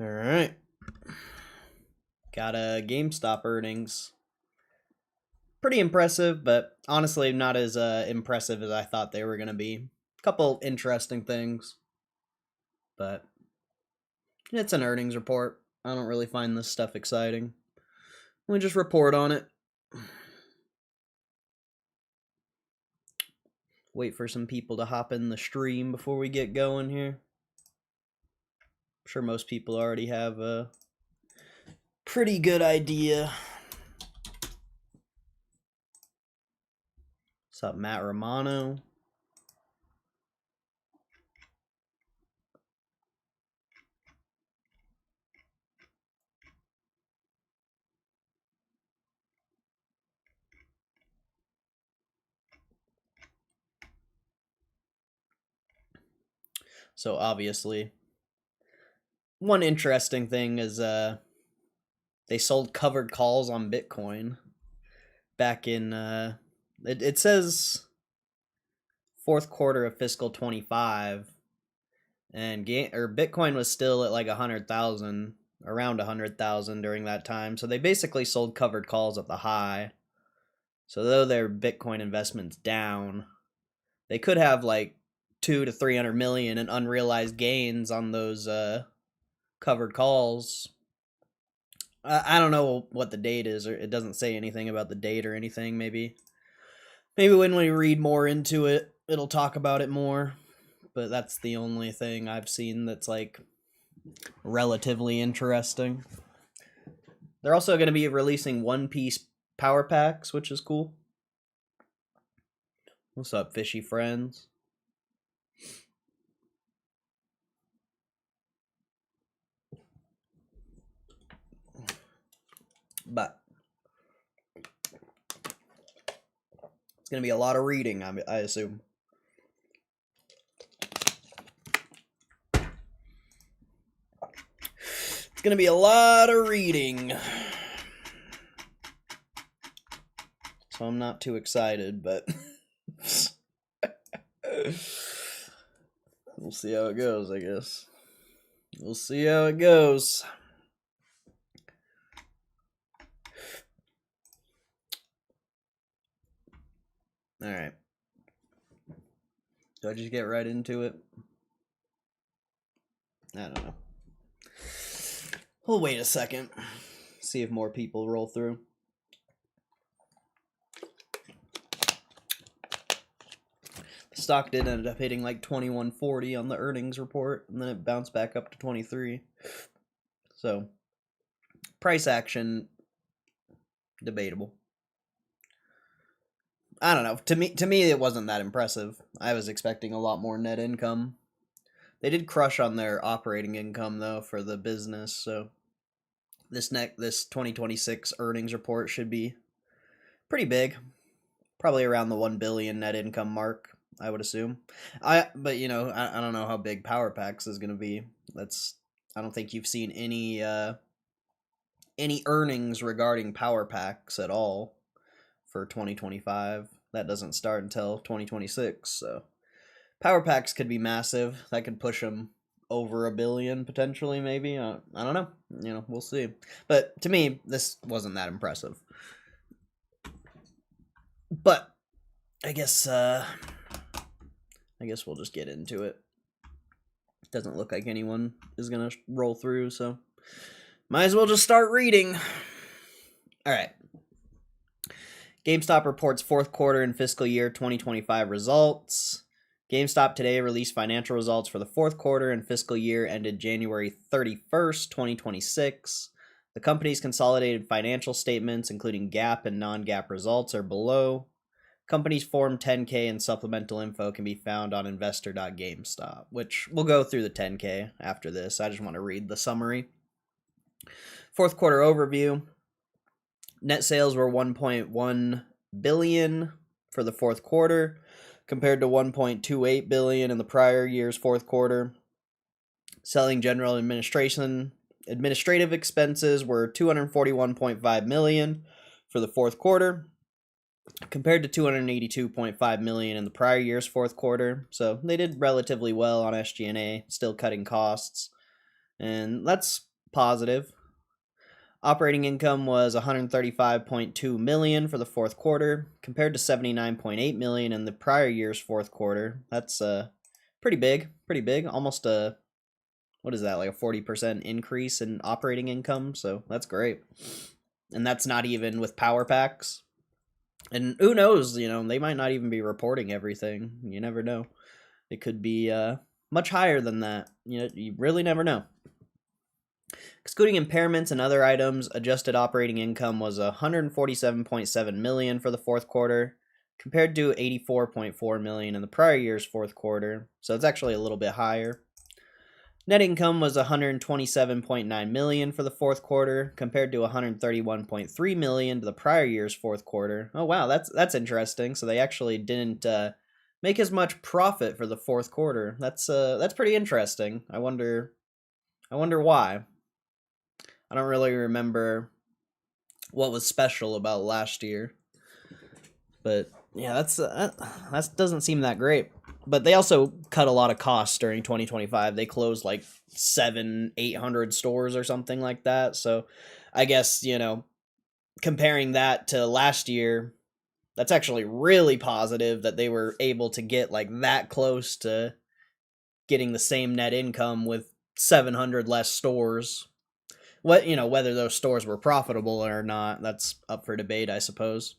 All right. Got a GameStop earnings. Pretty impressive, but honestly not as impressive as I thought they were going to be. Couple interesting things, but it's an earnings report. I don't really find this stuff exciting. We just report on it. Wait for some people to hop in the stream before we get going here. I'm sure most people already have a pretty good idea. What's up, Matt Romano? So obviously, one interesting thing is they sold covered calls on Bitcoin back in it says fourth quarter of fiscal 25, and Bitcoin was still at like 100,000, around 100,000 during that time. So they basically sold covered calls at the high. So though their Bitcoin investment's down, they could have like 2 to 300 million in unrealized gains on those covered calls. I don't know what the date is, or it doesn't say anything about the date or anything. Maybe when we read more into it, it'll talk about it more. But that's the only thing I've seen that's like relatively interesting. They're also going to be releasing One Piece power packs, which is cool. What's up, fishy friends? But it's going to be a lot of reading, I assume. It's going to be a lot of reading. So I'm not too excited, but we'll see how it goes, I guess. We'll see how it goes. All right. Do I just get right into it? I don't know. We'll wait a second. See if more people roll through. The stock did end up hitting like 2140 on the earnings report, and then it bounced back up to 23. So, price action, debatable. I don't know. To me, it wasn't that impressive. I was expecting a lot more net income. They did crush on their operating income though for the business, so this 2026 earnings report should be pretty big. Probably around the 1 billion net income mark, I would assume. But you know, I don't know how big Power Packs is going to be. I don't think you've seen any earnings regarding Power Packs at all for 2025. That doesn't start until 2026, so Power Packs could be massive. That could push them over 1 billion potentially, maybe. I don't know. You know, we'll see. But to me, this wasn't that impressive. But I guess we'll just get into it. Doesn't look like anyone is gonna roll through, so might as well just start reading. All right. GameStop reports fourth quarter and fiscal year 2025 results. GameStop today released financial results for the fourth quarter and fiscal year ended January 31st, 2026. The company's consolidated financial statements, including GAAP and non-GAAP results, are below. Company's Form 10K and supplemental info can be found on investor.gamestop, which we'll go through the 10K after this. I just want to read the summary. Fourth quarter overview. Net sales were 1.1 billion for the fourth quarter, compared to 1.28 billion in the prior year's fourth quarter. Selling, general, administrative expenses were 241.5 million for the fourth quarter, compared to 282.5 million in the prior year's fourth quarter. So they did relatively well on SG&A, still cutting costs. and that's positive. Operating income was 135.2 million for the fourth quarter, compared to 79.8 million in the prior year's fourth quarter. That's pretty big, almost a, what is that, like a 40% increase in operating income, so that's great. And that's not even with power packs. And who knows, they might not even be reporting everything. You never know. It could be much higher than that. You really never know. Excluding impairments and other items, adjusted operating income was 147.7 million for the fourth quarter, compared to 84.4 million in the prior year's fourth quarter. So it's actually a little bit higher. Net income was 127.9 million for the fourth quarter, compared to 131.3 million to the prior year's fourth quarter. Oh wow, that's interesting. So they actually didn't make as much profit for the fourth quarter. That's pretty interesting. I wonder why. I don't really remember what was special about last year, but yeah, that doesn't seem that great. But they also cut a lot of costs during 2025. They closed like 800 stores or something like that. So I guess, comparing that to last year, that's actually really positive that they were able to get like that close to getting the same net income with 700 less stores. Whether those stores were profitable or not, that's up for debate, I suppose.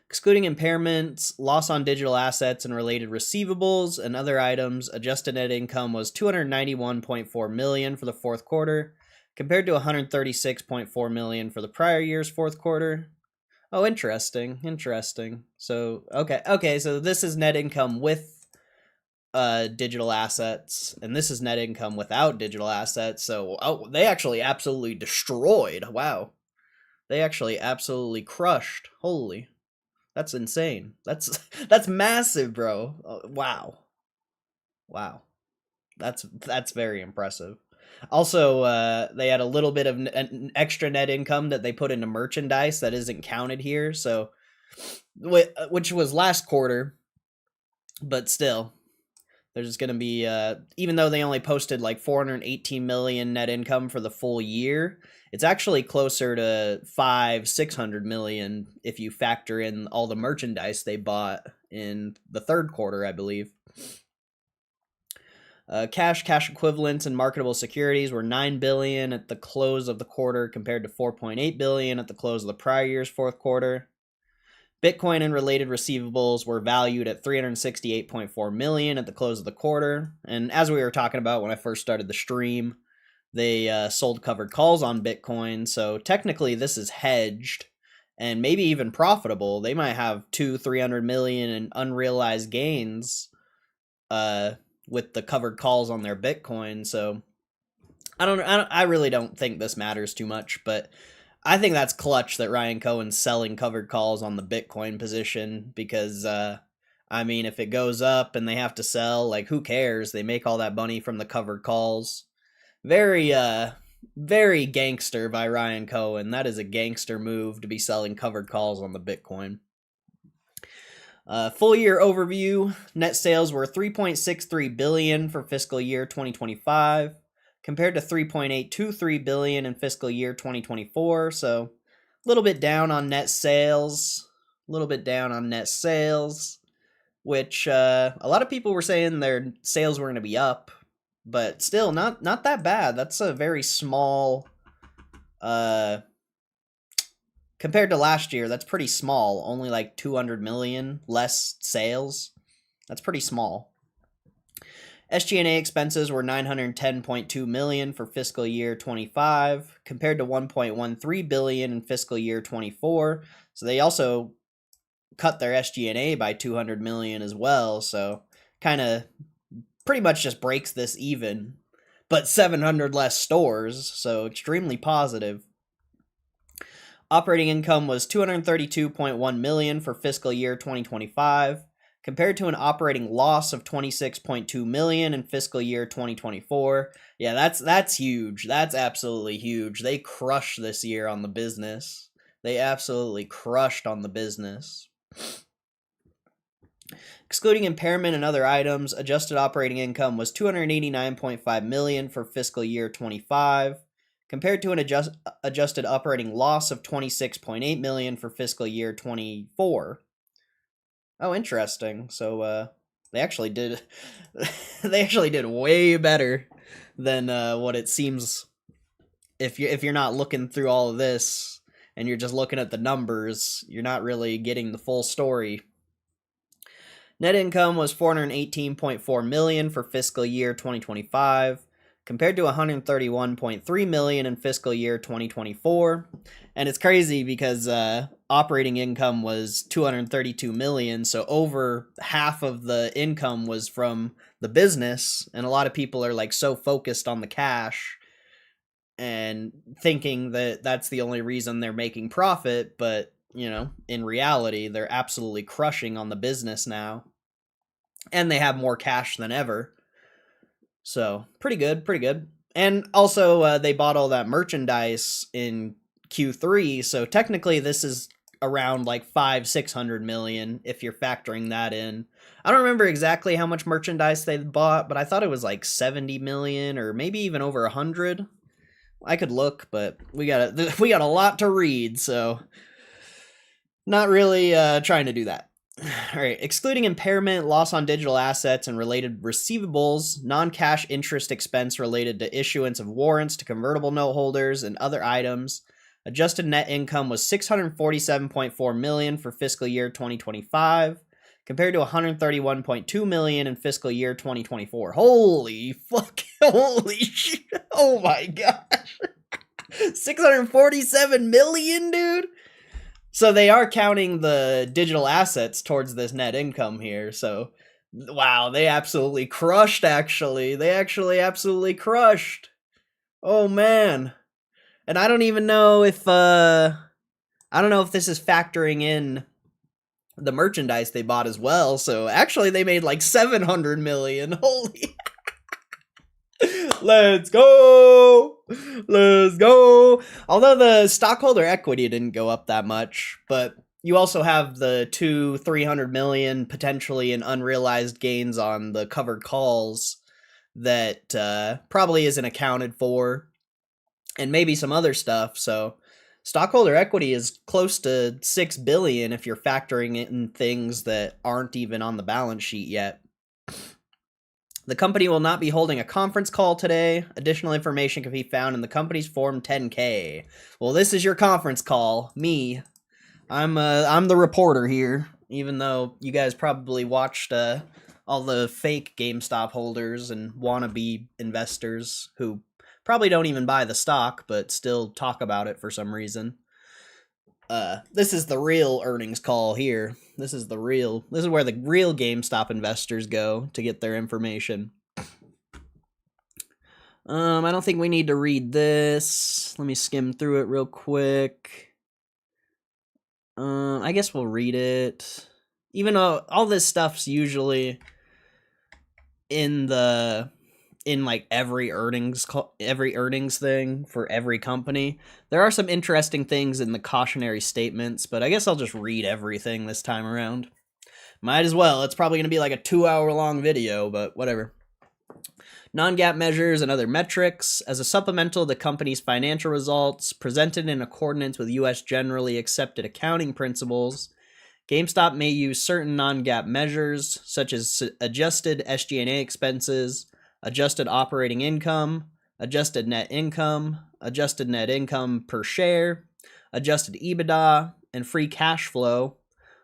Excluding impairments, loss on digital assets and related receivables and other items, adjusted net income was 291.4 million for the fourth quarter, compared to 136.4 million for the prior year's fourth quarter. Oh, interesting. So, okay, so this is net income with digital assets, and this is net income without digital assets. So they actually absolutely destroyed. Wow, they actually absolutely crushed. Holy, that's insane. That's massive, bro. Wow, that's very impressive. Also, they had a little bit of an extra net income that they put into merchandise that isn't counted here, so which was last quarter, but still, there's going to be, even though they only posted like 418 million net income for the full year, it's actually closer to 600 million if you factor in all the merchandise they bought in the third quarter, I believe. Cash equivalents, and marketable securities were 9 billion at the close of the quarter, compared to 4.8 billion at the close of the prior year's fourth quarter. Bitcoin and related receivables were valued at 368.4 million at the close of the quarter. And as we were talking about when I first started the stream, they sold covered calls on Bitcoin. So technically this is hedged and maybe even profitable. They might have 200-300 million in unrealized gains with the covered calls on their Bitcoin. So I really don't think this matters too much, but I think that's clutch that Ryan Cohen's selling covered calls on the Bitcoin position, because if it goes up and they have to sell, like, who cares? They make all that money from the covered calls. Very very gangster by Ryan Cohen. That is a gangster move to be selling covered calls on the Bitcoin. Full year overview, net sales were 3.63 billion for fiscal year 2025, compared to 3.823 billion in fiscal year 2024. So a little bit down on net sales, which a lot of people were saying their sales were going to be up, but still not that bad. That's a very small, compared to last year, that's pretty small. Only like 200 million less sales. That's pretty small. SG&A expenses were 910.2 million for fiscal year 25, compared to 1.13 billion in fiscal year 24. So they also cut their SG&A by 200 million as well. So kind of pretty much just breaks this even, but 700 less stores. So extremely positive. Operating income was 232.1 million for fiscal year 2025, compared to an operating loss of 26.2 million in fiscal year 2024. Yeah, that's huge. That's absolutely huge. They crushed this year on the business. They absolutely crushed on the business. Excluding impairment and other items, adjusted operating income was $289.5 million for fiscal year 25, compared to an adjusted operating loss of $26.8 million for fiscal year 24. Oh, interesting. So they actually did they actually did way better than what it seems if you're not looking through all of this and you're just looking at the numbers, you're not really getting the full story. Net income was $418.4 million for fiscal year 2025, compared to $131.3 million in fiscal year 2024. And it's crazy because operating income was $232 million, so over half of the income was from the business, and a lot of people are like so focused on the cash and thinking that that's the only reason they're making profit, but in reality, they're absolutely crushing on the business now. And they have more cash than ever. So, pretty good, pretty good. And also, they bought all that merchandise in Q3, so technically this is around like 500-600 million if you're factoring that in. I don't remember exactly how much merchandise they bought, but I thought it was like 70 million or maybe even over 100. I could look, but we got a lot to read, so not really trying to do that. All right, excluding impairment, loss on digital assets, and related receivables, non-cash interest expense related to issuance of warrants to convertible note holders and other items, adjusted net income was $647.4 million for fiscal year 2025, compared to $131.2 million in fiscal year 2024. Holy fuck! Holy shit! Oh my gosh! $647 million, dude. So they are counting the digital assets towards this net income here. So, wow, they absolutely crushed, actually. They actually absolutely crushed. Oh, man. And I don't even know if, I don't know if this is factoring in the merchandise they bought as well. So, actually, they made like 700 million. Holy. Let's go! Let's go! Although the stockholder equity didn't go up that much, but you also have the 300 million potentially in unrealized gains on the covered calls that probably isn't accounted for, and maybe some other stuff. So stockholder equity is close to 6 billion if you're factoring in things that aren't even on the balance sheet yet. The company will not be holding a conference call today. Additional information can be found in the company's Form 10-K. Well, this is your conference call. Me. I'm the reporter here, even though you guys probably watched all the fake GameStop holders and wannabe investors who probably don't even buy the stock, but still talk about it for some reason. This is the real earnings call here. This is where the real GameStop investors go to get their information. I don't think we need to read this. Let me skim through it real quick. I guess we'll read it. Even though all this stuff's usually in like every earnings thing for every company. There are some interesting things in the cautionary statements, but I guess I'll just read everything this time around. Might as well. It's probably going to be like a 2-hour long video, but whatever. Non-GAAP measures and other metrics. As a supplemental to the company's financial results, presented in accordance with U.S. generally accepted accounting principles, GameStop may use certain non-GAAP measures, such as adjusted SG&A expenses, adjusted operating income, adjusted net income per share, adjusted EBITDA, and free cash flow.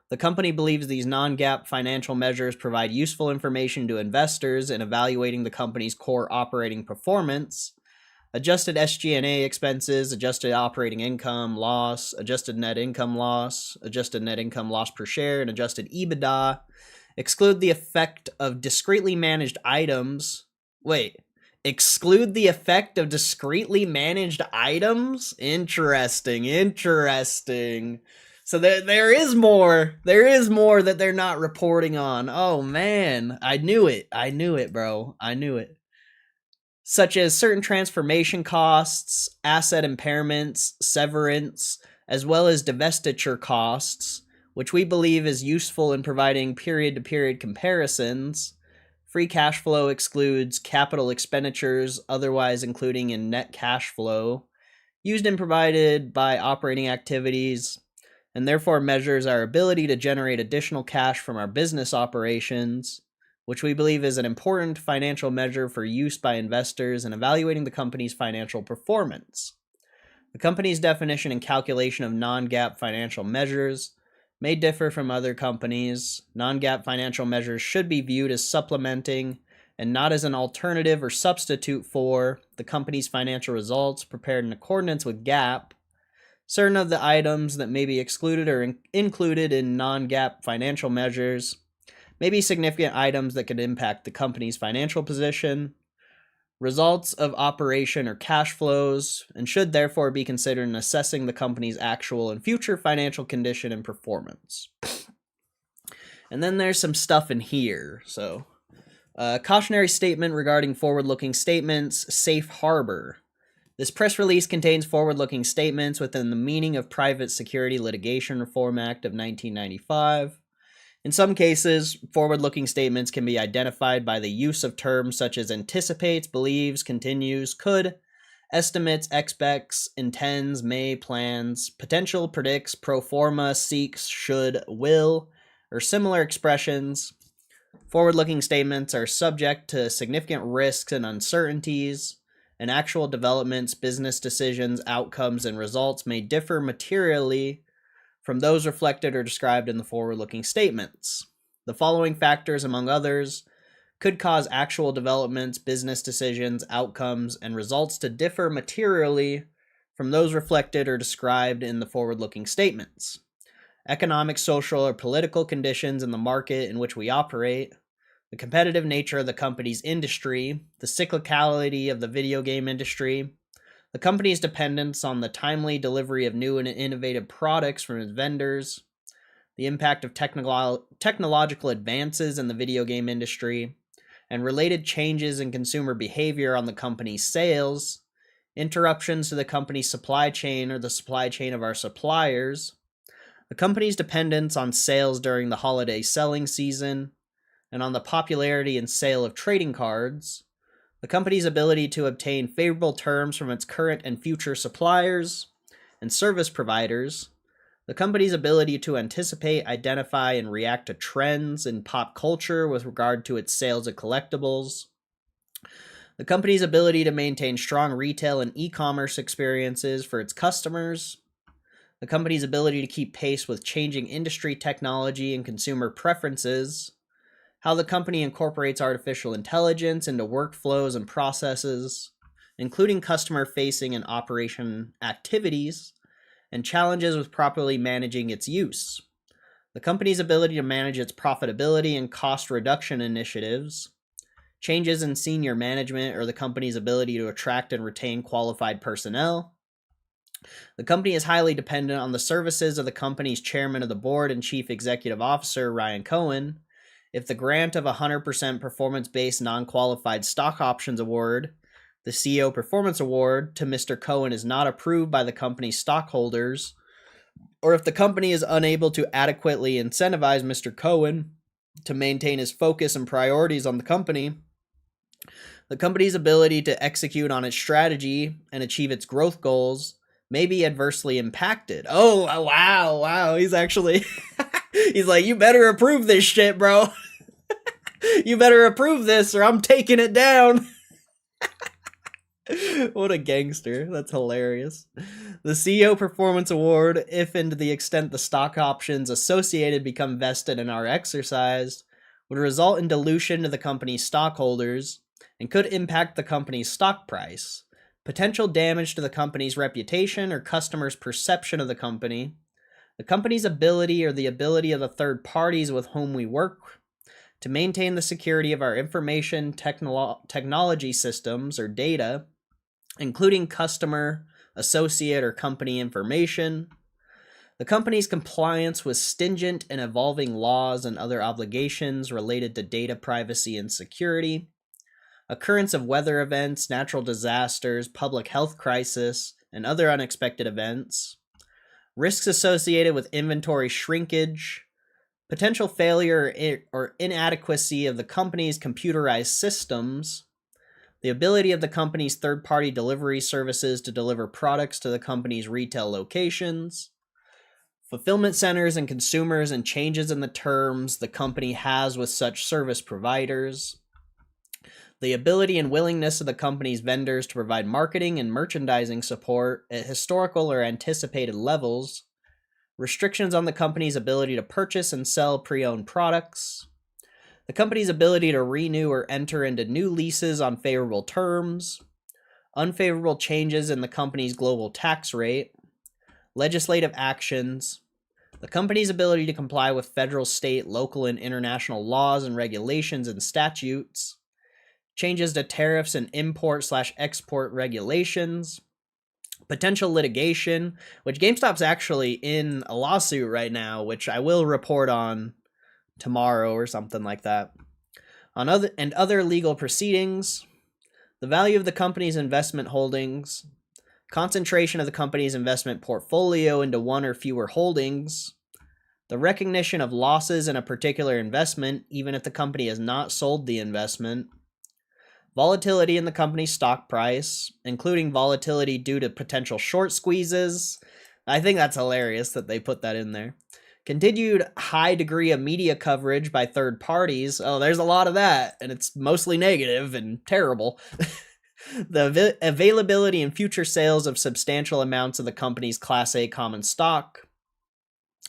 The company believes these non-GAAP financial measures provide useful information to investors in evaluating the company's core operating performance. Adjusted SG&A expenses, adjusted operating income loss, adjusted net income loss per share, and adjusted EBITDA exclude the effect of discretely managed items. Exclude the effect of discretely managed items? Interesting. So there is more that they're not reporting on. Oh man, I knew it, bro. I knew it. Such as certain transformation costs, asset impairments, severance, as well as divestiture costs, which we believe is useful in providing period-to-period comparisons. Free cash flow excludes capital expenditures, otherwise including in net cash flow, used and provided by operating activities, and therefore measures our ability to generate additional cash from our business operations, which we believe is an important financial measure for use by investors in evaluating the company's financial performance. The company's definition and calculation of non-GAAP financial measures may differ from other companies. Non-GAAP financial measures should be viewed as supplementing and not as an alternative or substitute for the company's financial results prepared in accordance with GAAP. Certain of the items that may be excluded or included in non-GAAP financial measures may be significant items that could impact the company's financial position, results of operation, or cash flows, and should therefore be considered in assessing the company's actual and future financial condition and performance. And then there's some stuff in here. So, cautionary statement regarding forward-looking statements, safe harbor. This press release contains forward-looking statements within the meaning of Private Securities Litigation Reform Act of 1995. In some cases, forward-looking statements can be identified by the use of terms such as anticipates, believes, continues, could, estimates, expects, intends, may, plans, potential, predicts, pro forma, seeks, should, will, or similar expressions. Forward-looking statements are subject to significant risks and uncertainties, and actual developments, business decisions, outcomes, and results may differ materially from those reflected or described in the forward-looking statements. The following factors, among others, could cause actual developments, business decisions, outcomes, and results to differ materially from those reflected or described in the forward-looking statements. Economic, social, or political conditions in the market in which we operate, the competitive nature of the company's industry, the cyclicality of the video game industry, the company's dependence on the timely delivery of new and innovative products from its vendors, the impact of technological advances in the video game industry, and related changes in consumer behavior on the company's sales, interruptions to the company's supply chain or the supply chain of our suppliers, the company's dependence on sales during the holiday selling season, and on the popularity and sale of trading cards, the company's ability to obtain favorable terms from its current and future suppliers and service providers, the company's ability to anticipate, identify, and react to trends in pop culture with regard to its sales of collectibles, the company's ability to maintain strong retail and e-commerce experiences for its customers, the company's ability to keep pace with changing industry technology and consumer preferences, how the company incorporates artificial intelligence into workflows and processes, including customer-facing and operation activities, and challenges with properly managing its use, the company's ability to manage its profitability and cost reduction initiatives, changes in senior management or the company's ability to attract and retain qualified personnel. The company is highly dependent on the services of the company's chairman of the board and chief executive officer, Ryan Cohen. If the grant of a 100% performance-based non-qualified stock options award, the CEO Performance Award, to Mr. Cohen is not approved by the company's stockholders, or if the company is unable to adequately incentivize Mr. Cohen to maintain his focus and priorities on the company's ability to execute on its strategy and achieve its growth goals may be adversely impacted. Oh, wow. He's actually... He's like, you better approve this shit, bro. You better approve this or I'm taking it down. What a gangster. That's hilarious. The CEO Performance Award, if and to the extent the stock options associated become vested and are exercised, would result in dilution to the company's stockholders and could impact the company's stock price, potential damage to the company's reputation or customers' perception of the company's ability or the ability of the third parties with whom we work to maintain the security of our information technology systems or data, including customer, associate, or company information, the company's compliance with stringent and evolving laws and other obligations related to data privacy and security, occurrence of weather events, natural disasters, public health crisis, and other unexpected events, risks associated with inventory shrinkage, potential failure or inadequacy of the company's computerized systems, the ability of the company's third-party delivery services to deliver products to the company's retail locations, fulfillment centers and consumers, and changes in the terms the company has with such service providers, the ability and willingness of the company's vendors to provide marketing and merchandising support at historical or anticipated levels, restrictions on the company's ability to purchase and sell pre-owned products, the company's ability to renew or enter into new leases on favorable terms, unfavorable changes in the company's global tax rate, legislative actions, the company's ability to comply with federal, state, local, and international laws and regulations and statutes, changes to tariffs and import/export regulations, potential litigation, which GameStop's actually in a lawsuit right now, which I will report on tomorrow or something like that, on other legal proceedings, the value of the company's investment holdings, concentration of the company's investment portfolio into one or fewer holdings, the recognition of losses in a particular investment even if the company has not sold the investment, volatility in the company's stock price, including volatility due to potential short squeezes. I think that's hilarious that they put that in there. Continued high degree of media coverage by third parties. Oh, there's a lot of that, and it's mostly negative and terrible. The availability and future sales of substantial amounts of the company's Class A common stock.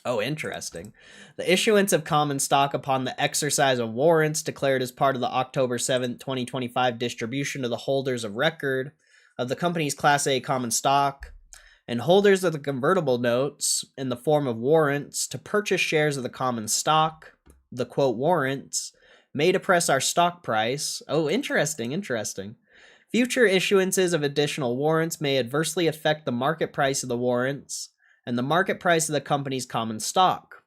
Oh, interesting. The issuance of common stock upon the exercise of warrants declared as part of the October 7th, 2025 distribution to the holders of record of the company's Class A common stock and holders of the convertible notes in the form of warrants to purchase shares of the common stock, the quote warrants, may depress our stock price. Oh, interesting. Future issuances of additional warrants may adversely affect the market price of the warrants and the market price of the company's common stock.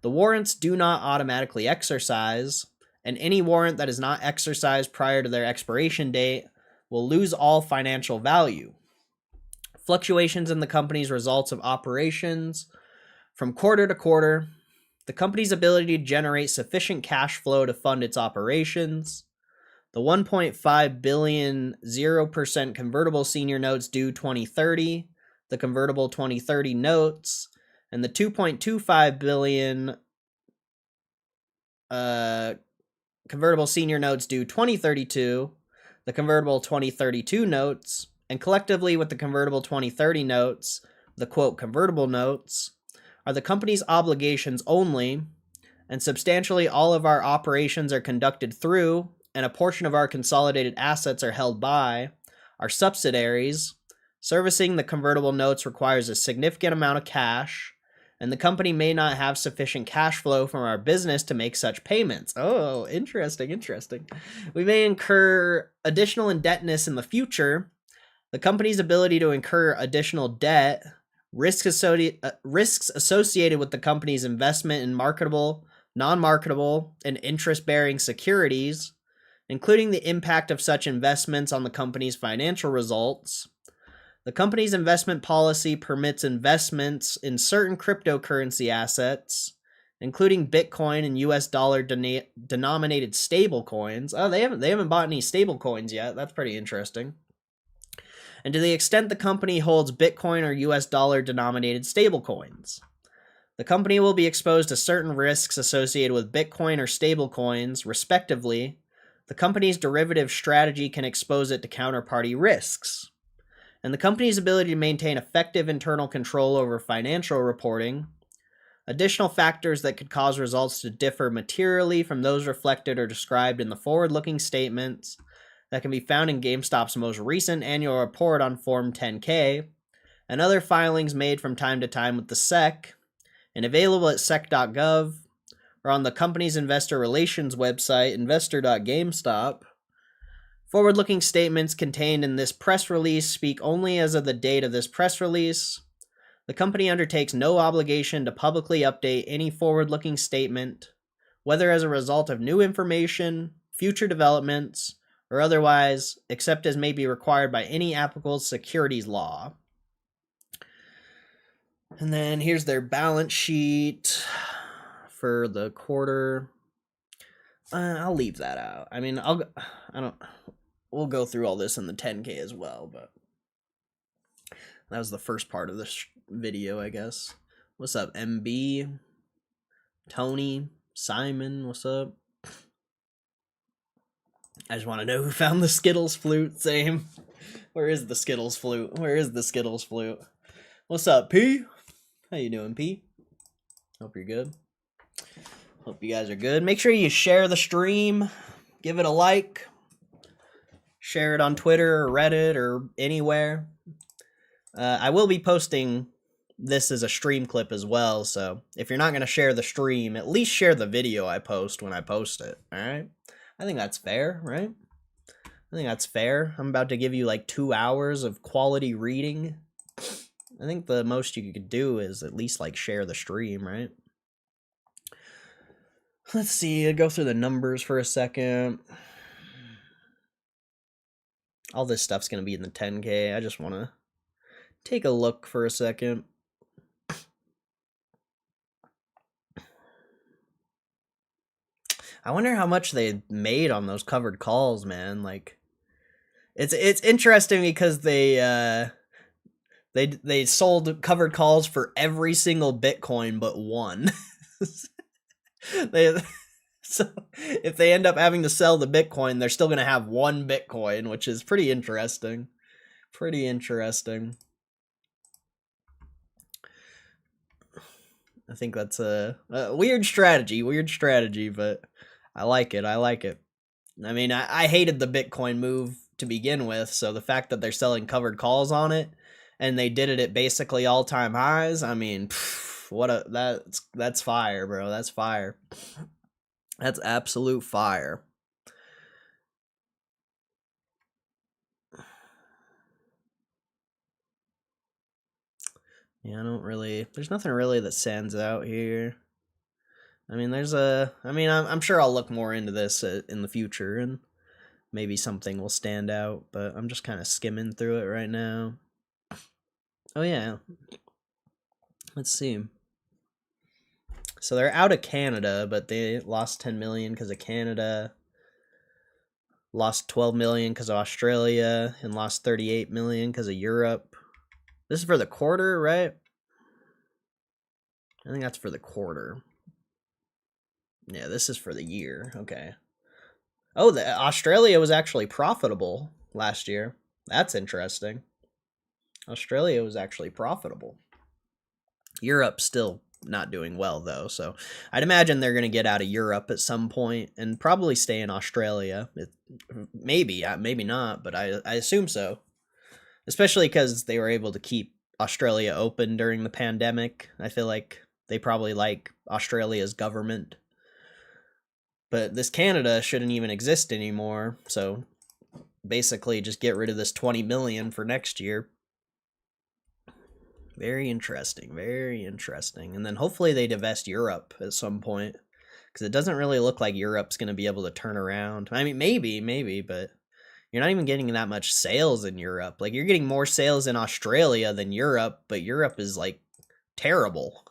The warrants do not automatically exercise, and any warrant that is not exercised prior to their expiration date will lose all financial value. Fluctuations in the company's results of operations from quarter to quarter, the company's ability to generate sufficient cash flow to fund its operations, the 1.5 billion 0% convertible senior notes due 2030, the convertible 2030 notes, and the 2.25 billion convertible senior notes due 2032, the convertible 2032 notes, and collectively with the convertible 2030 notes, the quote convertible notes, are the company's obligations only, and substantially all of our operations are conducted through, and a portion of our consolidated assets are held by, our subsidiaries. Servicing the convertible notes requires a significant amount of cash, and the company may not have sufficient cash flow from our business to make such payments. Oh, interesting. We may incur additional indebtedness in the future. The company's ability to incur additional debt, risks associated with the company's investment in marketable, non-marketable, and interest-bearing securities, including the impact of such investments on the company's financial results. The company's investment policy permits investments in certain cryptocurrency assets, including Bitcoin and US dollar denominated stable coins. Oh, they haven't bought any stable coins yet. That's pretty interesting. And to the extent the company holds Bitcoin or US dollar denominated stable coins, the company will be exposed to certain risks associated with Bitcoin or stable coins, respectively. The company's derivative strategy can expose it to counterparty risks. And the company's ability to maintain effective internal control over financial reporting. Additional factors that could cause results to differ materially from those reflected or described in the forward-looking statements that can be found in GameStop's most recent annual report on Form 10-K and other filings made from time to time with the SEC and available at sec.gov or on the company's investor relations website, investor.gamestop. Forward-looking statements contained in this press release speak only as of the date of this press release. The company undertakes no obligation to publicly update any forward-looking statement, whether as a result of new information, future developments, or otherwise, except as may be required by any applicable securities law. And then here's their balance sheet for the quarter. I'll leave that out. I mean, we'll go through all this in the 10K as well, but that was the first part of this video, I guess. What's up, MB? Tony? Simon? What's up? I just want to know who found the Skittles flute. Same. Where is the Skittles flute? Where is the Skittles flute? What's up, P? How you doing, P? Hope you're good. Hope you guys are good. Make sure you share the stream. Give it a like. Share it on Twitter or Reddit or anywhere. I will be posting this as a stream clip as well, so if you're not going to share the stream, at least share the video I post when I post it, alright? I think that's fair, right? I think that's fair. I'm about to give you like 2 hours of quality reading. I think the most you could do is at least like share the stream, right? Let's see, I'll go through the numbers for a second. All this stuff's going to be in the 10K. I just want to take a look for a second. I wonder how much they made on those covered calls, man. Like, it's interesting because they sold covered calls for every single Bitcoin but one. So if they end up having to sell the Bitcoin, they're still gonna have one Bitcoin, which is pretty interesting. Pretty interesting. I think that's a weird strategy, but I like it. I like it. I mean, I hated the Bitcoin move to begin with, so the fact that they're selling covered calls on it, and they did it at basically all-time highs, I mean, that's fire, bro. That's fire. That's absolute fire. Yeah, there's nothing really that stands out here. I mean, I'm sure I'll look more into this in the future, and maybe something will stand out, but I'm just kind of skimming through it right now. Oh, yeah. Let's see. So they're out of Canada, but they lost 10 million because of Canada, lost 12 million because of Australia, and lost 38 million because of Europe. This is for the quarter, right? I think that's for the quarter. Yeah, this is for the year. Okay. Oh, Australia was actually profitable last year. That's interesting. Australia was actually profitable. Europe still not doing well, though, so I'd imagine they're going to get out of Europe at some point and probably stay in Australia. Maybe not, but I assume so. Especially because they were able to keep Australia open during the pandemic. I feel like they probably like Australia's government. But this Canada shouldn't even exist anymore, so basically just get rid of this 20 million for next year. Very interesting, very interesting. And then hopefully they divest Europe at some point, because it doesn't really look like Europe's going to be able to turn around. I mean, maybe, but you're not even getting that much sales in Europe. Like, you're getting more sales in Australia than Europe, but Europe is, like, terrible.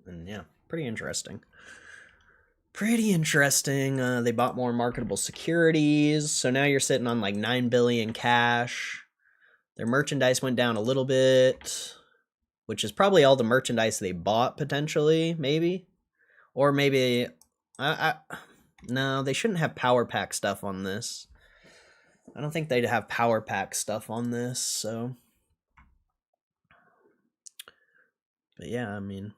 And yeah, pretty interesting. Pretty interesting. They bought more marketable securities, so now you're sitting on like 9 billion cash. Their merchandise went down a little bit, which is probably all the merchandise they bought potentially, maybe. Or maybe no, they shouldn't have power pack stuff on this. I don't think they'd have power pack stuff on this, so. But yeah, I mean,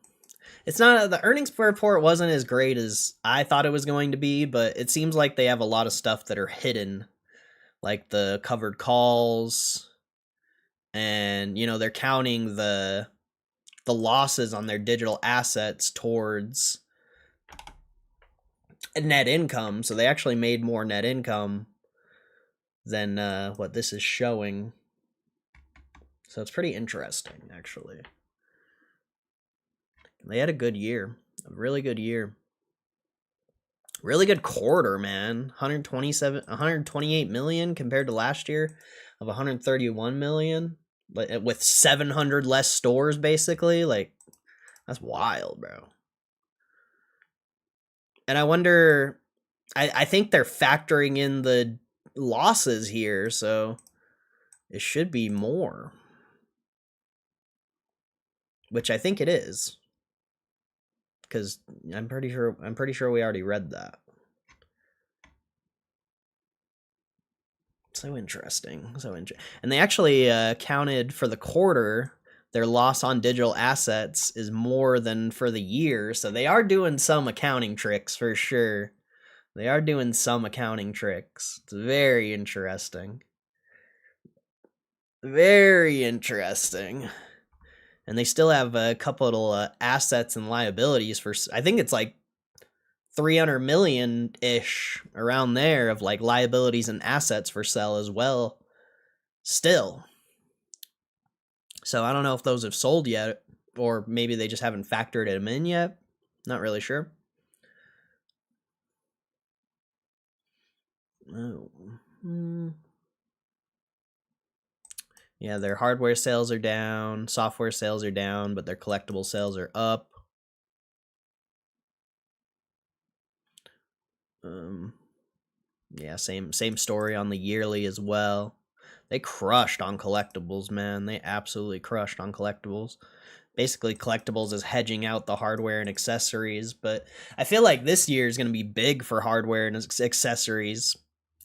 it's not, the earnings report wasn't as great as I thought it was going to be, but it seems like they have a lot of stuff that are hidden, like the covered calls, and, you know, they're counting the losses on their digital assets towards net income, so they actually made more net income than what this is showing. So it's pretty interesting, actually. They had a good year, a really good year. Really good quarter, man. 128 million compared to last year of 131 million, but with 700 less stores, basically. Like, that's wild, bro. And I wonder, I think they're factoring in the losses here, so it should be more, which I think it is, because I'm pretty sure we already read that. So interesting. And they actually counted for the quarter. Their loss on digital assets is more than for the year, so they are doing some accounting tricks for sure. They are doing some accounting tricks. It's very interesting. Very interesting. And they still have a couple of assets and liabilities for, I think it's like 300 million ish around there of like liabilities and assets for sale as well. Still. So I don't know if those have sold yet, or maybe they just haven't factored them in yet. Not really sure. Oh. Yeah, their hardware sales are down, software sales are down, but their collectible sales are up. Yeah, same story on the yearly as well. They crushed on collectibles, man. They absolutely crushed on collectibles. Basically, collectibles is hedging out the hardware and accessories, but I feel like this year is going to be big for hardware and accessories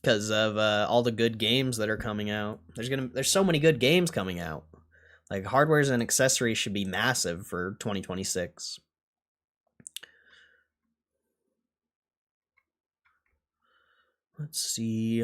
because of all the good games that are coming out. There's so many good games coming out. Like, hardwares and accessories should be massive for 2026. Let's see.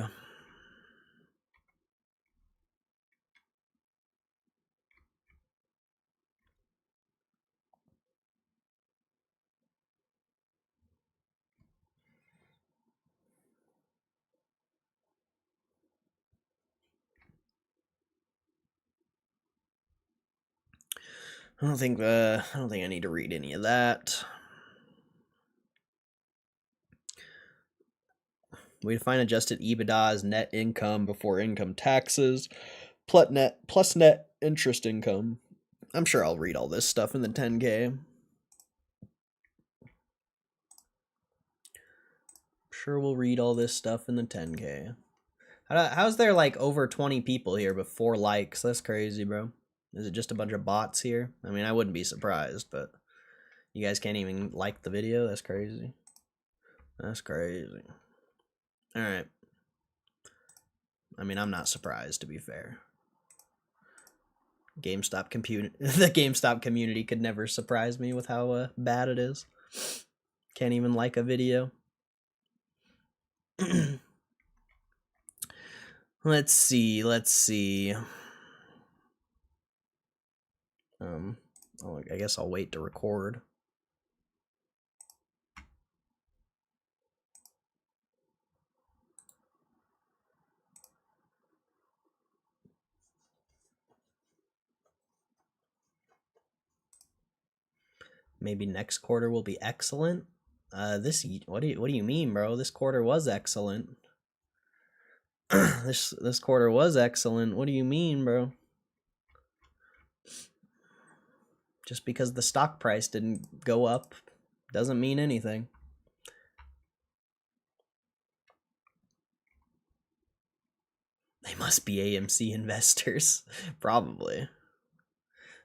I don't think I need to read any of that. We define adjusted EBITDA as net income before income taxes, plus net interest income. I'm sure I'll read all this stuff in the 10K. Sure, we'll read all this stuff in the 10K. How's there like over 20 people here but 4 likes? That's crazy, bro. Is it just a bunch of bots here? I mean, I wouldn't be surprised, but you guys can't even like the video? That's crazy. That's crazy. Alright. I mean, I'm not surprised, to be fair. The GameStop community could never surprise me with how bad it is. Can't even like a video. Let's see. I guess I'll wait to record. Maybe next quarter will be excellent. What do you mean, bro? This quarter was excellent. this quarter was excellent. What do you mean, bro? Just because the stock price didn't go up doesn't mean anything. They must be AMC investors. Probably.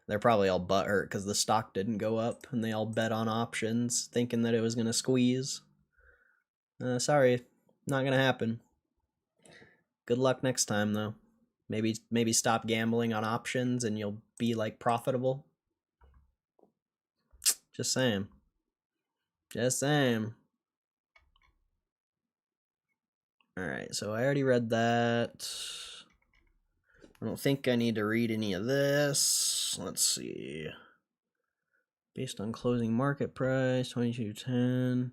They're probably all butthurt because the stock didn't go up and they all bet on options thinking that it was going to squeeze. Sorry, not going to happen. Good luck next time, though. Maybe stop gambling on options and you'll be, like, profitable. Just saying. Alright, so I already read that. I don't think I need to read any of this. Let's see. Based on closing market price, 2210.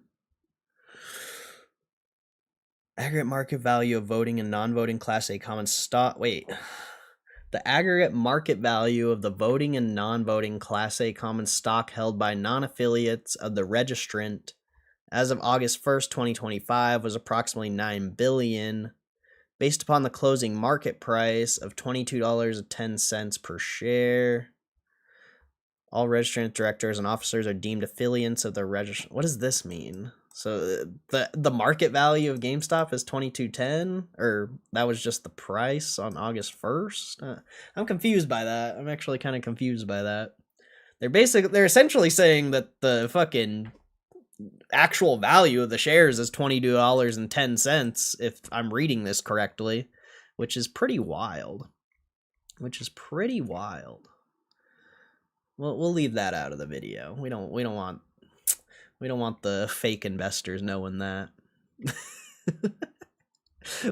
Aggregate market value of voting and non-voting Class A common stock. Wait. The aggregate market value of the voting and non-voting Class A common stock held by non-affiliates of the registrant as of August 1st, 2025 was approximately $9 billion, based upon the closing market price of $22.10 per share. All registrant directors and officers are deemed affiliates of the register. What does this mean? So the market value of GameStop is $22.10, or that was just the price on August 1st? I'm confused by that. I'm actually kind of confused by that. They're essentially saying that the fucking actual value of the shares is $22.10 if I'm reading this correctly, which is pretty wild. We'll leave that out of the video. We don't want the fake investors knowing that.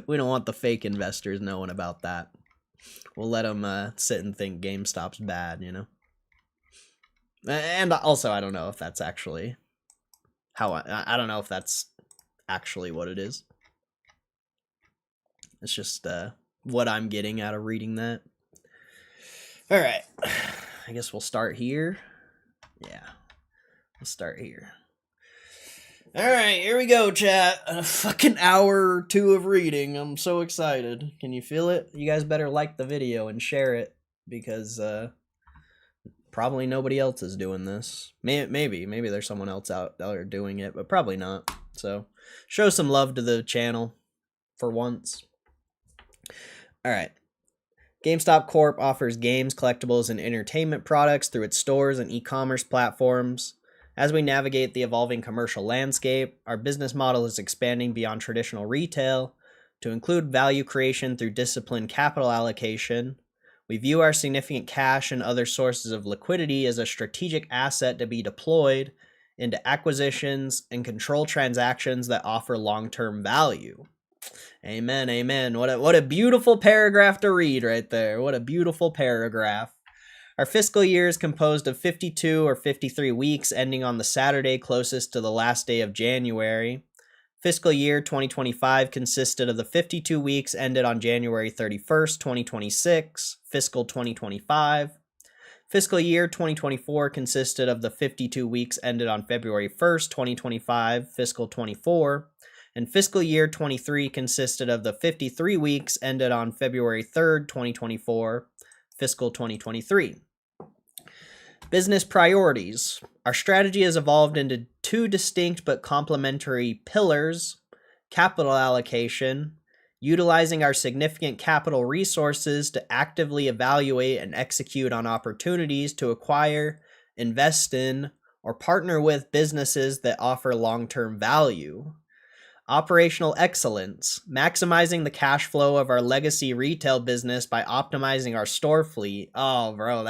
We don't want the fake investors knowing about that. We'll let them sit and think GameStop's bad, you know? And also, I don't know if that's actually how I don't know if that's actually what it is. It's just what I'm getting out of reading that. All right. I guess we'll start here. Yeah. We'll start here. All right, here we go, chat. A fucking hour or two of reading. I'm so excited. Can you feel it? You guys better like the video and share it, because probably nobody else is doing this. Maybe there's someone else out there doing it, but probably not. So show some love to the channel for once. All right. GameStop Corp offers games, collectibles, and entertainment products through its stores and e-commerce platforms. As we navigate the evolving commercial landscape, our business model is expanding beyond traditional retail to include value creation through disciplined capital allocation. We view our significant cash and other sources of liquidity as a strategic asset to be deployed into acquisitions and control transactions that offer long-term value. Amen, amen. What a beautiful paragraph to read right there. What a beautiful paragraph. Our fiscal year is composed of 52 or 53 weeks ending on the Saturday closest to the last day of January. Fiscal year 2025 consisted of the 52 weeks ended on January 31st, 2026, fiscal 2025. Fiscal year 2024 consisted of the 52 weeks ended on February 1st, 2025, fiscal 24. And fiscal year 23 consisted of the 53 weeks ended on February 3rd, 2024, fiscal 2023. Business priorities. Our strategy has evolved into two distinct but complementary pillars: capital allocation, utilizing our significant capital resources to actively evaluate and execute on opportunities to acquire, invest in, or partner with businesses that offer long-term value. Operational excellence, maximizing the cash flow of our legacy retail business by optimizing our store fleet. Oh, bro,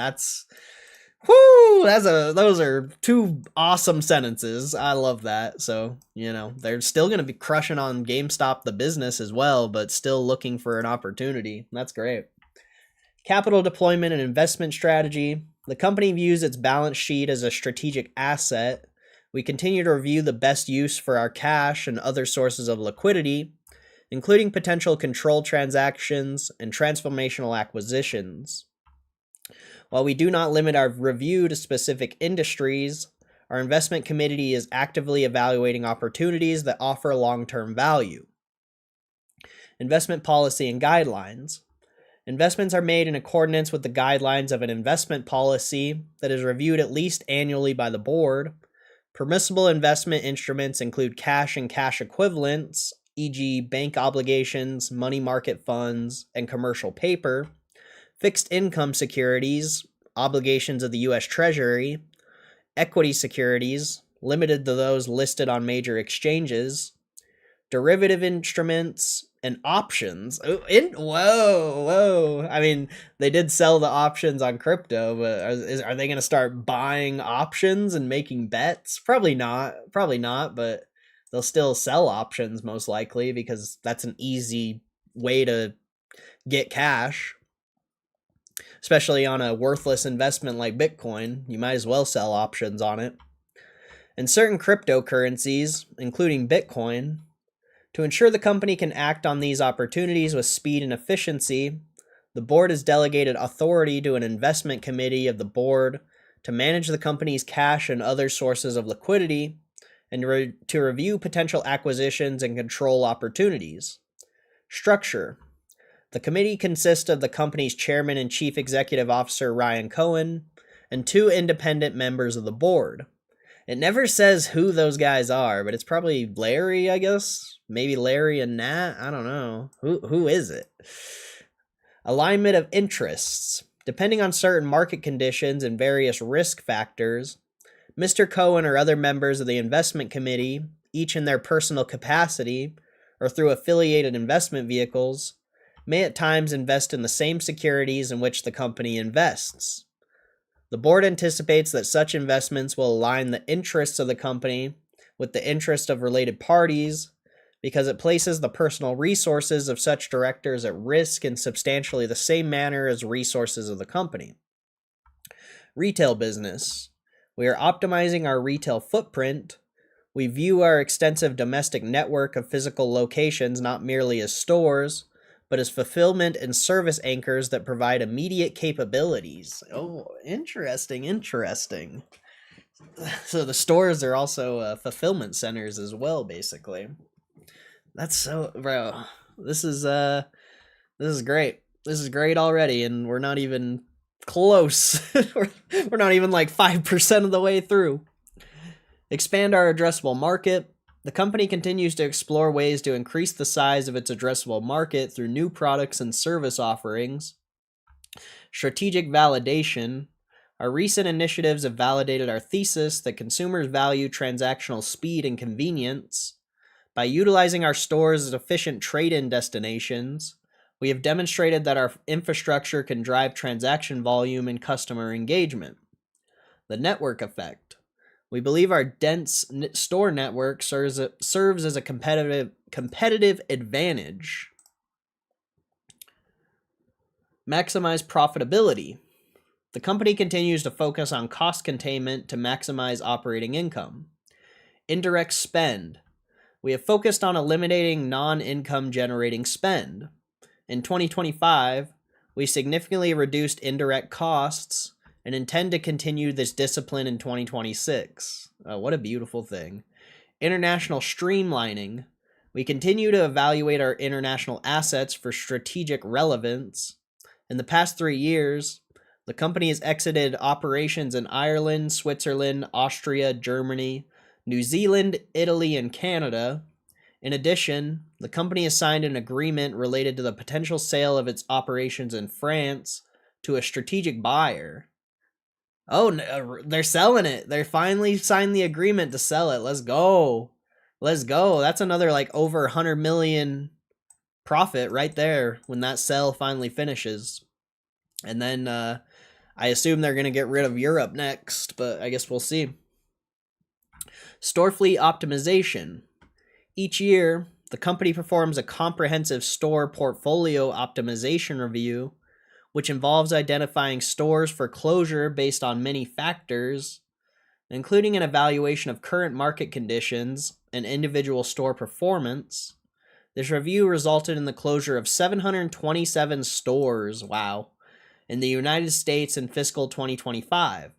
those are two awesome sentences. I love that. So, they're still going to be crushing on GameStop, the business, as well, but still looking for an opportunity. That's great. Capital deployment and investment strategy. The company views its balance sheet as a strategic asset. We continue to review the best use for our cash and other sources of liquidity, including potential control transactions and transformational acquisitions. While we do not limit our review to specific industries, our investment committee is actively evaluating opportunities that offer long-term value. Investment policy and guidelines. Investments are made in accordance with the guidelines of an investment policy that is reviewed at least annually by the board. Permissible investment instruments include cash and cash equivalents, e.g. bank obligations, money market funds, and commercial paper, fixed income securities, obligations of the U.S. Treasury, equity securities, limited to those listed on major exchanges, derivative instruments, and options. Whoa. I mean, they did sell the options on crypto, but are they going to start buying options and making bets? Probably not, but they'll still sell options most likely, because that's an easy way to get cash. Especially on a worthless investment like Bitcoin, you might as well sell options on it. And certain cryptocurrencies, including Bitcoin. To ensure the company can act on these opportunities with speed and efficiency, the board has delegated authority to an investment committee of the board to manage the company's cash and other sources of liquidity and to review potential acquisitions and control opportunities. Structure. The committee consists of the company's chairman and chief executive officer, Ryan Cohen, and 2 independent members of the board. It never says who those guys are, but it's probably Larry, I guess. Maybe Larry and Nat. I don't know. Who is it? Alignment of interests. Depending on certain market conditions and various risk factors, Mr. Cohen or other members of the investment committee, each in their personal capacity or through affiliated investment vehicles, may at times invest in the same securities in which the company invests. The board anticipates that such investments will align the interests of the company with the interests of related parties because it places the personal resources of such directors at risk in substantially the same manner as resources of the company. Retail business. We are optimizing our retail footprint. We view our extensive domestic network of physical locations not merely as stores, but as fulfillment and service anchors that provide immediate capabilities. Oh, interesting. So the stores are also fulfillment centers as well, basically. That's so, bro. This is great. This is great already, and we're not even close. we're not even like 5% of the way through. Expand our addressable market. The company continues to explore ways to increase the size of its addressable market through new products and service offerings. Strategic validation. Our recent initiatives have validated our thesis that consumers value transactional speed and convenience. By utilizing our stores as efficient trade-in destinations, we have demonstrated that our infrastructure can drive transaction volume and customer engagement. The network effect. We believe our dense store network serves as a competitive advantage. Maximize profitability. The company continues to focus on cost containment to maximize operating income. Indirect spend. We have focused on eliminating non-income generating spend. In 2025, we significantly reduced indirect costs and intend to continue this discipline in 2026. What a beautiful thing. International streamlining. We continue to evaluate our international assets for strategic relevance. In the past 3 years, the company has exited operations in Ireland, Switzerland, Austria, Germany, New Zealand, Italy, and Canada. In addition, the company has signed an agreement related to the potential sale of its operations in France to a strategic buyer. Oh, they're selling it. They finally signed the agreement to sell it. Let's go. That's another like over 100 million profit right there when that sale finally finishes. And then I assume they're going to get rid of Europe next, but I guess we'll see. Store fleet optimization. Each year, the company performs a comprehensive store portfolio optimization review, which involves identifying stores for closure based on many factors, including an evaluation of current market conditions and individual store performance. This review resulted in the closure of 727 stores, wow, in the United States in fiscal 2025.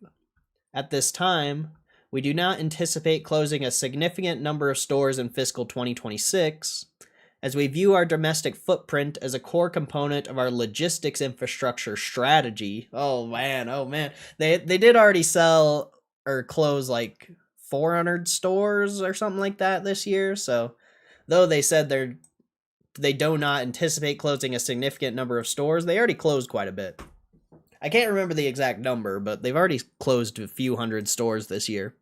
At this time, we do not anticipate closing a significant number of stores in fiscal 2026, as we view our domestic footprint as a core component of our logistics infrastructure strategy. Oh man. They did already sell or close like 400 stores or something like that this year, so though they said they do not anticipate closing a significant number of stores, they already closed quite a bit. I can't remember the exact number, but they've already closed a few hundred stores this year.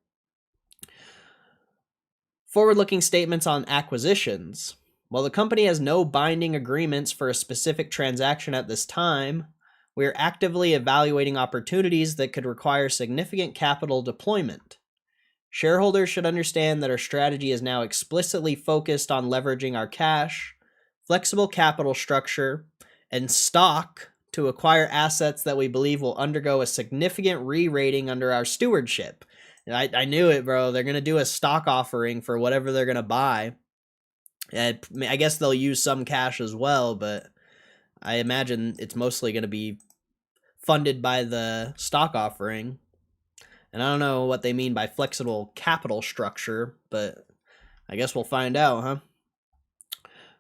Forward-looking statements on acquisitions. While the company has no binding agreements for a specific transaction at this time, we are actively evaluating opportunities that could require significant capital deployment. Shareholders should understand that our strategy is now explicitly focused on leveraging our cash, flexible capital structure, and stock to acquire assets that we believe will undergo a significant re-rating under our stewardship. I knew it, bro. They're going to do a stock offering for whatever they're going to buy. I guess they'll use some cash as well, but I imagine it's mostly going to be funded by the stock offering. And I don't know what they mean by flexible capital structure, but I guess we'll find out, huh?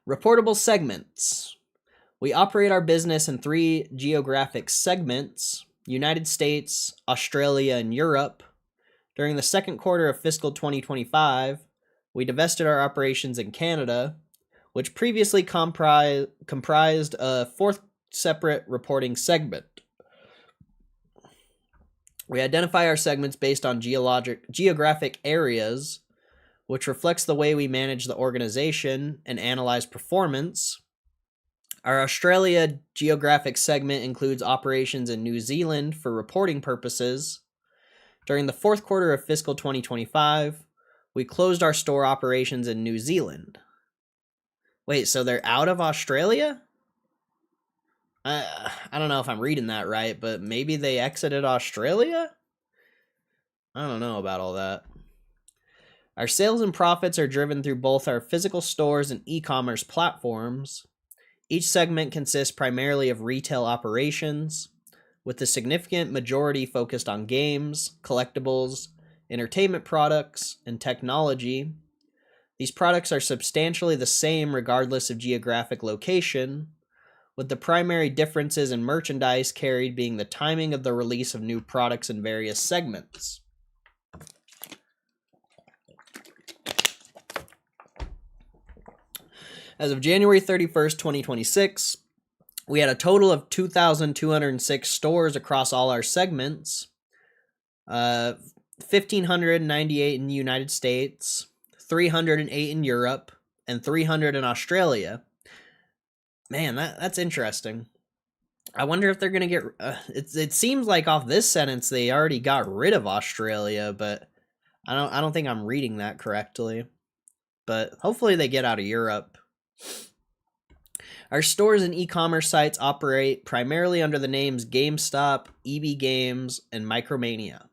Reportable segments. We operate our business in 3 geographic segments: United States, Australia, and Europe. During the second quarter of fiscal 2025, we divested our operations in Canada, which previously comprised a 4th separate reporting segment. We identify our segments based on geographic areas, which reflects the way we manage the organization and analyze performance. Our Australia geographic segment includes operations in New Zealand for reporting purposes. During the 4th quarter of fiscal 2025, we closed our store operations in New Zealand. Wait, so they're out of Australia? I don't know if I'm reading that right, but maybe they exited Australia? I don't know about all that. Our sales and profits are driven through both our physical stores and e-commerce platforms. Each segment consists primarily of retail operations, with the significant majority focused on games, collectibles, entertainment products, and technology. These products are substantially the same regardless of geographic location, with the primary differences in merchandise carried being the timing of the release of new products in various segments. As of January 31st, 2026, we had a total of 2,206 stores across all our segments, 1,598 in the United States, 308 in Europe, and 300 in Australia. Man, that's interesting. I wonder if they're going to get... it seems like off this sentence they already got rid of Australia, but I don't think I'm reading that correctly. But hopefully they get out of Europe. Our stores and e-commerce sites operate primarily under the names GameStop, EB Games, and Micromania.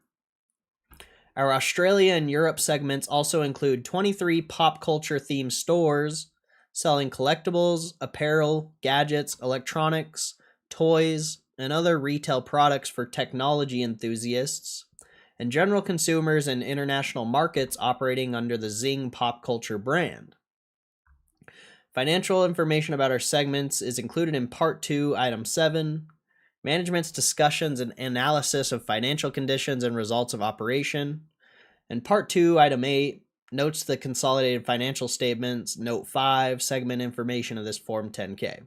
Our Australia and Europe segments also include 23 pop culture themed stores selling collectibles, apparel, gadgets, electronics, toys, and other retail products for technology enthusiasts, and general consumers in international markets operating under the Zing Pop Culture brand. Financial information about our segments is included in Part 2, Item 7, Management's Discussions and Analysis of Financial Conditions and Results of Operation, and Part 2, Item 8, Notes to the Consolidated Financial Statements, Note 5, Segment Information of this Form 10-K.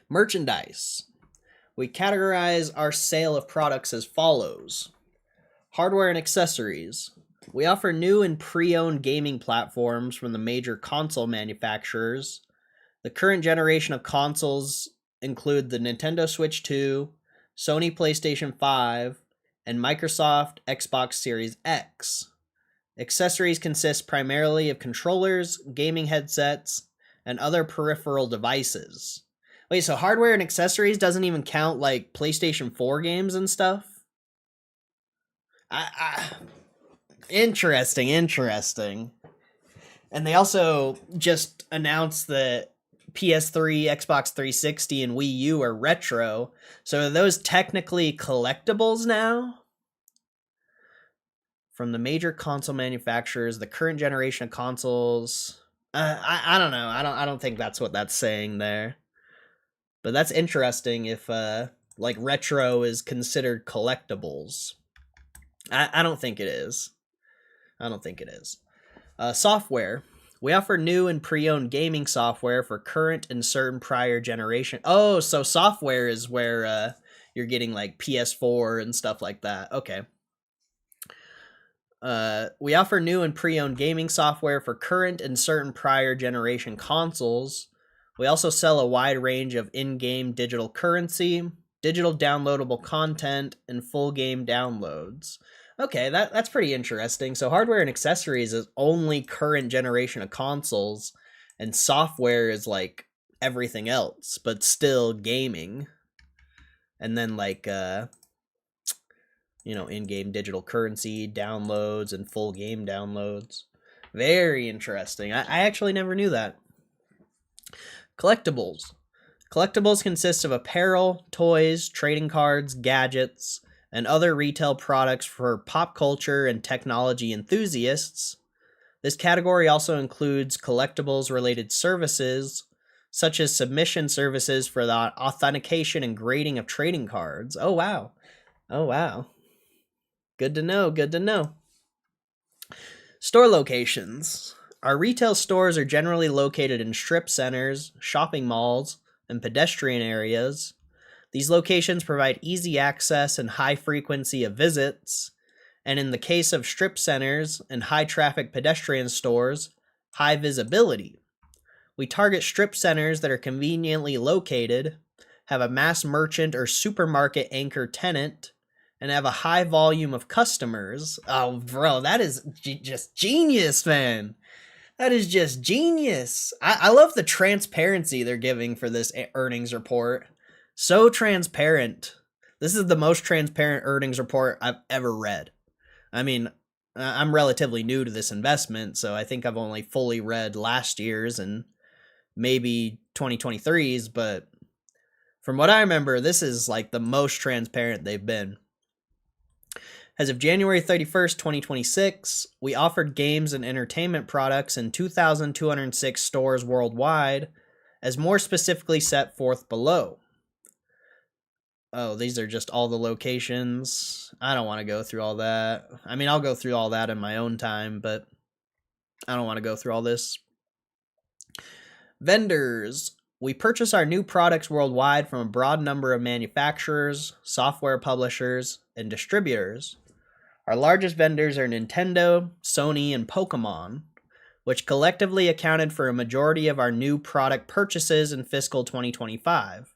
Merchandise. We categorize our sale of products as follows. Hardware and accessories. We offer new and pre-owned gaming platforms from the major console manufacturers. The current generation of consoles include the Nintendo Switch 2, Sony PlayStation 5, and Microsoft Xbox Series X. Accessories consist primarily of controllers, gaming headsets, and other peripheral devices. Wait, so hardware and accessories doesn't even count like PlayStation 4 games and stuff? Interesting. And they also just announced that PS3, Xbox 360, and Wii U are retro. So are those technically collectibles now? From the major console manufacturers, the current generation of consoles. I don't know. I don't think that's what that's saying there. But that's interesting if like retro is considered collectibles. I don't think it is. Software. We offer new and pre-owned gaming software for current and certain prior generation. Oh, so software is where you're getting like PS4 and stuff like that. Okay. We offer new and pre-owned gaming software for current and certain prior generation consoles. We also sell a wide range of in-game digital currency, digital downloadable content, and full game downloads. Okay, that's pretty interesting. So hardware and accessories is only current generation of consoles, and software is like everything else, but still gaming. And then like in-game digital currency, downloads, and full game downloads. Very interesting. I actually never knew that. Collectibles. Collectibles consist of apparel, toys, trading cards, gadgets, and other retail products for pop culture and technology enthusiasts. This category also includes collectibles related services, such as submission services for the authentication and grading of trading cards. Oh, wow. Oh, wow. Good to know. Good to know. Store locations. Our retail stores are generally located in strip centers, shopping malls, and pedestrian areas. These locations provide easy access and high frequency of visits, and in the case of strip centers and high traffic pedestrian stores, high visibility. We target strip centers that are conveniently located, have a mass merchant or supermarket anchor tenant, and have a high volume of customers. Oh, bro, that is just genius, man. That is just genius. I love the transparency they're giving for this earnings report. So transparent. This is the most transparent earnings report I've ever read. I mean, I'm relatively new to this investment, so I think I've only fully read last year's and maybe 2023's, but from what I remember, this is like the most transparent they've been. As of January 31st, 2026, we offered games and entertainment products in 2,206 stores worldwide, as more specifically set forth below. Oh, these are just all the locations. I don't want to go through all that. I mean, I'll go through all that in my own time, but I don't want to go through all this. Vendors. We purchase our new products worldwide from a broad number of manufacturers, software publishers, and distributors. Our largest vendors are Nintendo, Sony, and Pokemon, which collectively accounted for a majority of our new product purchases in fiscal 2025.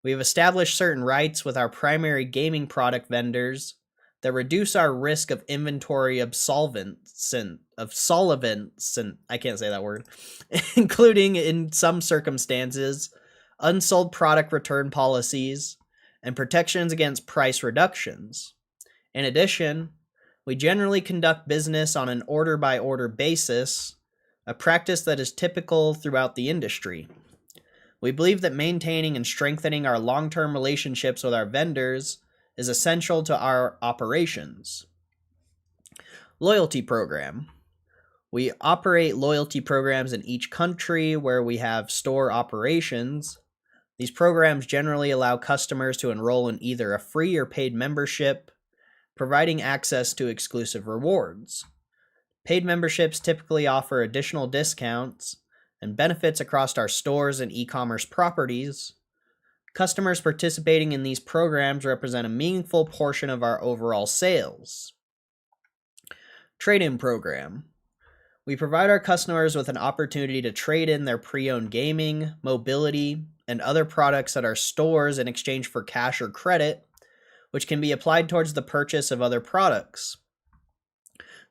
We have established certain rights with our primary gaming product vendors that reduce our risk of inventory solvents, I can't say that word, including in some circumstances, unsold product return policies, and protections against price reductions. In addition, we generally conduct business on an order-by-order basis, a practice that is typical throughout the industry. We believe that maintaining and strengthening our long-term relationships with our vendors is essential to our operations. Loyalty program. We operate loyalty programs in each country where we have store operations. These programs generally allow customers to enroll in either a free or paid membership, providing access to exclusive rewards. Paid memberships typically offer additional discounts and benefits across our stores and e-commerce properties. Customers participating in these programs represent a meaningful portion of our overall sales. Trade-in program. We provide our customers with an opportunity to trade in their pre-owned gaming, mobility, and other products at our stores in exchange for cash or credit, which can be applied towards the purchase of other products.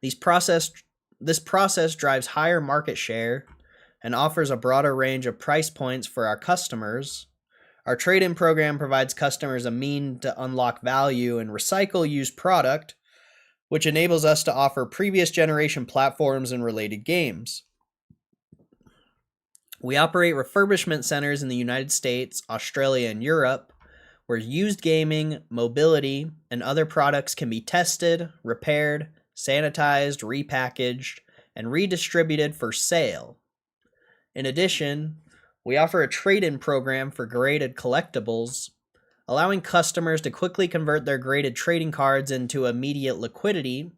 This process drives higher market share and offers a broader range of price points for our customers. Our trade-in program provides customers a means to unlock value and recycle used product, which enables us to offer previous generation platforms and related games. We operate refurbishment centers in the United States, Australia, and Europe, where used gaming, mobility, and other products can be tested, repaired, sanitized, repackaged, and redistributed for sale. In addition, we offer a trade-in program for graded collectibles, allowing customers to quickly convert their graded trading cards into immediate liquidity.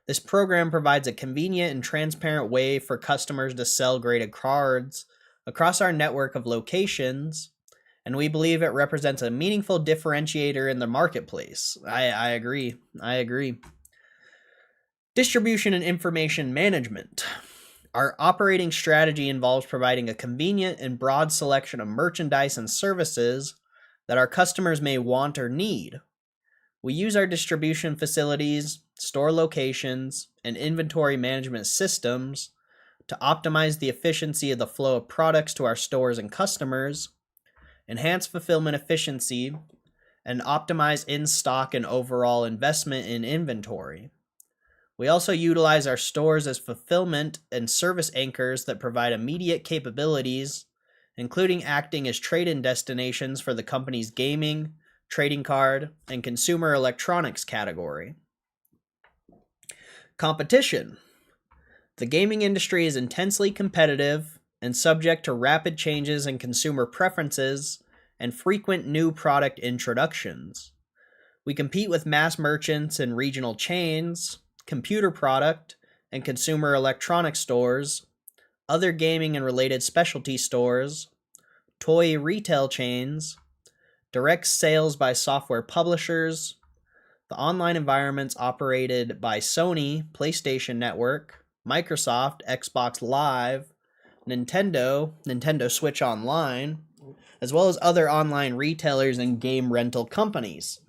This program provides a convenient and transparent way for customers to sell graded cards across our network of locations, and we believe it represents a meaningful differentiator in the marketplace. I agree. Distribution and information management. Our operating strategy involves providing a convenient and broad selection of merchandise and services that our customers may want or need. We use our distribution facilities, store locations, and inventory management systems to optimize the efficiency of the flow of products to our stores and customers, enhance fulfillment efficiency, and optimize in-stock and overall investment in inventory. We also utilize our stores as fulfillment and service anchors that provide immediate capabilities, including acting as trade-in destinations for the company's gaming, trading card, and consumer electronics category. Competition. The gaming industry is intensely competitive and subject to rapid changes in consumer preferences and frequent new product introductions. We compete with mass merchants and regional chains, computer product and consumer electronics stores, other gaming and related specialty stores, toy retail chains, direct sales by software publishers, the online environments operated by Sony, PlayStation Network, Microsoft, Xbox Live, Nintendo Switch Online, as well as other online retailers and game rental companies.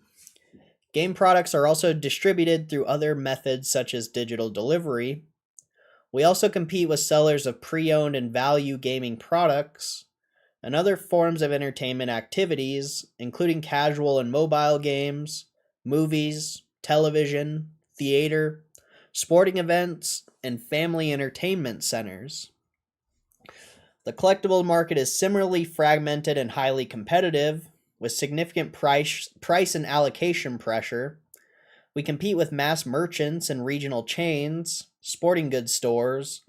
Game products are also distributed through other methods such as digital delivery. We also compete with sellers of pre-owned and value gaming products and other forms of entertainment activities, including casual and mobile games, movies, television, theater, sporting events, and family entertainment centers. The collectible market is similarly fragmented and highly competitive, with significant price and allocation pressure. We compete with mass merchants and regional chains, sporting goods stores,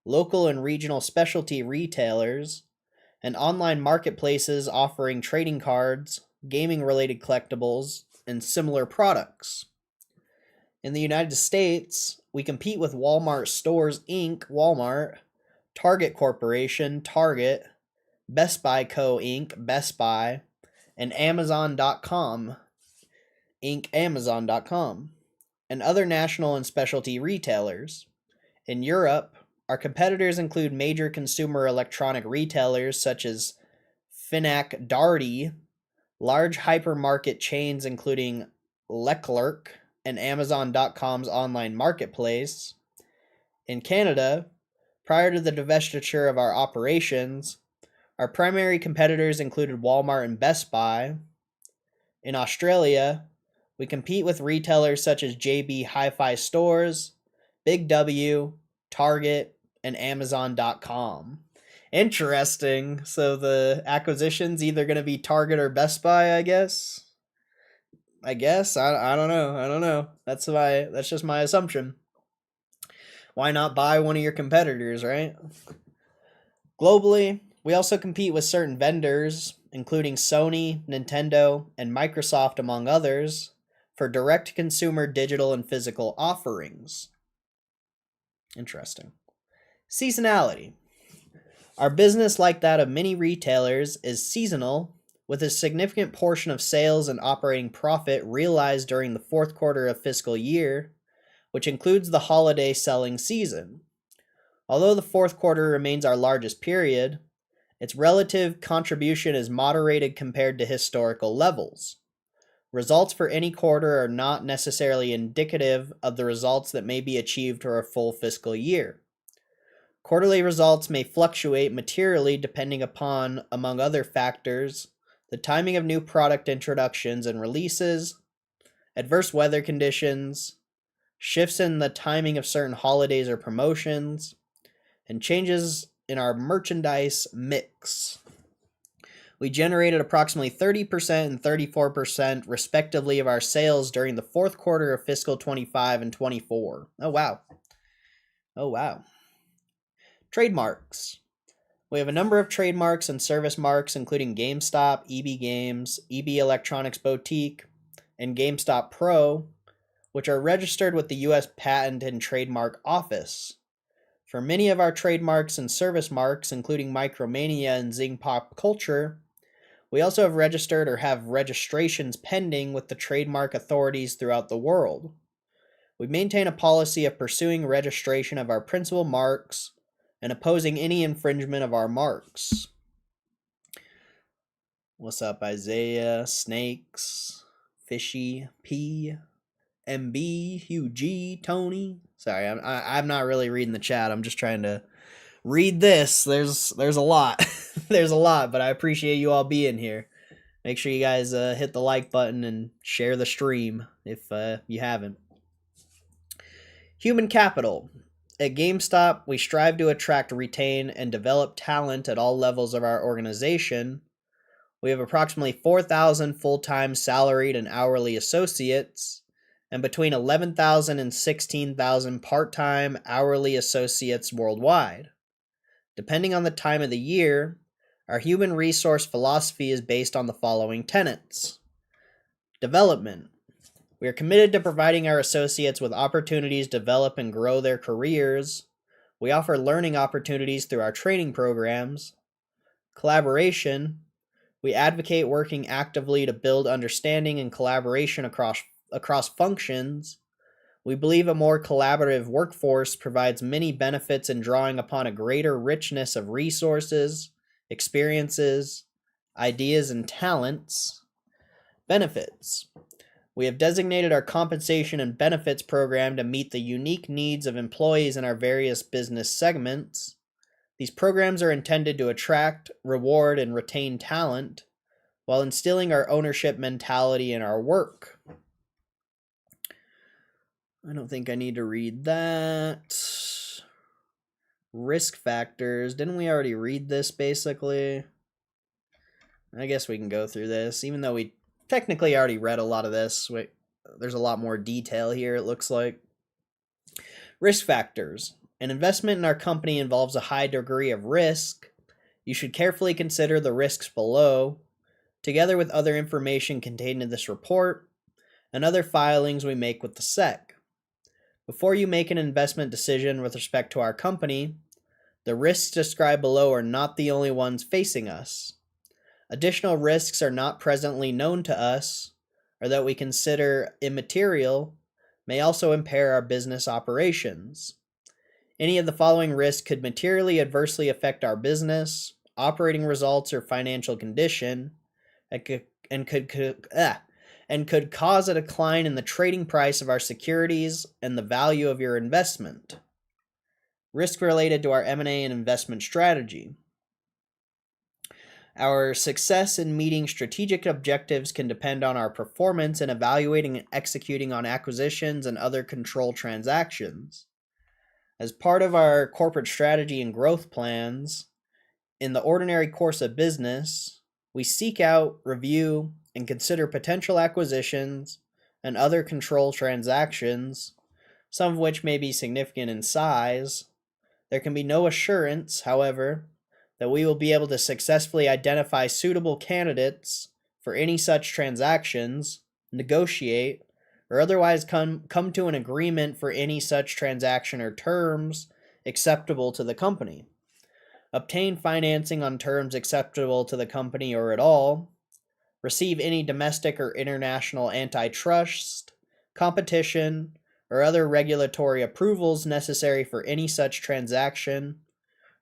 local and regional specialty retailers, and online marketplaces offering trading cards, gaming-related collectibles, and similar products. In the United States, we compete with Walmart Stores, Inc., Walmart, Target Corporation, Target, Best Buy Co., Inc., Best Buy, and Amazon.com, Inc., Amazon.com, and other national and specialty retailers. In Europe, our competitors include major consumer electronic retailers such as Fnac Darty, large hypermarket chains including Leclerc and Amazon.com's online marketplace. In Canada, prior to the divestiture of our operations, our primary competitors included Walmart and Best Buy. In Australia, we compete with retailers such as JB Hi-Fi Stores, Big W, Target, and Amazon.com. Interesting. So the acquisition's either going to be Target or Best Buy, I guess. I don't know. That's just my assumption. Why not buy one of your competitors, right? Globally, we also compete with certain vendors, including Sony, Nintendo, and Microsoft, among others, for direct-to-consumer digital and physical offerings. Interesting. Seasonality. Our business, like that of many retailers, is seasonal, with a significant portion of sales and operating profit realized during the fourth quarter of fiscal year, which includes the holiday selling season. Although the fourth quarter remains our largest period, its relative contribution is moderated compared to historical levels. Results for any quarter are not necessarily indicative of the results that may be achieved for a full fiscal year. Quarterly results may fluctuate materially depending upon, among other factors, the timing of new product introductions and releases, adverse weather conditions, shifts in the timing of certain holidays or promotions, and changes in our merchandise mix. We generated approximately 30% and 34% respectively of our sales during the fourth quarter of fiscal 25 and 24. Oh wow. Trademarks. We have a number of trademarks and service marks including GameStop, EB Games, EB Electronics Boutique, and GameStop Pro, which are registered with the U.S. Patent and Trademark Office. For many of our trademarks and service marks, including Micromania and Zing Pop Culture, we also have registered or have registrations pending with the trademark authorities throughout the world. We maintain a policy of pursuing registration of our principal marks and opposing any infringement of our marks. What's up, Isaiah, Snakes, Fishy, P, MB, Hugh G, Tony? Sorry, I'm not really reading the chat. I'm just trying to read this. There's a lot. There's a lot, but I appreciate you all being here. Make sure you guys hit the like button and share the stream if you haven't. Human capital. At GameStop, we strive to attract, retain, and develop talent at all levels of our organization, We have approximately 4,000 full-time salaried and hourly associates, and between 11,000 and 16,000 part-time hourly associates worldwide. Depending on the time of the year, our human resource philosophy is based on the following tenets. Development. We are committed to providing our associates with opportunities to develop and grow their careers. We offer learning opportunities through our training programs. Collaboration. We advocate working actively to build understanding and collaboration across functions. We believe a more collaborative workforce provides many benefits in drawing upon a greater richness of resources, experiences, ideas, and talents. Benefits. We have designated our compensation and benefits program to meet the unique needs of employees in our various business segments. These programs are intended to attract, reward, and retain talent while instilling our ownership mentality in our work. I don't think I need to read that. Risk factors. Didn't we already read this basically? I guess we can go through this, even though we technically already read a lot of this. There's a lot more detail here, it looks like. Risk factors. An investment in our company involves a high degree of risk. You should carefully consider the risks below, together with other information contained in this report and other filings we make with the SEC. Before you make an investment decision with respect to our company, the risks described below are not the only ones facing us. Additional risks are not presently known to us, or that we consider immaterial, may also impair our business operations. Any of the following risks could materially adversely affect our business, operating results, or financial condition, and could cause a decline in the trading price of our securities and the value of your investment. Risk related to our M&A and investment strategy. Our success in meeting strategic objectives can depend on our performance in evaluating and executing on acquisitions and other control transactions. As part of our corporate strategy and growth plans, in the ordinary course of business, we seek out, review, and consider potential acquisitions and other control transactions, some of which may be significant in size. There can be no assurance, however, that we will be able to successfully identify suitable candidates for any such transactions, negotiate, or otherwise come to an agreement for any such transaction or terms acceptable to the company, obtain financing on terms acceptable to the company or at all, receive any domestic or international antitrust, competition, or other regulatory approvals necessary for any such transaction,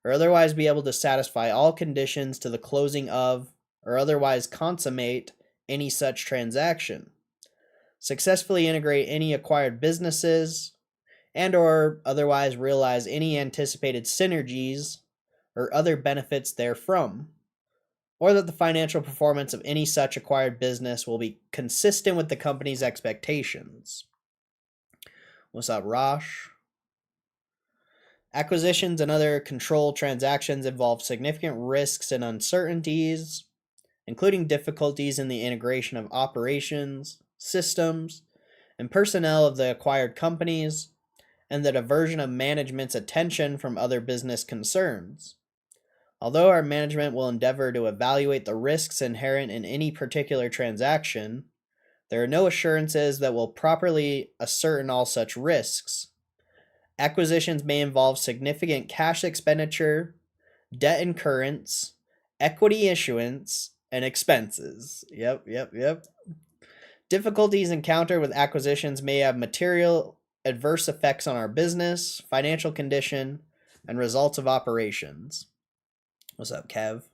or otherwise be able to satisfy all conditions to the closing of, or otherwise consummate any such transaction, successfully integrate any acquired businesses, and or otherwise realize any anticipated synergies or other benefits therefrom, or that the financial performance of any such acquired business will be consistent with the company's expectations. What's up, Rosh? Acquisitions and other control transactions involve significant risks and uncertainties, including difficulties in the integration of operations, systems, and personnel of the acquired companies, and the diversion of management's attention from other business concerns. Although our management will endeavor to evaluate the risks inherent in any particular transaction, there are no assurances that will properly ascertain all such risks. Acquisitions may involve significant cash expenditure, debt incurrence, equity issuance, and expenses. Yep. Difficulties encountered with acquisitions may have material adverse effects on our business, financial condition, and results of operations. What's up, Kev?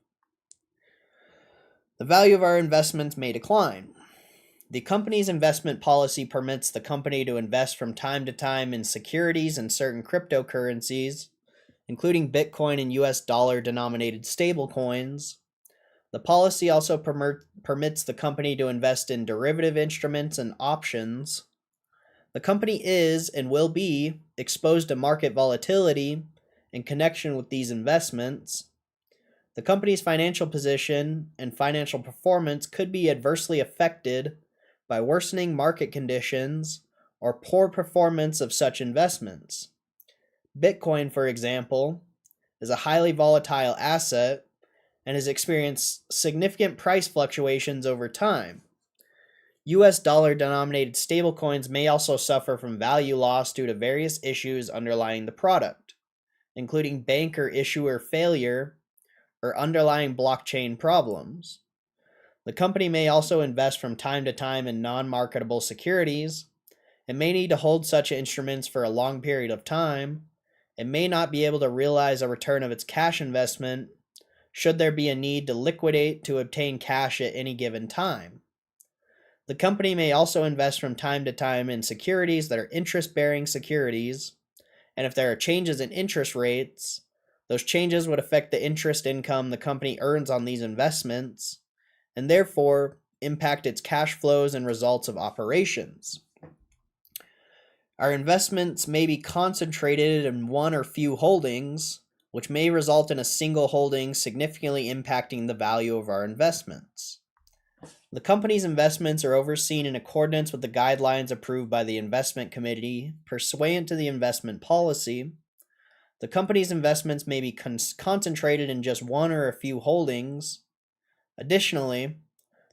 The value of our investments may decline. The company's investment policy permits the company to invest from time to time in securities and certain cryptocurrencies, including Bitcoin and US dollar denominated stablecoins. The policy also permits the company to invest in derivative instruments and options. The company is and will be exposed to market volatility in connection with these investments. The company's financial position and financial performance could be adversely affected by worsening market conditions or poor performance of such investments. Bitcoin, for example, is a highly volatile asset and has experienced significant price fluctuations over time. US dollar denominated stablecoins may also suffer from value loss due to various issues underlying the product, including bank or issuer failure or underlying blockchain problems. The company may also invest from time to time in non-marketable securities and may need to hold such instruments for a long period of time and may not be able to realize a return of its cash investment should there be a need to liquidate to obtain cash at any given time. The company may also invest from time to time in securities that are interest-bearing securities, and if there are changes in interest rates, those changes would affect the interest income the company earns on these investments, and therefore impact its cash flows and results of operations. Our investments may be concentrated in one or few holdings, which may result in a single holding significantly impacting the value of our investments. The company's investments are overseen in accordance with the guidelines approved by the investment committee pursuant to the investment policy. The company's investments may be concentrated in just one or a few holdings. Additionally,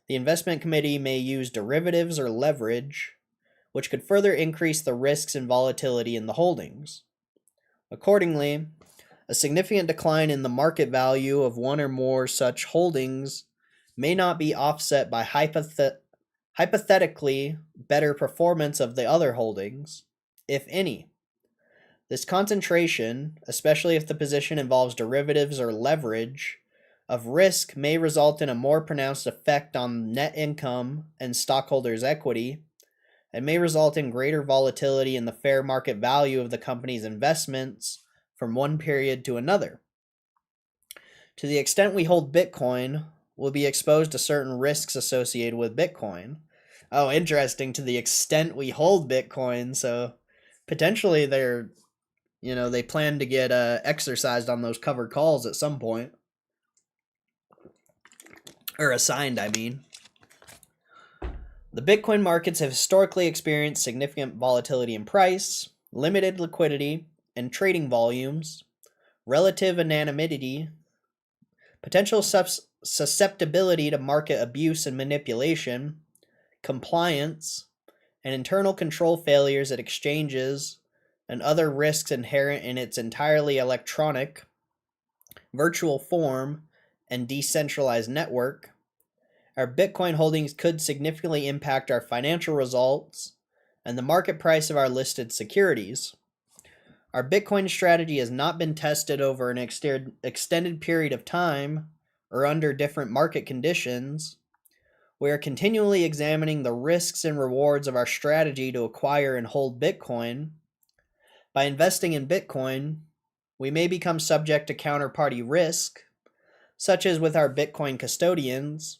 the investment committee may use derivatives or leverage, which could further increase the risks and volatility in the holdings. Accordingly, a significant decline in the market value of one or more such holdings may not be offset by hypothetically better performance of the other holdings, if any. This concentration, especially if the position involves derivatives or leverage, of risk may result in a more pronounced effect on net income and stockholders' equity, and may result in greater volatility in the fair market value of the company's investments from one period to another. To the extent we hold Bitcoin, we'll be exposed to certain risks associated with Bitcoin. Oh, interesting. To the extent we hold Bitcoin, so potentially they plan to get exercised on those covered calls at some point. Or assigned, I mean. The Bitcoin markets have historically experienced significant volatility in price, limited liquidity and trading volumes, relative anonymity, potential susceptibility to market abuse and manipulation, compliance, and internal control failures at exchanges, and other risks inherent in its entirely electronic, virtual form, and decentralized network. Our Bitcoin holdings could significantly impact our financial results and the market price of our listed securities. Our Bitcoin strategy has not been tested over an extended period of time or under different market conditions. We are continually examining the risks and rewards of our strategy to acquire and hold Bitcoin. By investing in Bitcoin, we may become subject to counterparty risk, such as with our Bitcoin custodians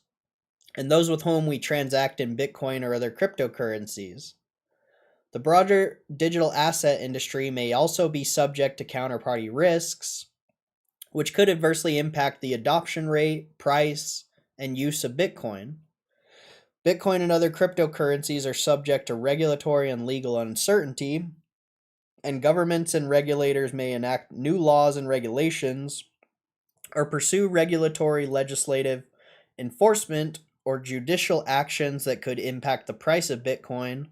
and those with whom we transact in Bitcoin or other cryptocurrencies. The broader digital asset industry may also be subject to counterparty risks, which could adversely impact the adoption rate, price, and use of Bitcoin. Bitcoin and other cryptocurrencies are subject to regulatory and legal uncertainty, and governments and regulators may enact new laws and regulations or pursue regulatory, legislative, enforcement, or judicial actions that could impact the price of Bitcoin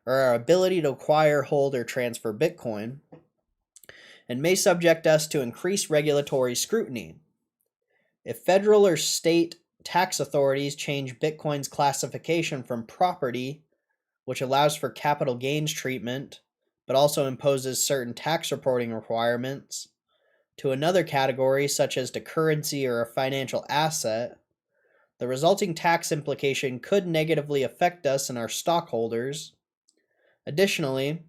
or our ability to acquire, hold, or transfer Bitcoin, and may subject us to increased regulatory scrutiny. If federal or state tax authorities change Bitcoin's classification from property, which allows for capital gains treatment, but also imposes certain tax reporting requirements, to another category such as to currency or a financial asset, the resulting tax implication could negatively affect us and our stockholders. Additionally,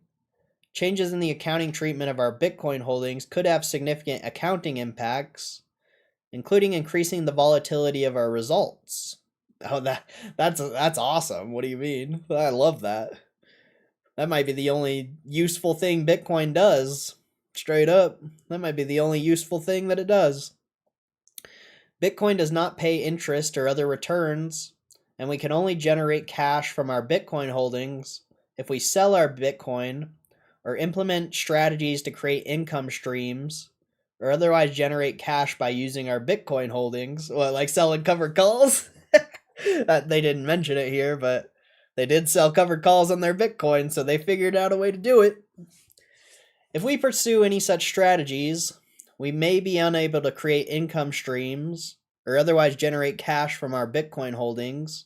changes in the accounting treatment of our Bitcoin holdings could have significant accounting impacts, including increasing the volatility of our results. Oh, that's awesome. What do you mean? I love that. That might be the only useful thing Bitcoin does. Straight up. That might be the only useful thing that it does. Bitcoin does not pay interest or other returns, and we can only generate cash from our Bitcoin holdings if we sell our Bitcoin or implement strategies to create income streams or otherwise generate cash by using our Bitcoin holdings. What, like selling covered calls? They didn't mention it here, but they did sell covered calls on their Bitcoin, so they figured out a way to do it. If we pursue any such strategies, we may be unable to create income streams or otherwise generate cash from our Bitcoin holdings,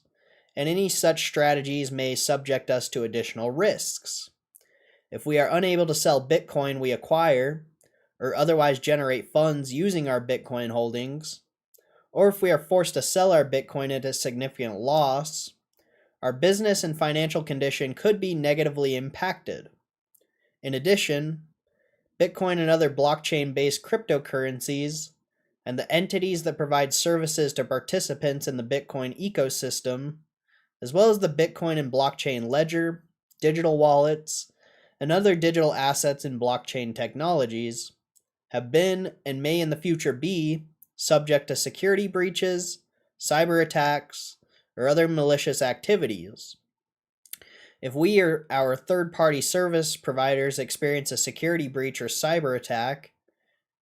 and any such strategies may subject us to additional risks. If we are unable to sell Bitcoin we acquire, or otherwise generate funds using our Bitcoin holdings, or if we are forced to sell our Bitcoin at a significant loss, our business and financial condition could be negatively impacted. In addition, Bitcoin and other blockchain-based cryptocurrencies and the entities that provide services to participants in the Bitcoin ecosystem, as well as the Bitcoin and blockchain ledger, digital wallets, and other digital assets in blockchain technologies, have been and may in the future be subject to security breaches, cyber attacks, or other malicious activities. If we or our third-party service providers experience a security breach or cyber attack,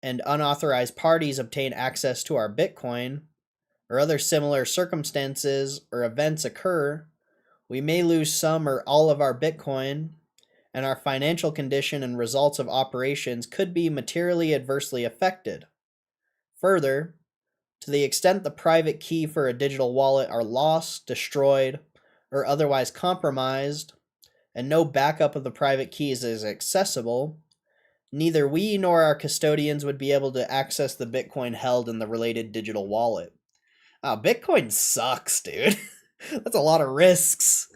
and unauthorized parties obtain access to our Bitcoin, or other similar circumstances or events occur, we may lose some or all of our Bitcoin, and our financial condition and results of operations could be materially adversely affected. Further, to the extent the private key for a digital wallet are lost, destroyed, or otherwise compromised, and no backup of the private keys is accessible, neither we nor our custodians would be able to access the Bitcoin held in the related digital wallet. Oh, Bitcoin sucks, dude. That's a lot of risks.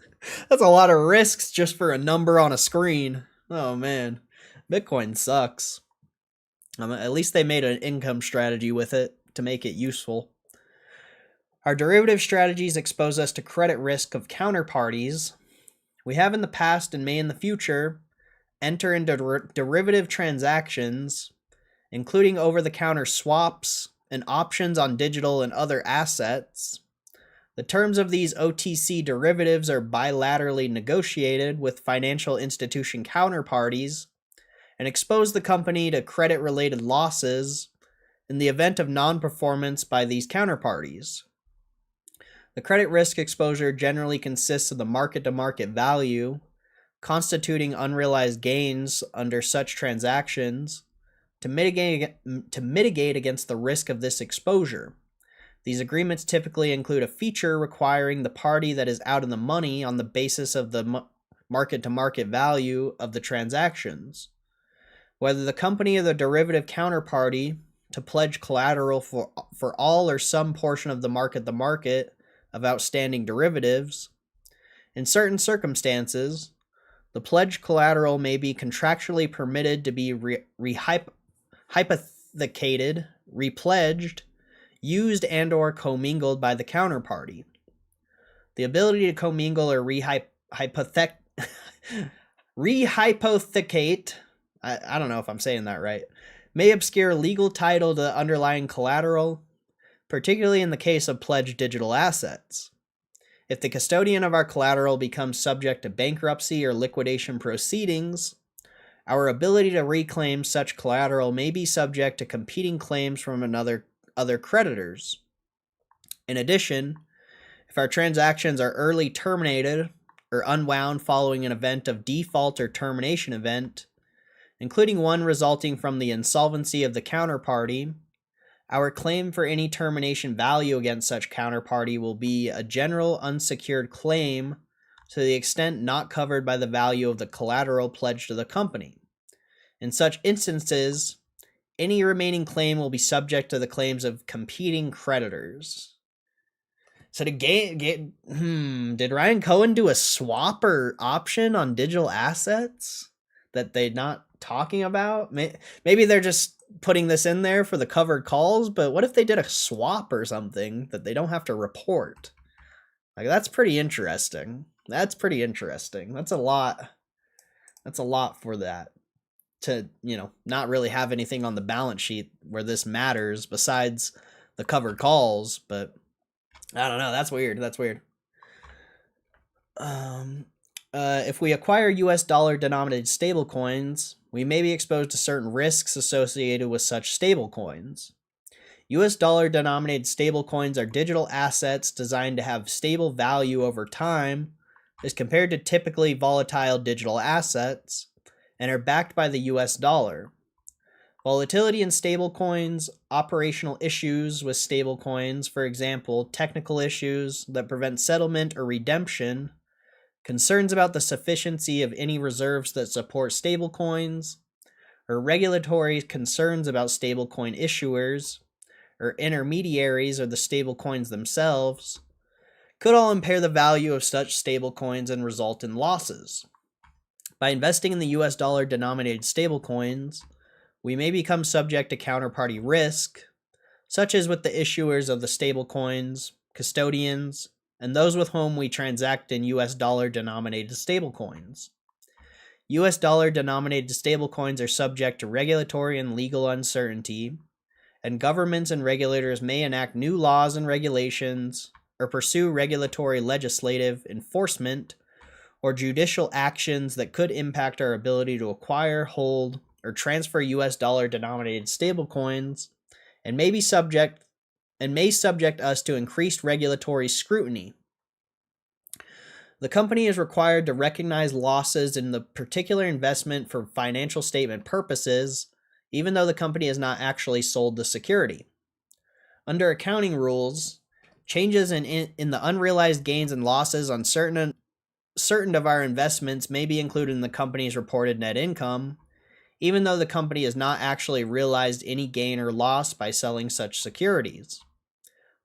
That's a lot of risks just for a number on a screen. Oh, man. Bitcoin sucks. At least they made an income strategy with it to make it useful. Our derivative strategies expose us to credit risk of counterparties. We have in the past and may in the future enter into derivative transactions, including over-the-counter swaps and options on digital and other assets. The terms of these OTC derivatives are bilaterally negotiated with financial institution counterparties and expose the company to credit-related losses in the event of non-performance by these counterparties. The credit risk exposure generally consists of the market-to-market value, constituting unrealized gains under such transactions to mitigate against the risk of this exposure. These agreements typically include a feature requiring the party that is out of the money on the basis of the market-to-market value of the transactions, whether the company or the derivative counterparty to pledge collateral for all or some portion of the market of outstanding derivatives. In certain circumstances, the pledged collateral may be contractually permitted to be hypothecated, repledged, used and or commingled by the counterparty. The ability to commingle or rehypothecate, I don't know if I'm saying that right, may obscure legal title to the underlying collateral, particularly in the case of pledged digital assets. If the custodian of our collateral becomes subject to bankruptcy or liquidation proceedings, our ability to reclaim such collateral may be subject to competing claims from other creditors. In addition, if our transactions are early terminated or unwound following an event of default or termination event, including one resulting from the insolvency of the counterparty, our claim for any termination value against such counterparty will be a general unsecured claim to the extent not covered by the value of the collateral pledged to the company. In such instances, any remaining claim will be subject to the claims of competing creditors. So did Ryan Cohen do a swap or option on digital assets that they're not talking about? Maybe they're just putting this in there for the covered calls, but what if they did a swap or something that they don't have to report? Like, that's pretty interesting. That's a lot for that to, not really have anything on the balance sheet where this matters besides the covered calls, but I don't know. That's weird. That's weird. If we acquire US dollar denominated stablecoins, we may be exposed to certain risks associated with such stablecoins. US dollar denominated stablecoins are digital assets designed to have stable value over time as compared to typically volatile digital assets and are backed by the US dollar. Volatility in stablecoins, operational issues with stablecoins, for example, technical issues that prevent settlement or redemption, concerns about the sufficiency of any reserves that support stablecoins, or regulatory concerns about stablecoin issuers, or intermediaries or the stablecoins themselves, could all impair the value of such stablecoins and result in losses. By investing in the US dollar denominated stablecoins, we may become subject to counterparty risk, such as with the issuers of the stablecoins, custodians, and those with whom we transact in US dollar denominated stablecoins. US dollar denominated stablecoins are subject to regulatory and legal uncertainty, and governments and regulators may enact new laws and regulations or pursue regulatory legislative enforcement or judicial actions that could impact our ability to acquire, hold, or transfer US dollar denominated stablecoins and may subject us to increased regulatory scrutiny. The company is required to recognize losses in the particular investment for financial statement purposes, even though the company has not actually sold the security. Under accounting rules, changes in the unrealized gains and losses on certain of our investments may be included in the company's reported net income, even though the company has not actually realized any gain or loss by selling such securities.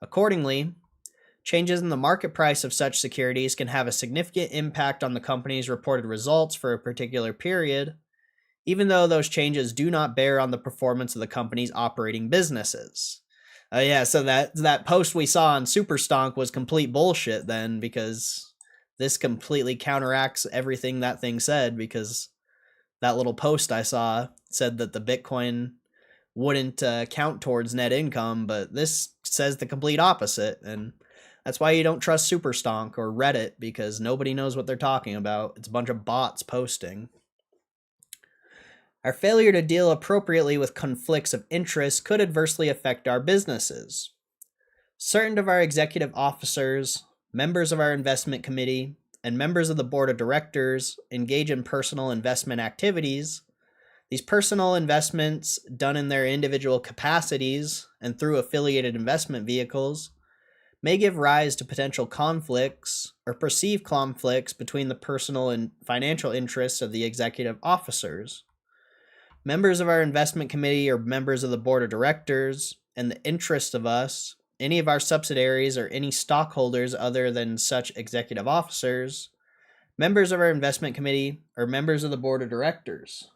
Accordingly, changes in the market price of such securities can have a significant impact on the company's reported results for a particular period, even though those changes do not bear on the performance of the company's operating businesses. So that post we saw on Superstonk was complete bullshit then, because this completely counteracts everything that thing said, because that little post I saw said that the Bitcoin wouldn't count towards net income, but this says the complete opposite, and that's why you don't trust Superstonk or Reddit, because nobody knows what they're talking about. It's a bunch of bots posting. Our failure to deal appropriately with conflicts of interest could adversely affect our businesses. Certain of our executive officers, members of our investment committee, and members of the board of directors engage in personal investment activities. These personal investments, done in their individual capacities and through affiliated investment vehicles, may give rise to potential conflicts or perceived conflicts between the personal and financial interests of the executive officers. Members of our investment committee or members of the board of directors, and the interests of us, any of our subsidiaries, or any stockholders other than such executive officers, members of our investment committee, or members of the board of directors.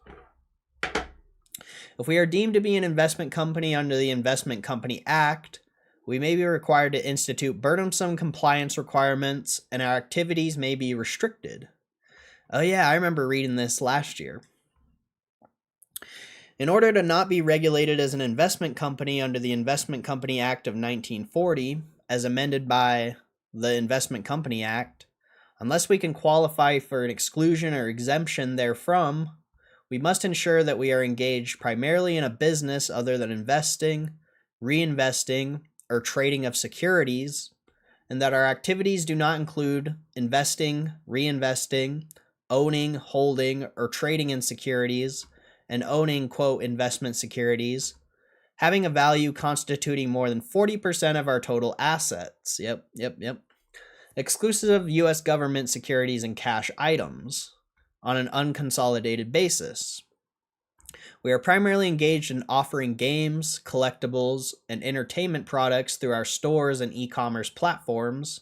If we are deemed to be an investment company under the Investment Company Act, we may be required to institute burdensome compliance requirements, and our activities may be restricted. Oh yeah, I remember reading this last year. In order to not be regulated as an investment company under the Investment Company Act of 1940, as amended by the Investment Company Act, unless we can qualify for an exclusion or exemption therefrom, we must ensure that we are engaged primarily in a business other than investing, reinvesting, or trading of securities, and that our activities do not include investing, reinvesting, owning, holding, or trading in securities, and owning, quote, investment securities, having a value constituting more than 40% of our total assets. Yep. Exclusive of U.S. government securities and cash items on an unconsolidated basis. We are primarily engaged in offering games, collectibles, and entertainment products through our stores and e-commerce platforms.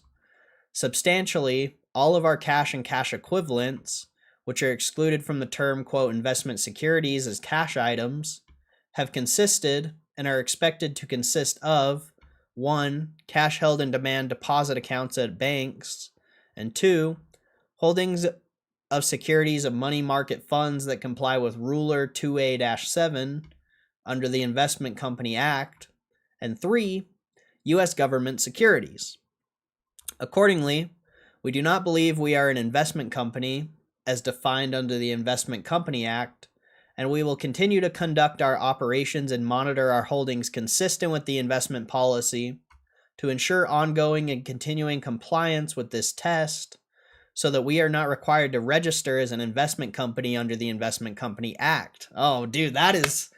Substantially, all of our cash and cash equivalents, which are excluded from the term, quote, investment securities as cash items, have consisted and are expected to consist of 1. Cash held in demand deposit accounts at banks, and 2. Holdings of securities of money market funds that comply with Ruler 2A-7 under the Investment Company Act, and 3. U.S. government securities. Accordingly, we do not believe we are an investment company as defined under the Investment Company Act, and we will continue to conduct our operations and monitor our holdings consistent with the investment policy to ensure ongoing and continuing compliance with this test so that we are not required to register as an investment company under the Investment Company Act. Oh, dude, that is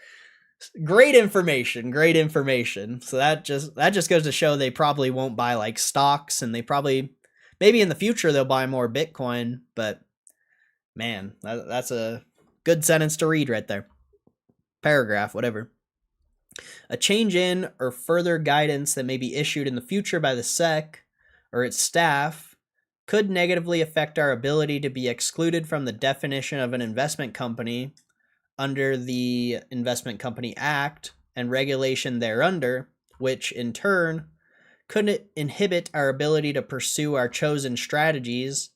great information. Great information. So that just goes to show they probably won't buy like stocks, and they probably maybe in the future they'll buy more Bitcoin, but man, that's a good sentence to read right there. Paragraph, whatever. A change in or further guidance that may be issued in the future by the SEC or its staff could negatively affect our ability to be excluded from the definition of an investment company under the Investment Company Act and regulation thereunder, which in turn could inhibit our ability to pursue our chosen strategies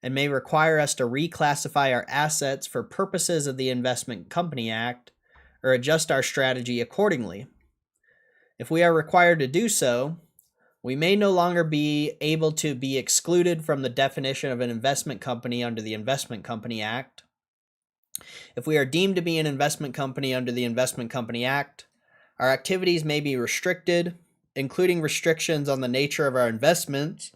and may require us to reclassify our assets for purposes of the Investment Company Act or adjust our strategy accordingly. If we are required to do so, we may no longer be able to be excluded from the definition of an investment company under the Investment Company Act. If we are deemed to be an investment company under the Investment Company Act, our activities may be restricted, including restrictions on the nature of our investments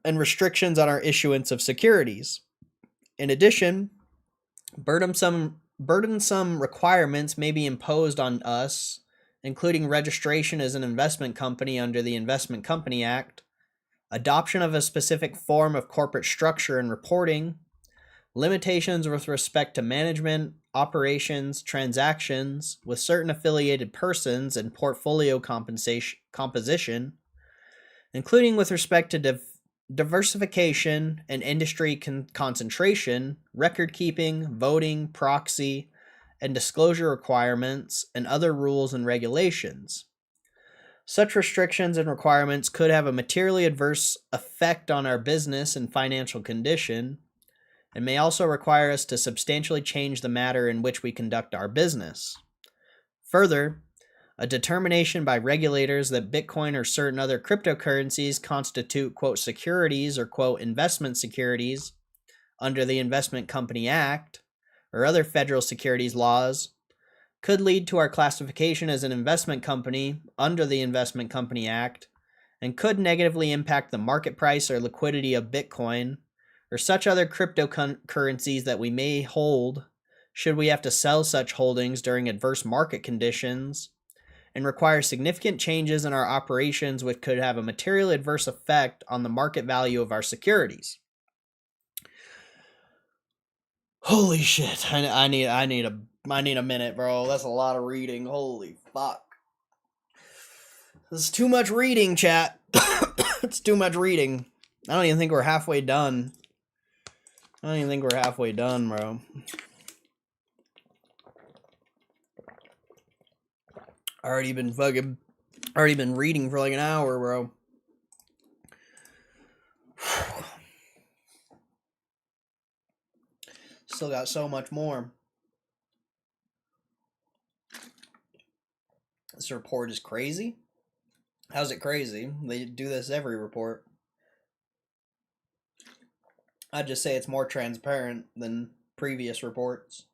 and restrictions on our issuance of securities. In addition, burdensome requirements may be imposed on us, including registration as an investment company under the Investment Company Act, adoption of a specific form of corporate structure and reporting, limitations with respect to management, operations, transactions with certain affiliated persons and portfolio composition, including with respect to diversification and industry concentration, record keeping, voting, proxy, and disclosure requirements, and other rules and regulations. Such restrictions and requirements could have a materially adverse effect on our business and financial condition, and may also require us to substantially change the manner in which we conduct our business. Further, a determination by regulators that Bitcoin or certain other cryptocurrencies constitute, quote, securities or, quote, investment securities under the Investment Company Act or other federal securities laws could lead to our classification as an investment company under the Investment Company Act and could negatively impact the market price or liquidity of Bitcoin or such other cryptocurrencies that we may hold should we have to sell such holdings during adverse market conditions, and require significant changes in our operations which could have a material adverse effect on the market value of our securities. Holy shit! I need a minute, bro. That's a lot of reading. Holy fuck! This is too much reading, chat. It's too much reading. I don't even think we're halfway done. Bro. Already been reading for like an hour, bro. Still got so much more. This report is crazy. How's it crazy? They do this every report. I'd just say it's more transparent than previous reports.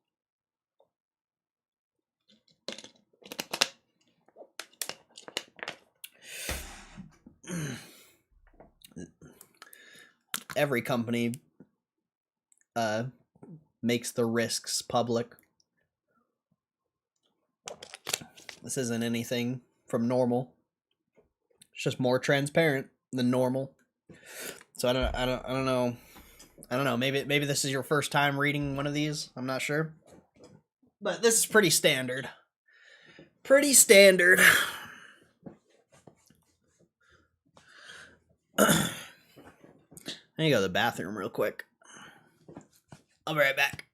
Every company makes the risks public. This isn't anything from normal. It's just more transparent than normal. So I don't know. Maybe this is your first time reading one of these. I'm not sure. But this is pretty standard. Pretty standard. I need to go to the bathroom real quick. I'll be right back.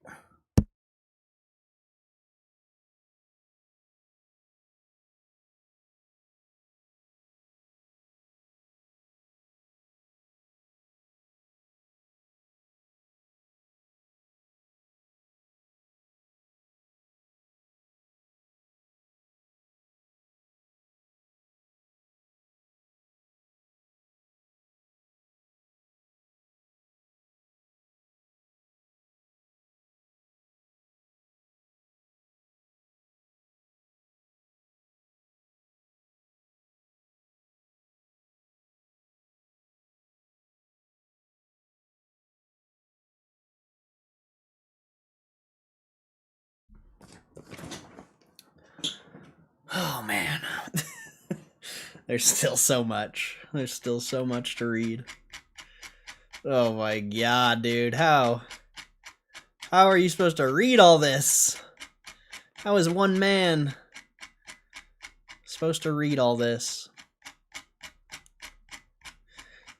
Oh man. There's still so much. There's still so much to read. Oh my god, dude. How are you supposed to read all this? How is one man supposed to read all this?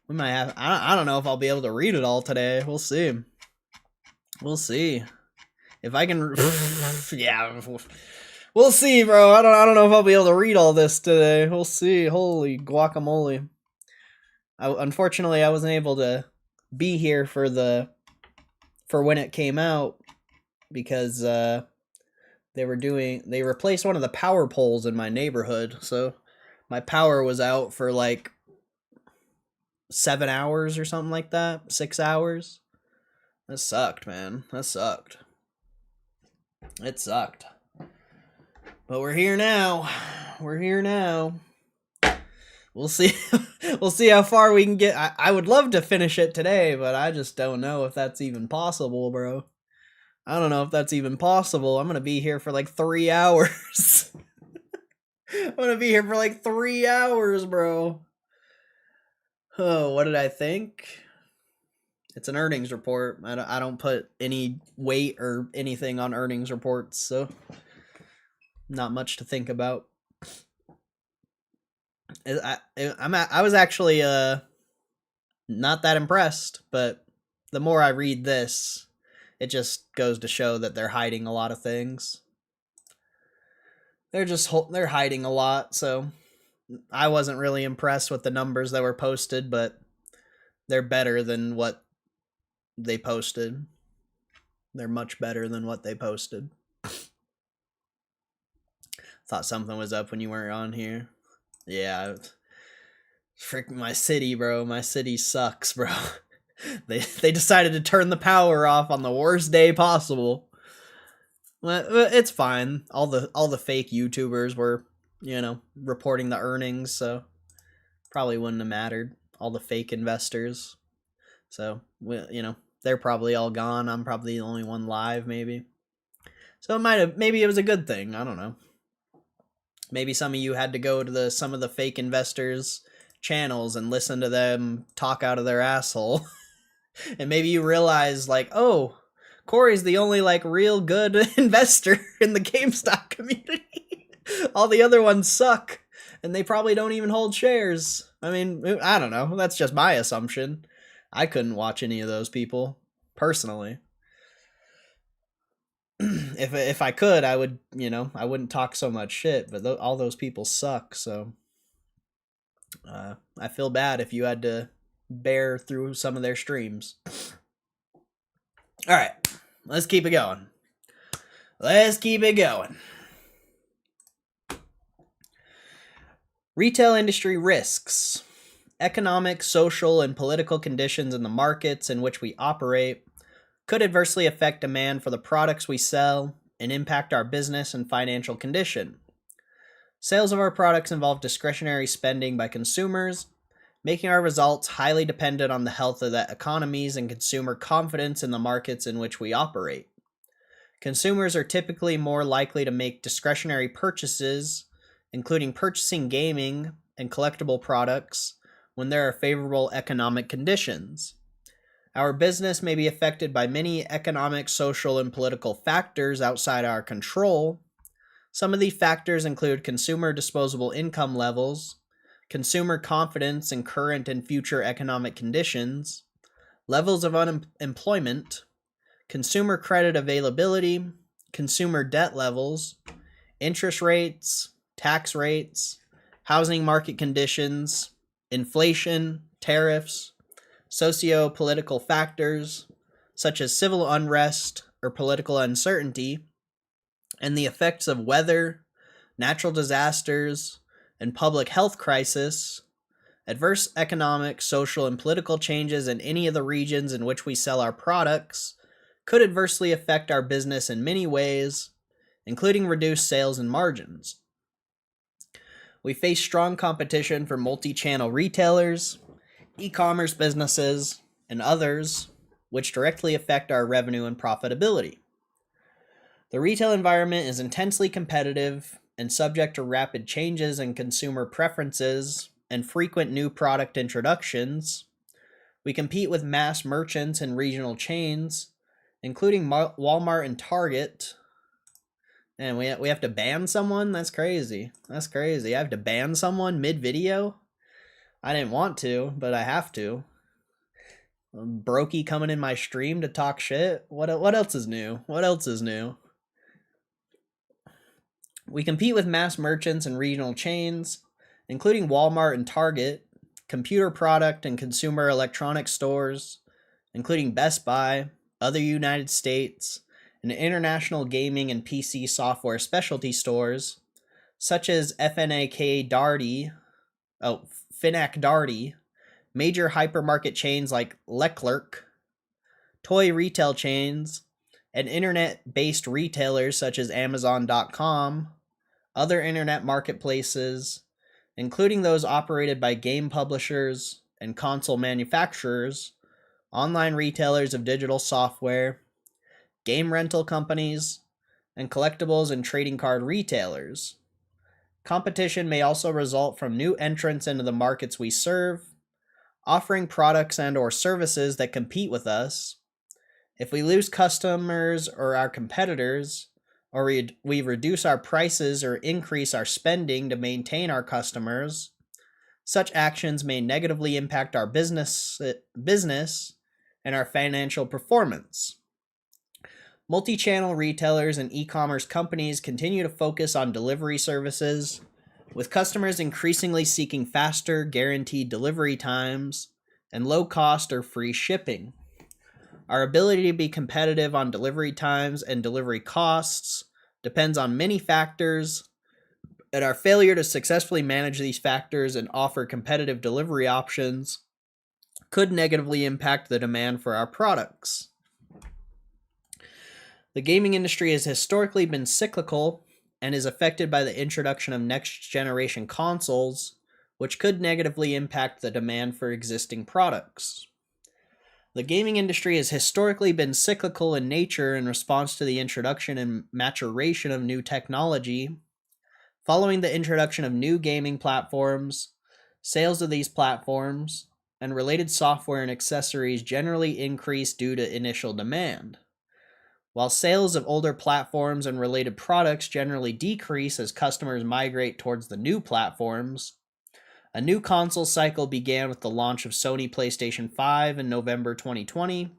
We might have... I don't know if I'll be able to read it all today. We'll see. We'll see. If I can... yeah. We'll see, bro. I don't know if I'll be able to read all this today. We'll see. Holy guacamole. Unfortunately, I wasn't able to be here for when it came out because they replaced one of the power poles in my neighborhood, so my power was out for like 7 hours or something like that. 6 hours. That sucked, man. That sucked. It sucked. But we're here now. We're here now. We'll see. We'll see how far we can get. I would love to finish it today, but I just don't know if that's even possible, bro. I don't know if that's even possible. I'm going to be here for like 3 hours. I'm going to be here for like 3 hours, bro. Oh, what did I think? It's an earnings report. I don't put any weight or anything on earnings reports, so not much to think about. I was actually not that impressed, but the more I read this, it just goes to show that they're hiding a lot of things. They're hiding a lot, so I wasn't really impressed with the numbers that were posted, but they're better than what they posted. They're much better than what they posted. Thought something was up when you weren't on here. Yeah. Freaking my city, bro. My city sucks, bro. They decided to turn the power off on the worst day possible. Well, it's fine. All the fake YouTubers were, reporting the earnings, so probably wouldn't have mattered. All the fake investors. So, they're probably all gone. I'm probably the only one live, maybe. So maybe it was a good thing. I don't know. Maybe some of you had to go to some of the fake investors' channels and listen to them talk out of their asshole. And maybe you realize, like, oh, Corey's the only, like, real good investor in the GameStop community. All the other ones suck, and they probably don't even hold shares. I mean, I don't know. That's just my assumption. I couldn't watch any of those people, personally. If I could, I would, I wouldn't talk so much shit, but all those people suck, so I feel bad if you had to bear through some of their streams. All right, let's keep it going. Let's keep it going. Retail industry risks. Economic, social, and political conditions in the markets in which we operate could adversely affect demand for the products we sell and impact our business and financial condition. Sales of our products involve discretionary spending by consumers, making our results highly dependent on the health of the economies and consumer confidence in the markets in which we operate. Consumers are typically more likely to make discretionary purchases, including purchasing gaming and collectible products, when there are favorable economic conditions. Our business may be affected by many economic, social, and political factors outside our control. Some of these factors include consumer disposable income levels, consumer confidence in current and future economic conditions, levels of unemployment, consumer credit availability, consumer debt levels, interest rates, tax rates, housing market conditions, inflation, tariffs, socio-political factors, such as civil unrest or political uncertainty, and the effects of weather, natural disasters, and public health crisis, adverse economic, social, and political changes in any of the regions in which we sell our products could adversely affect our business in many ways, including reduced sales and margins. We face strong competition from multi-channel retailers, e-commerce businesses, and others, which directly affect our revenue and profitability. The retail environment is intensely competitive, and subject to rapid changes in consumer preferences and frequent new product introductions. We compete with mass merchants and regional chains, including Walmart and Target. And we have to ban someone? That's crazy. That's crazy. I have to ban someone mid-video? I didn't want to, but I have to. Brokey coming in my stream to talk shit? What else is new? What else is new? We compete with mass merchants and regional chains, including Walmart and Target, computer product and consumer electronics stores, including Best Buy, other United States, and international gaming and PC software specialty stores, such as Fnac Darty, major hypermarket chains like Leclerc, toy retail chains, and internet-based retailers such as Amazon.com, other internet marketplaces, including those operated by game publishers and console manufacturers, online retailers of digital software, game rental companies, and collectibles and trading card retailers. Competition may also result from new entrants into the markets we serve, offering products and/or services that compete with us. If we lose customers or our competitors, or we reduce our prices or increase our spending to maintain our customers, such actions may negatively impact our business and our financial performance. Multi-channel retailers and e-commerce companies continue to focus on delivery services, with customers increasingly seeking faster, guaranteed delivery times and low cost or free shipping. Our ability to be competitive on delivery times and delivery costs depends on many factors, and our failure to successfully manage these factors and offer competitive delivery options could negatively impact the demand for our products. The gaming industry has historically been cyclical and is affected by the introduction of next-generation consoles, which could negatively impact the demand for existing products. The gaming industry has historically been cyclical in nature in response to the introduction and maturation of new technology. Following the introduction of new gaming platforms, sales of these platforms and related software and accessories generally increase due to initial demand, while sales of older platforms and related products generally decrease as customers migrate towards the new platforms. A new console cycle began with the launch of Sony PlayStation 5 in November 2020,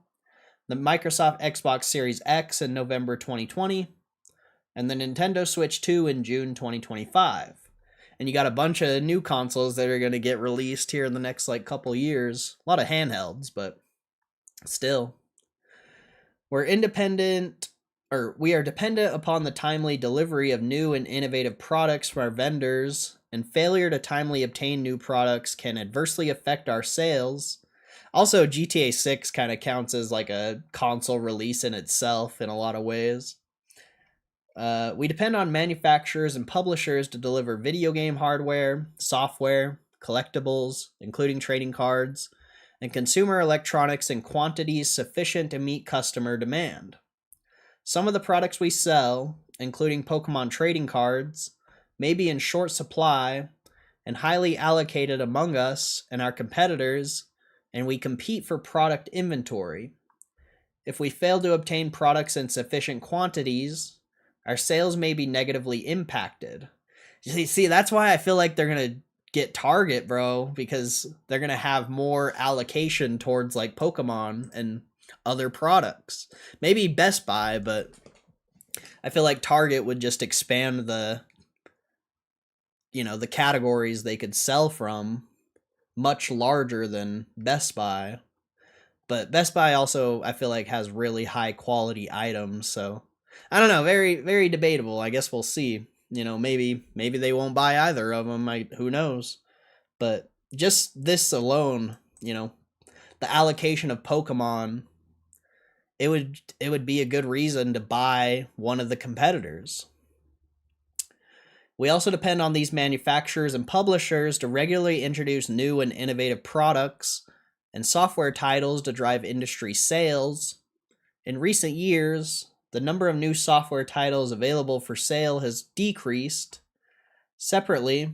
the Microsoft Xbox Series X in November 2020, and the Nintendo Switch 2 in June 2025. And you got a bunch of new consoles that are going to get released here in the next couple years. A lot of handhelds, but still. We are dependent upon the timely delivery of new and innovative products from our vendors, and failure to timely obtain new products can adversely affect our sales. Also, GTA 6 kind of counts as a console release in itself in a lot of ways. We depend on manufacturers and publishers to deliver video game hardware, software, collectibles, including trading cards, and consumer electronics in quantities sufficient to meet customer demand. Some of the products we sell, including Pokemon trading cards, may be in short supply and highly allocated among us and our competitors, and we compete for product inventory. If we fail to obtain products in sufficient quantities, our sales may be negatively impacted. See, that's why I feel like they're going to get Target, bro, because they're going to have more allocation towards Pokemon and other products. Maybe Best Buy, but I feel like Target would just expand the categories they could sell from much larger than Best Buy. But Best Buy also, I feel like, has really high quality items, so I don't know, very, very debatable. I guess we'll see. Maybe they won't buy either of them. Who knows? But just this alone, the allocation of Pokemon, it would be a good reason to buy one of the competitors. We also depend on these manufacturers and publishers to regularly introduce new and innovative products and software titles to drive industry sales. In recent years, the number of new software titles available for sale has decreased Separately,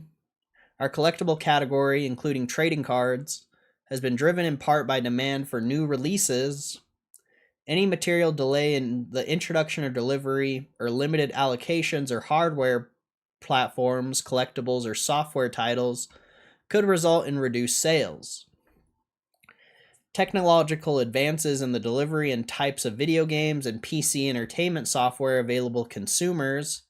our collectible category, including trading cards, has been driven in part by demand for new releases. Any material delay in the introduction or delivery, or limited allocations or hardware platforms, collectibles, or software titles could result in reduced sales. Technological advances in the delivery and types of video games and PC entertainment software available to consumers,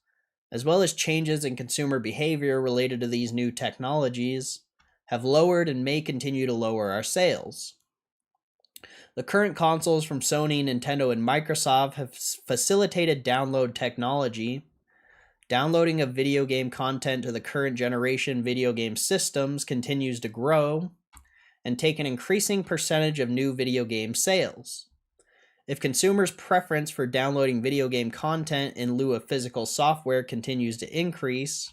as well as changes in consumer behavior related to these new technologies, have lowered and may continue to lower our sales. The current consoles from Sony, Nintendo, and Microsoft have facilitated download technology. Downloading of video game content to the current generation video game systems continues to grow and take an increasing percentage of new video game sales. If consumers' preference for downloading video game content in lieu of physical software continues to increase,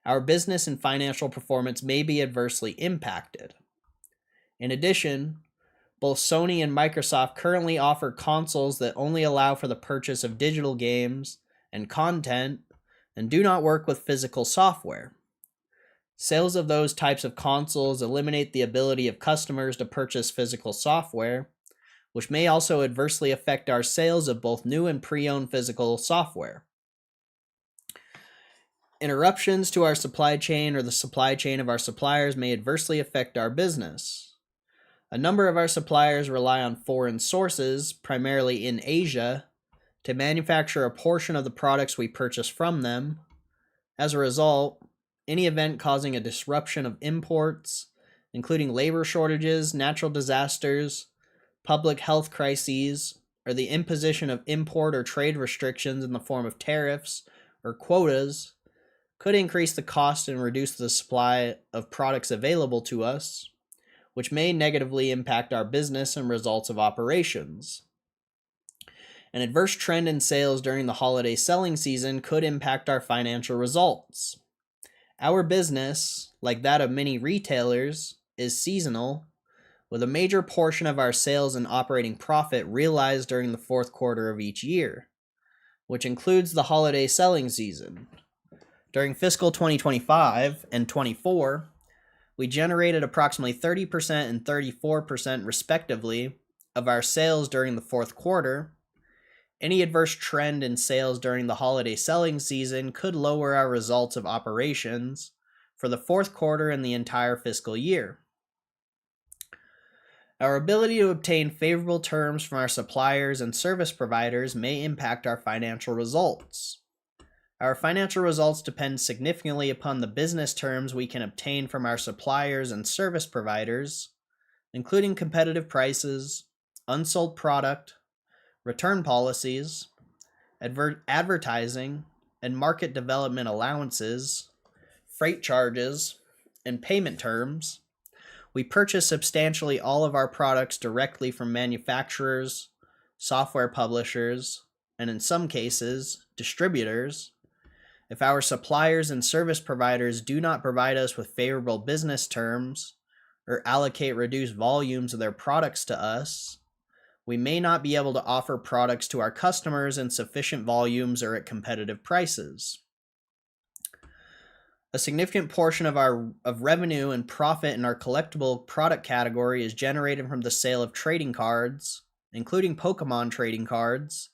our business and financial performance may be adversely impacted. In addition, both Sony and Microsoft currently offer consoles that only allow for the purchase of digital games and content and do not work with physical software. Sales of those types of consoles eliminate the ability of customers to purchase physical software, which may also adversely affect our sales of both new and pre-owned physical software. Interruptions to our supply chain or the supply chain of our suppliers may adversely affect our business. A number of our suppliers rely on foreign sources, primarily in Asia, to manufacture a portion of the products we purchase from them. As a result, any event causing a disruption of imports, including labor shortages, natural disasters, public health crises, or the imposition of import or trade restrictions in the form of tariffs or quotas, could increase the cost and reduce the supply of products available to us, which may negatively impact our business and results of operations. An adverse trend in sales during the holiday selling season could impact our financial results. Our business, like that of many retailers, is seasonal, with a major portion of our sales and operating profit realized during the fourth quarter of each year, which includes the holiday selling season. During fiscal 2025 and 24, we generated approximately 30% and 34% respectively of our sales during the fourth quarter. Any adverse trend in sales during the holiday selling season could lower our results of operations for the fourth quarter and the entire fiscal year. Our ability to obtain favorable terms from our suppliers and service providers may impact our financial results. Our financial results depend significantly upon the business terms we can obtain from our suppliers and service providers, including competitive prices, unsold product, return policies, advertising and market development allowances, freight charges, and payment terms. We purchase substantially all of our products directly from manufacturers, software publishers, and in some cases, distributors. If our suppliers and service providers do not provide us with favorable business terms or allocate reduced volumes of their products to us, we may not be able to offer products to our customers in sufficient volumes or at competitive prices. A significant portion of revenue and profit in our collectible product category is generated from the sale of trading cards, including Pokemon trading cards.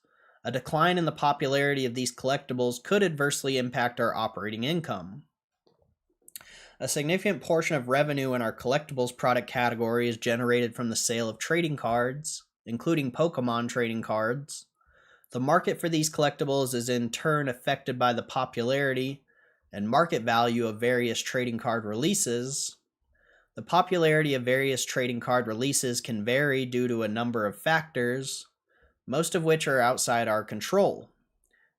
A decline in the popularity of these collectibles could adversely impact our operating income. A significant portion of revenue in our collectibles product category is generated from the sale of trading cards, including Pokemon trading cards. The market for these collectibles is in turn affected by the popularity and market value of various trading card releases. The popularity of various trading card releases can vary due to a number of factors, most of which are outside our control,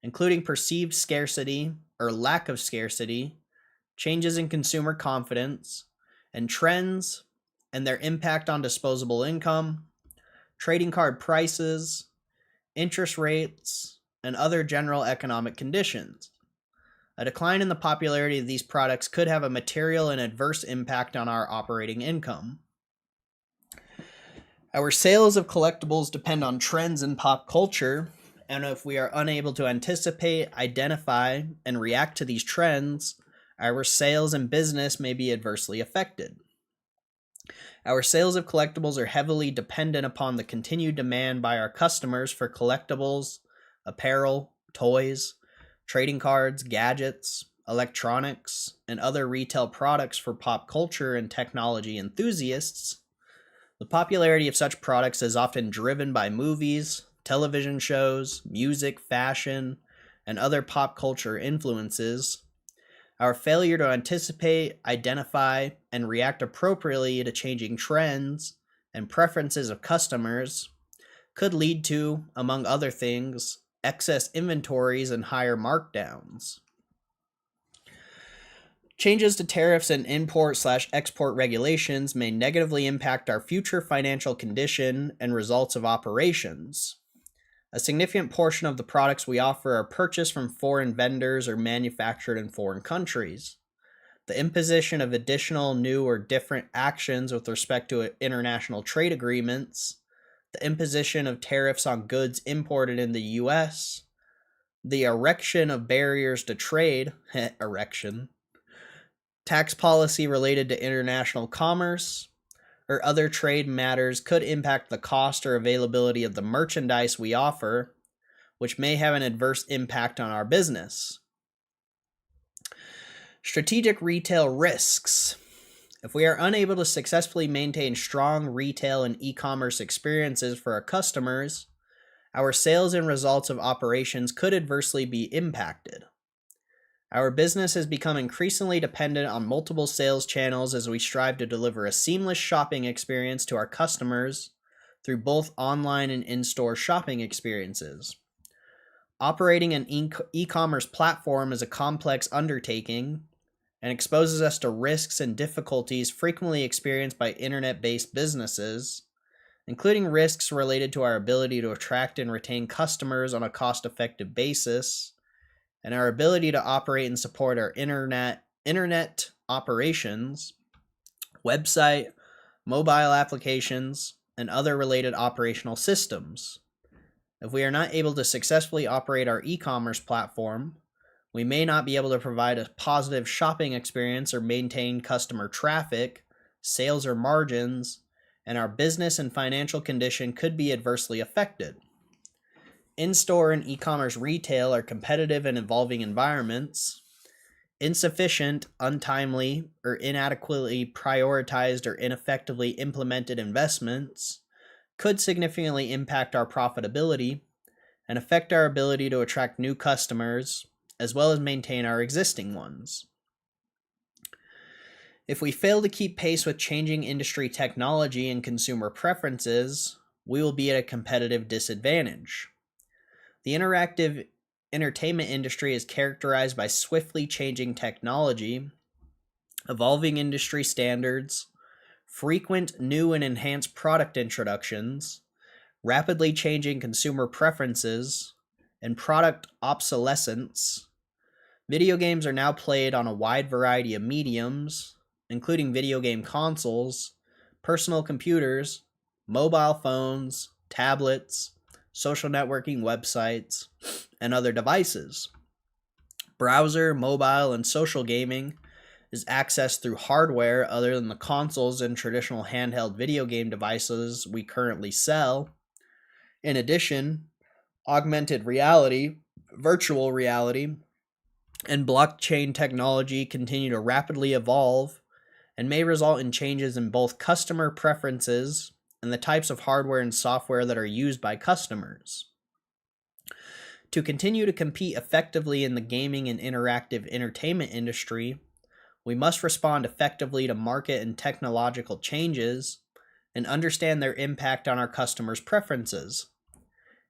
including perceived scarcity or lack of scarcity, changes in consumer confidence, and trends and their impact on disposable income, trading card prices, interest rates, and other general economic conditions. A decline in the popularity of these products could have a material and adverse impact on our operating income. Our sales of collectibles depend on trends in pop culture, and if we are unable to anticipate, identify, and react to these trends, Our sales and business may be adversely affected. Our sales of collectibles are heavily dependent upon the continued demand by our customers for collectibles, apparel, toys, trading cards, gadgets, electronics, and other retail products for pop culture and technology enthusiasts. The popularity of such products is often driven by movies, television shows, music, fashion, and other pop culture influences. Our failure to anticipate, identify, and react appropriately to changing trends and preferences of customers could lead to, among other things, excess inventories and higher markdowns. Changes to tariffs and import/export regulations may negatively impact our future financial condition and results of operations. A significant portion of the products we offer are purchased from foreign vendors or manufactured in foreign countries. The imposition of additional new or different actions with respect to international trade agreements, the imposition of tariffs on goods imported in the U.S., the erection of barriers to trade, tax policy related to international commerce, or other trade matters could impact the cost or availability of the merchandise we offer, which may have an adverse impact on our business. Strategic retail risks. If we are unable to successfully maintain strong retail and e-commerce experiences for our customers, our sales and results of operations could adversely be impacted. Our business has become increasingly dependent on multiple sales channels as we strive to deliver a seamless shopping experience to our customers through both online and in-store shopping experiences. Operating an e-commerce platform is a complex undertaking and exposes us to risks and difficulties frequently experienced by internet-based businesses, including risks related to our ability to attract and retain customers on a cost-effective basis, and our ability to operate and support our internet operations, website, mobile applications, and other related operational systems. If we are not able to successfully operate our e-commerce platform, we may not be able to provide a positive shopping experience or maintain customer traffic, sales or margins, and our business and financial condition could be adversely affected. In-store and e-commerce retail are competitive and evolving environments. Insufficient, untimely, or inadequately prioritized or ineffectively implemented investments could significantly impact our profitability and affect our ability to attract new customers, as well as maintain our existing ones. If we fail to keep pace with changing industry technology and consumer preferences, we will be at a competitive disadvantage. The interactive entertainment industry is characterized by swiftly changing technology, evolving industry standards, frequent new and enhanced product introductions, rapidly changing consumer preferences, and product obsolescence. Video games are now played on a wide variety of mediums, including video game consoles, personal computers, mobile phones, tablets, social networking websites, and other devices. Browser, mobile, and social gaming is accessed through hardware other than the consoles and traditional handheld video game devices we currently sell. In addition, augmented reality, virtual reality, and blockchain technology continue to rapidly evolve and may result in changes in both customer preferences and the types of hardware and software that are used by customers. To continue to compete effectively in the gaming and interactive entertainment industry, we must respond effectively to market and technological changes and understand their impact on our customers' preferences.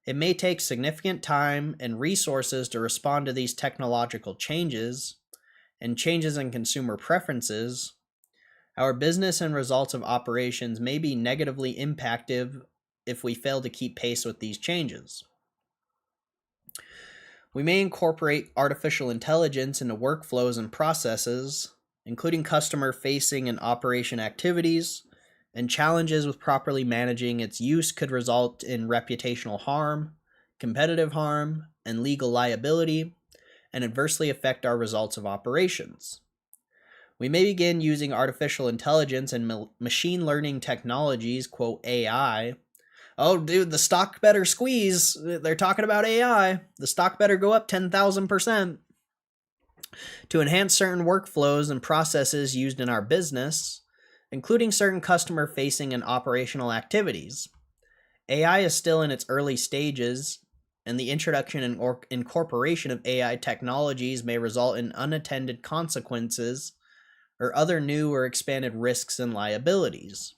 It may take significant time and resources to respond to these technological changes and changes in consumer preferences. Our business and results of operations may be negatively impacted if we fail to keep pace with these changes. We may incorporate artificial intelligence into workflows and processes, including customer-facing and operation activities, and challenges with properly managing its use could result in reputational harm, competitive harm, and legal liability, and adversely affect our results of operations. We may begin using artificial intelligence and machine learning technologies, quote, AI. Oh, dude, the stock better squeeze. They're talking about AI. The stock better go up 10,000%. To enhance certain workflows and processes used in our business, including certain customer-facing and operational activities. AI is still in its early stages, and the introduction and incorporation of AI technologies may result in unintended consequences or other new or expanded risks and liabilities.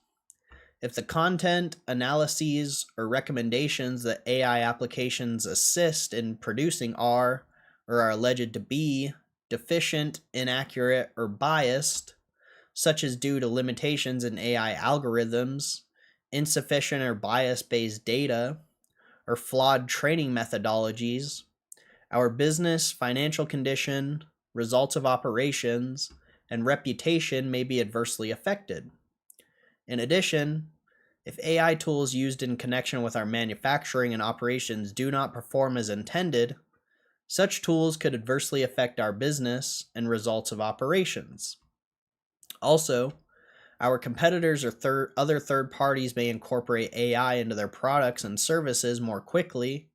If the content, analyses, or recommendations that AI applications assist in producing are, or are alleged to be, deficient, inaccurate, or biased, such as due to limitations in AI algorithms, insufficient or bias-based data, or flawed training methodologies, our business, financial condition, results of operations, and reputation may be adversely affected. In addition, if AI tools used in connection with our manufacturing and operations do not perform as intended, such tools could adversely affect our business and results of operations. Also, our competitors or other third parties may incorporate AI into their products and services more quickly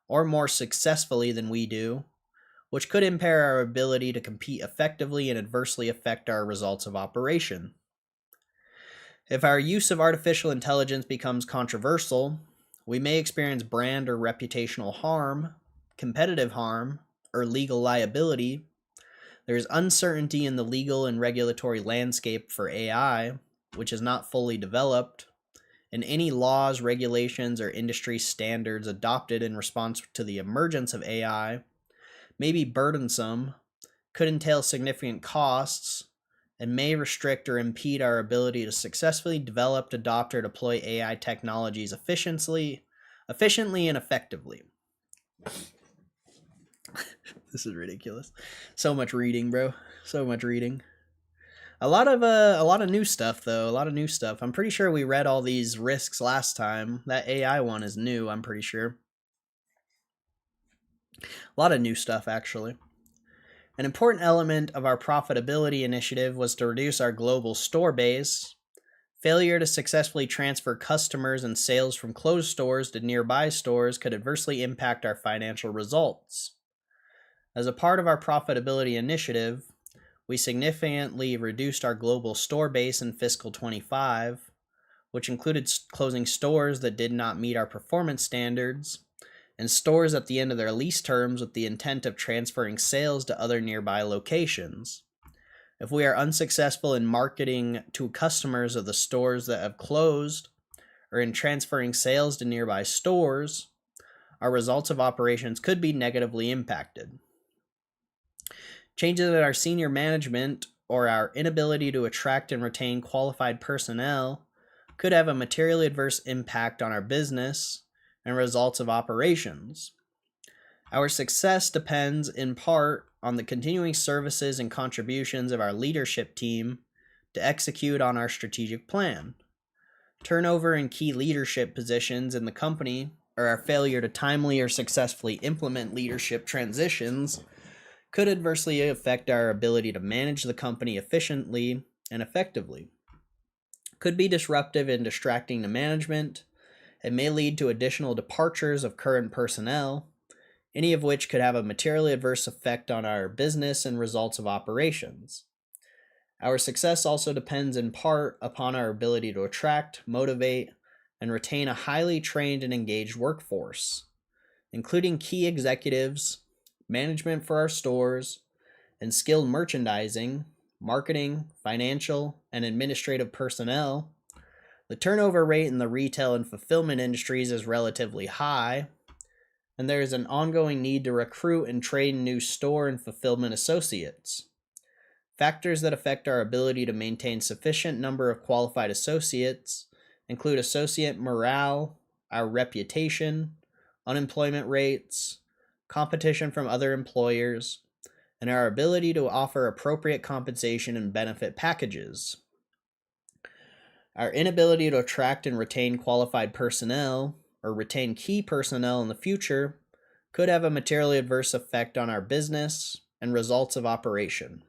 or more successfully than we do, which could impair our ability to compete effectively and adversely affect our results of operation. If our use of artificial intelligence becomes controversial, we may experience brand or reputational harm, competitive harm, or legal liability. There is uncertainty in the legal and regulatory landscape for AI, which is not fully developed, and any laws, regulations, or industry standards adopted in response to the emergence of AI may be burdensome, could entail significant costs, and may restrict or impede our ability to successfully develop, adopt, or deploy AI technologies efficiently and effectively. This is ridiculous. So much reading, bro. So much reading. A lot of new stuff though. A lot of new stuff. I'm pretty sure we read all these risks last time. That AI one is new, I'm pretty sure. A lot of new stuff actually. An important element of our profitability initiative was to reduce our global store base. Failure to successfully transfer customers and sales from closed stores to nearby stores could adversely impact our financial results. As a part of our profitability initiative, we significantly reduced our global store base in fiscal 25, which included closing stores that did not meet our performance standards and stores at the end of their lease terms with the intent of transferring sales to other nearby locations. If we are unsuccessful in marketing to customers of the stores that have closed or in transferring sales to nearby stores, our results of operations could be negatively impacted. Changes in our senior management or our inability to attract and retain qualified personnel could have a materially adverse impact on our business and results of operations. Our success depends in part on the continuing services and contributions of our leadership team to execute on our strategic plan. Turnover in key leadership positions in the company, or our failure to timely or successfully implement leadership transitions, could adversely affect our ability to manage the company efficiently and effectively. Could be disruptive and distracting to management. It may lead to additional departures of current personnel, any of which could have a materially adverse effect on our business and results of operations. Our success also depends in part upon our ability to attract, motivate, and retain a highly trained and engaged workforce, including key executives, management for our stores, and skilled merchandising, marketing, financial, and administrative personnel. The turnover rate in the retail and fulfillment industries is relatively high, and there is an ongoing need to recruit and train new store and fulfillment associates. Factors that affect our ability to maintain sufficient number of qualified associates include associate morale, our reputation, unemployment rates, competition from other employers, and our ability to offer appropriate compensation and benefit packages. Our inability to attract and retain qualified personnel or retain key personnel in the future could have a materially adverse effect on our business and results of operation.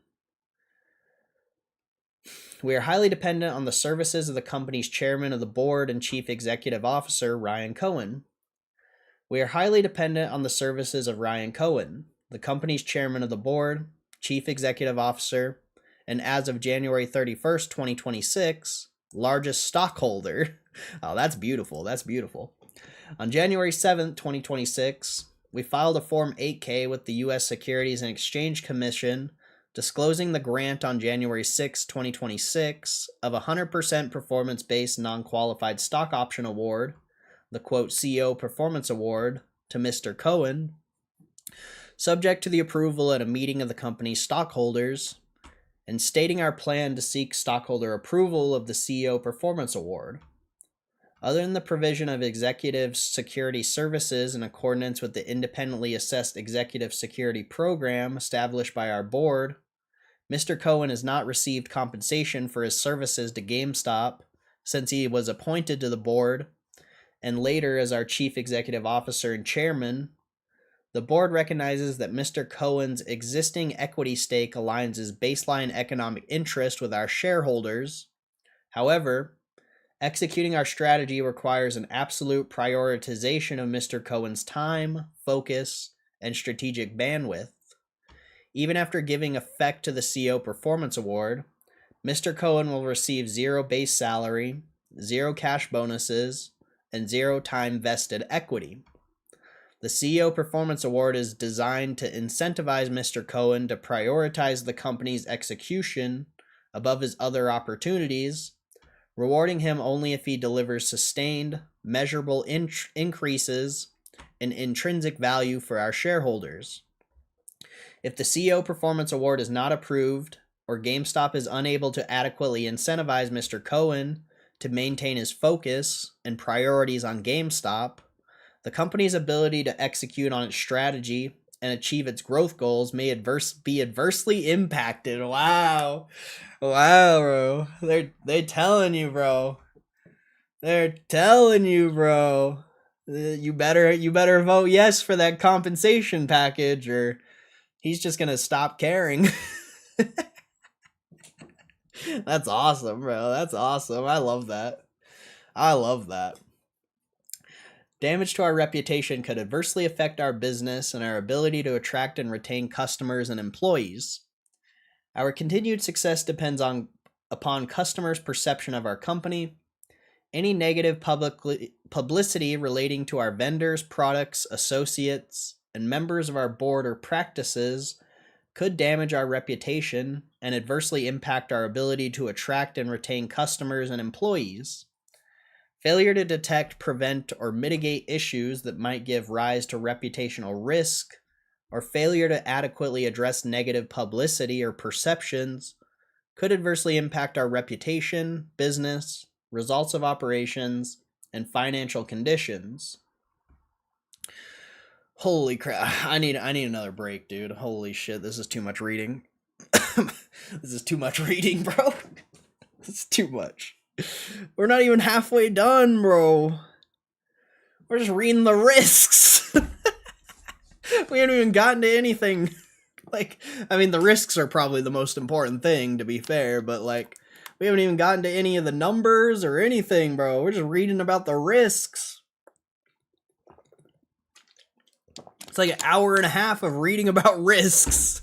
We are highly dependent on the services of the company's chairman of the board and chief executive officer, Ryan Cohen. We are highly dependent on the services of Ryan Cohen, the company's chairman of the board, chief executive officer, and as of January 31st, 2026, largest stockholder. Oh, that's beautiful. That's beautiful. On January 7th, 2026, we filed a Form 8K with the U.S. Securities and Exchange Commission disclosing the grant on January 6, 2026 of a 100% performance-based non-qualified stock option award, the quote CEO Performance Award, to Mr. Cohen, subject to the approval at a meeting of the company's stockholders, and stating our plan to seek stockholder approval of the CEO Performance Award. Other than the provision of executive security services in accordance with the independently assessed executive security program established by our board, Mr. Cohen has not received compensation for his services to GameStop since he was appointed to the board, and later as our chief executive officer and chairman. The board recognizes that Mr. Cohen's existing equity stake aligns his baseline economic interest with our shareholders. However, executing our strategy requires an absolute prioritization of Mr. Cohen's time, focus, and strategic bandwidth. Even after giving effect to the CEO Performance Award, Mr. Cohen will receive 0 base salary, 0 cash bonuses, and 0 time vested equity. The CEO Performance Award is designed to incentivize Mr. Cohen to prioritize the company's execution above his other opportunities, rewarding him only if he delivers sustained, measurable increases in intrinsic value for our shareholders. If the CEO Performance Award is not approved, or GameStop is unable to adequately incentivize Mr. Cohen to maintain his focus and priorities on GameStop, the company's ability to execute on its strategy and achieve its growth goals may be adversely impacted. Wow, bro. They're telling you, bro. They're telling you, bro. You better vote yes for that compensation package, or he's just gonna stop caring. That's awesome, bro. That's awesome. I love that. Damage to our reputation could adversely affect our business and our ability to attract and retain customers and employees. Our continued success depends upon customers' perception of our company. Any negative publicity relating to our vendors, products, associates, and members of our board or practices could damage our reputation and adversely impact our ability to attract and retain customers and employees. Failure to detect, prevent, or mitigate issues that might give rise to reputational risk, or failure to adequately address negative publicity or perceptions could adversely impact our reputation, business, results of operations, and financial conditions. Holy crap. I need another break, dude. Holy shit, this is too much reading. This is too much reading, bro. This is too much. We're not even halfway done, bro. We're just reading the risks. We haven't even gotten to anything. The risks are probably the most important thing, to be fair, but we haven't even gotten to any of the numbers or anything, bro. We're just reading about the risks. It's like an hour and a half of reading about risks.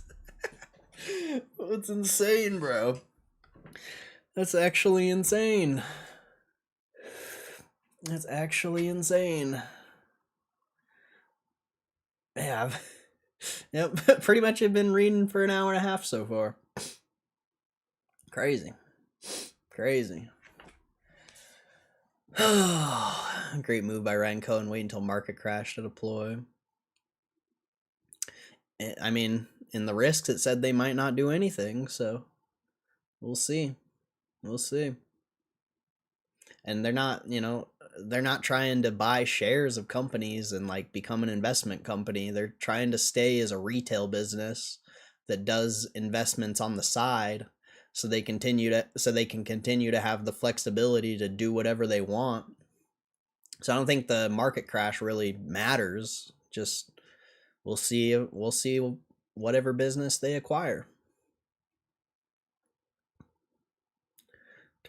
It's insane, bro. That's actually insane. That's actually insane. Yeah. Yep, pretty much have been reading for an hour and a half so far. Crazy. Great move by Ryan Cohen. Wait until market crash to deploy. I mean, in the risks, it said they might not do anything, so we'll see. And they're not trying to buy shares of companies and become an investment company. They're trying to stay as a retail business that does investments on the side, so they can continue to have the flexibility to do whatever they want. So I don't think the market crash really matters. Just we'll see whatever business they acquire.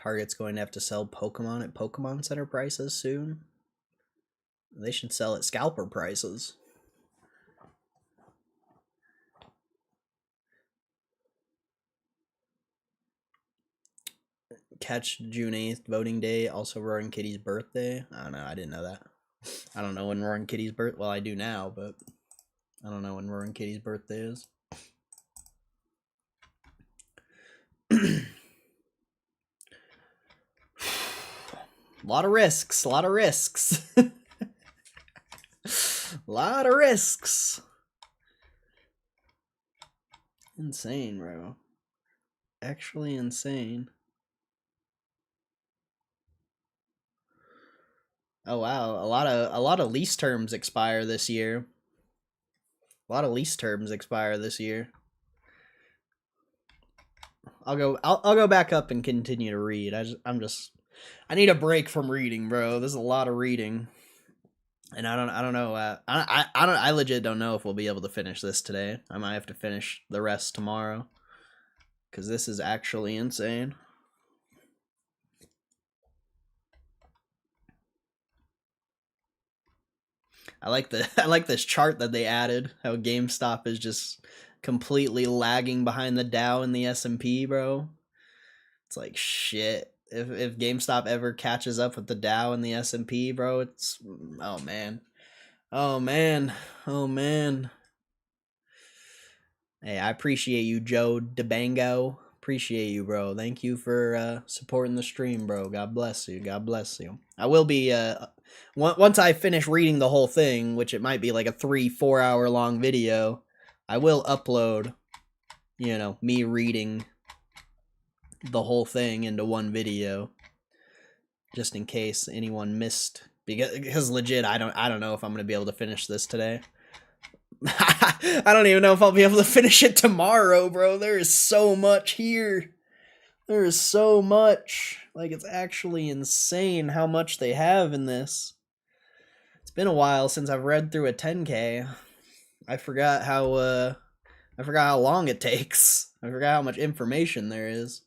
Target's going to have to sell Pokemon at Pokemon Center prices soon. They should sell at scalper prices. Catch June 8th, voting day, also Roaring Kitty's birthday. I don't know, I didn't know that. I don't know when Roaring Kitty's birth. Well, I do now, but I don't know when Roaring Kitty's birthday is. Lot of risks, lot of risks. Lot of risks. Insane, bro. Actually insane. Oh wow, a lot of lease terms expire this year. A lot of lease terms expire this year. I'll go back up and continue to read. I need a break from reading, bro. There's a lot of reading. And I don't know. I legit don't know if we'll be able to finish this today. I might have to finish the rest tomorrow, because this is actually insane. I like this chart that they added. How GameStop is just completely lagging behind the Dow and the S&P, bro. It's like shit. If GameStop ever catches up with the Dow and the S&P, bro, it's oh man. Oh man. Oh man. Hey, I appreciate you, Joe DeBango. Appreciate you, bro. Thank you for supporting the stream, bro. God bless you. God bless you. I will be once I finish reading the whole thing, which it might be like a 3-4 hour long video, I will upload, you know, me reading the whole thing into one video, just in case anyone missed, because legit I don't know if I'm gonna be able to finish this today. I don't even know if I'll be able to finish it tomorrow, bro. There is so much here. There is so much. Like, it's actually insane how much they have in this. It's been a while since I've read through a 10K. I forgot how long it takes. I forgot how much information there is.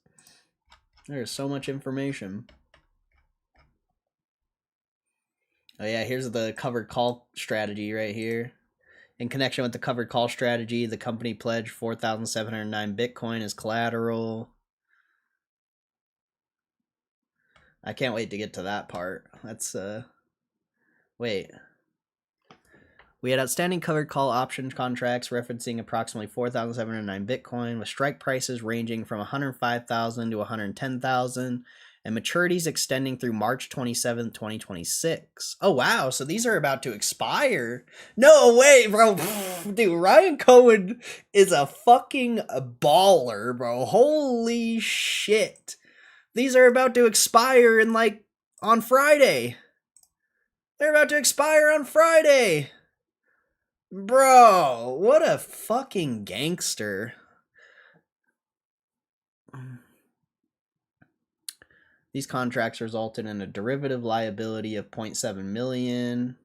There is so much information. Oh yeah, here's the covered call strategy right here. In connection with the covered call strategy, the company pledged 4,709 Bitcoin as collateral. I can't wait to get to that part. That's, wait. We had outstanding covered call option contracts referencing approximately 4,709 Bitcoin, with strike prices ranging from 105,000 to 110,000, and maturities extending through March 27th, 2026. Oh, wow. So these are about to expire. No way, bro. Dude, Ryan Cohen is a fucking baller, bro. Holy shit. These are about to expire in, like, on Friday. They're about to expire on Friday. Bro, what a fucking gangster. These contracts resulted in a derivative liability of 0.7 million,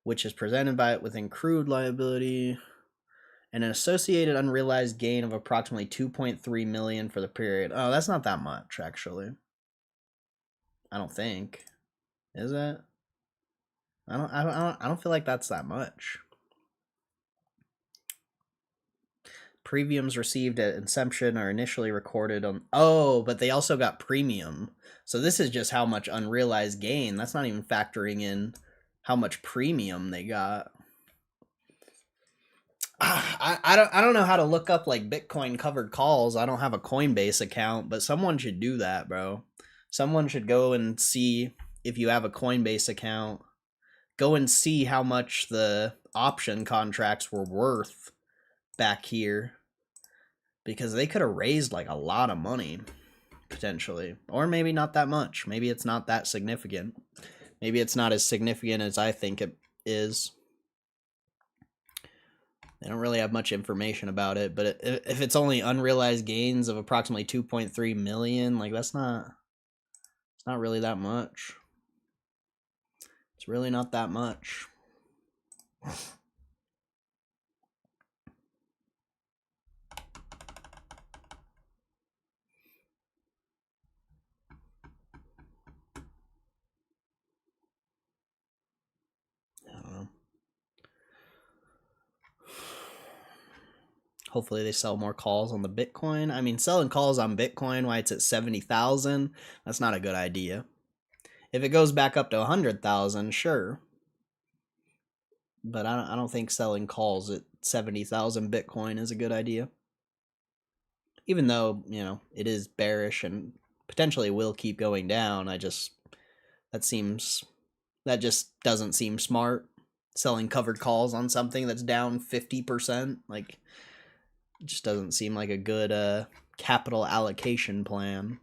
which is presented by it with accrued liability, and an associated unrealized gain of approximately 2.3 million for the period. Oh, that's not that much, actually. I don't think. Is it? I don't feel like that's that much. Premiums received at inception are initially recorded on... Oh, but they also got premium. So this is just how much unrealized gain. That's not even factoring in how much premium they got. I don't know how to look up like Bitcoin covered calls. I don't have a Coinbase account, but someone should do that, bro. Someone should go and see, if you have a Coinbase account, go and see how much the option contracts were worth back here, because they could have raised like a lot of money potentially, or maybe not that much. Maybe it's not that significant. Maybe it's not as significant as I think it is. They don't really have much information about it, but if it's only unrealized gains of approximately 2.3 million, like it's not really that much. It's really not that much. Hopefully they sell more calls on the Bitcoin. I mean, selling calls on Bitcoin while it's at 70,000, that's not a good idea. If it goes back up to 100,000, sure. But I don't think selling calls at 70,000 Bitcoin is a good idea. Even though, it is bearish and potentially will keep going down, that just doesn't seem smart. Selling covered calls on something that's down 50%, it just doesn't seem like a good capital allocation plan.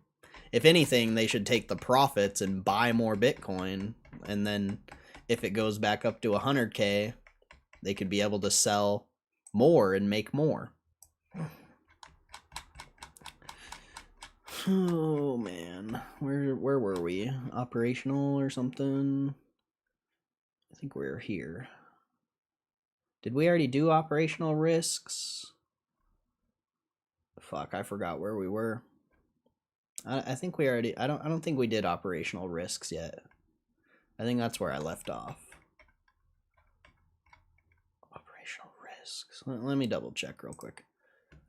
If anything, they should take the profits and buy more Bitcoin, and then if it goes back up to 100K, they could be able to sell more and make more. Oh man, where were we? Operational or something? I think we're here. Did we already do operational risks? Fuck, I forgot where we were. I think we already. I don't think we did operational risks yet. I think that's where I left off. Operational risks. Let me double check real quick.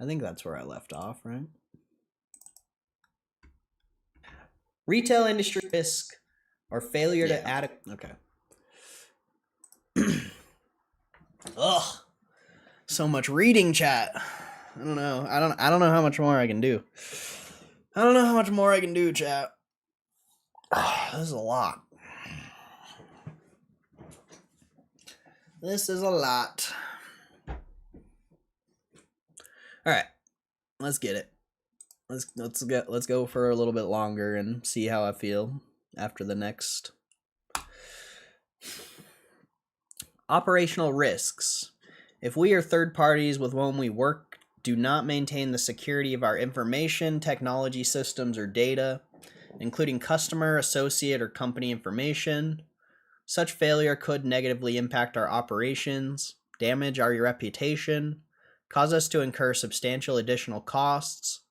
I think that's where I left off, right? Retail industry risk or failure to add. Okay. Ugh. So much reading, chat. I don't know. I don't know how much more I can do. I don't know how much more I can do, chat. This is a lot. This is a lot. All right. Let's get it. Let's go for a little bit longer and see how I feel after the next. Operational risks. If we or third parties with whom we work do not maintain the security of our information, technology systems, or data, including customer, associate, or company information, such failure could negatively impact our operations, damage our reputation, cause us to incur substantial additional costs,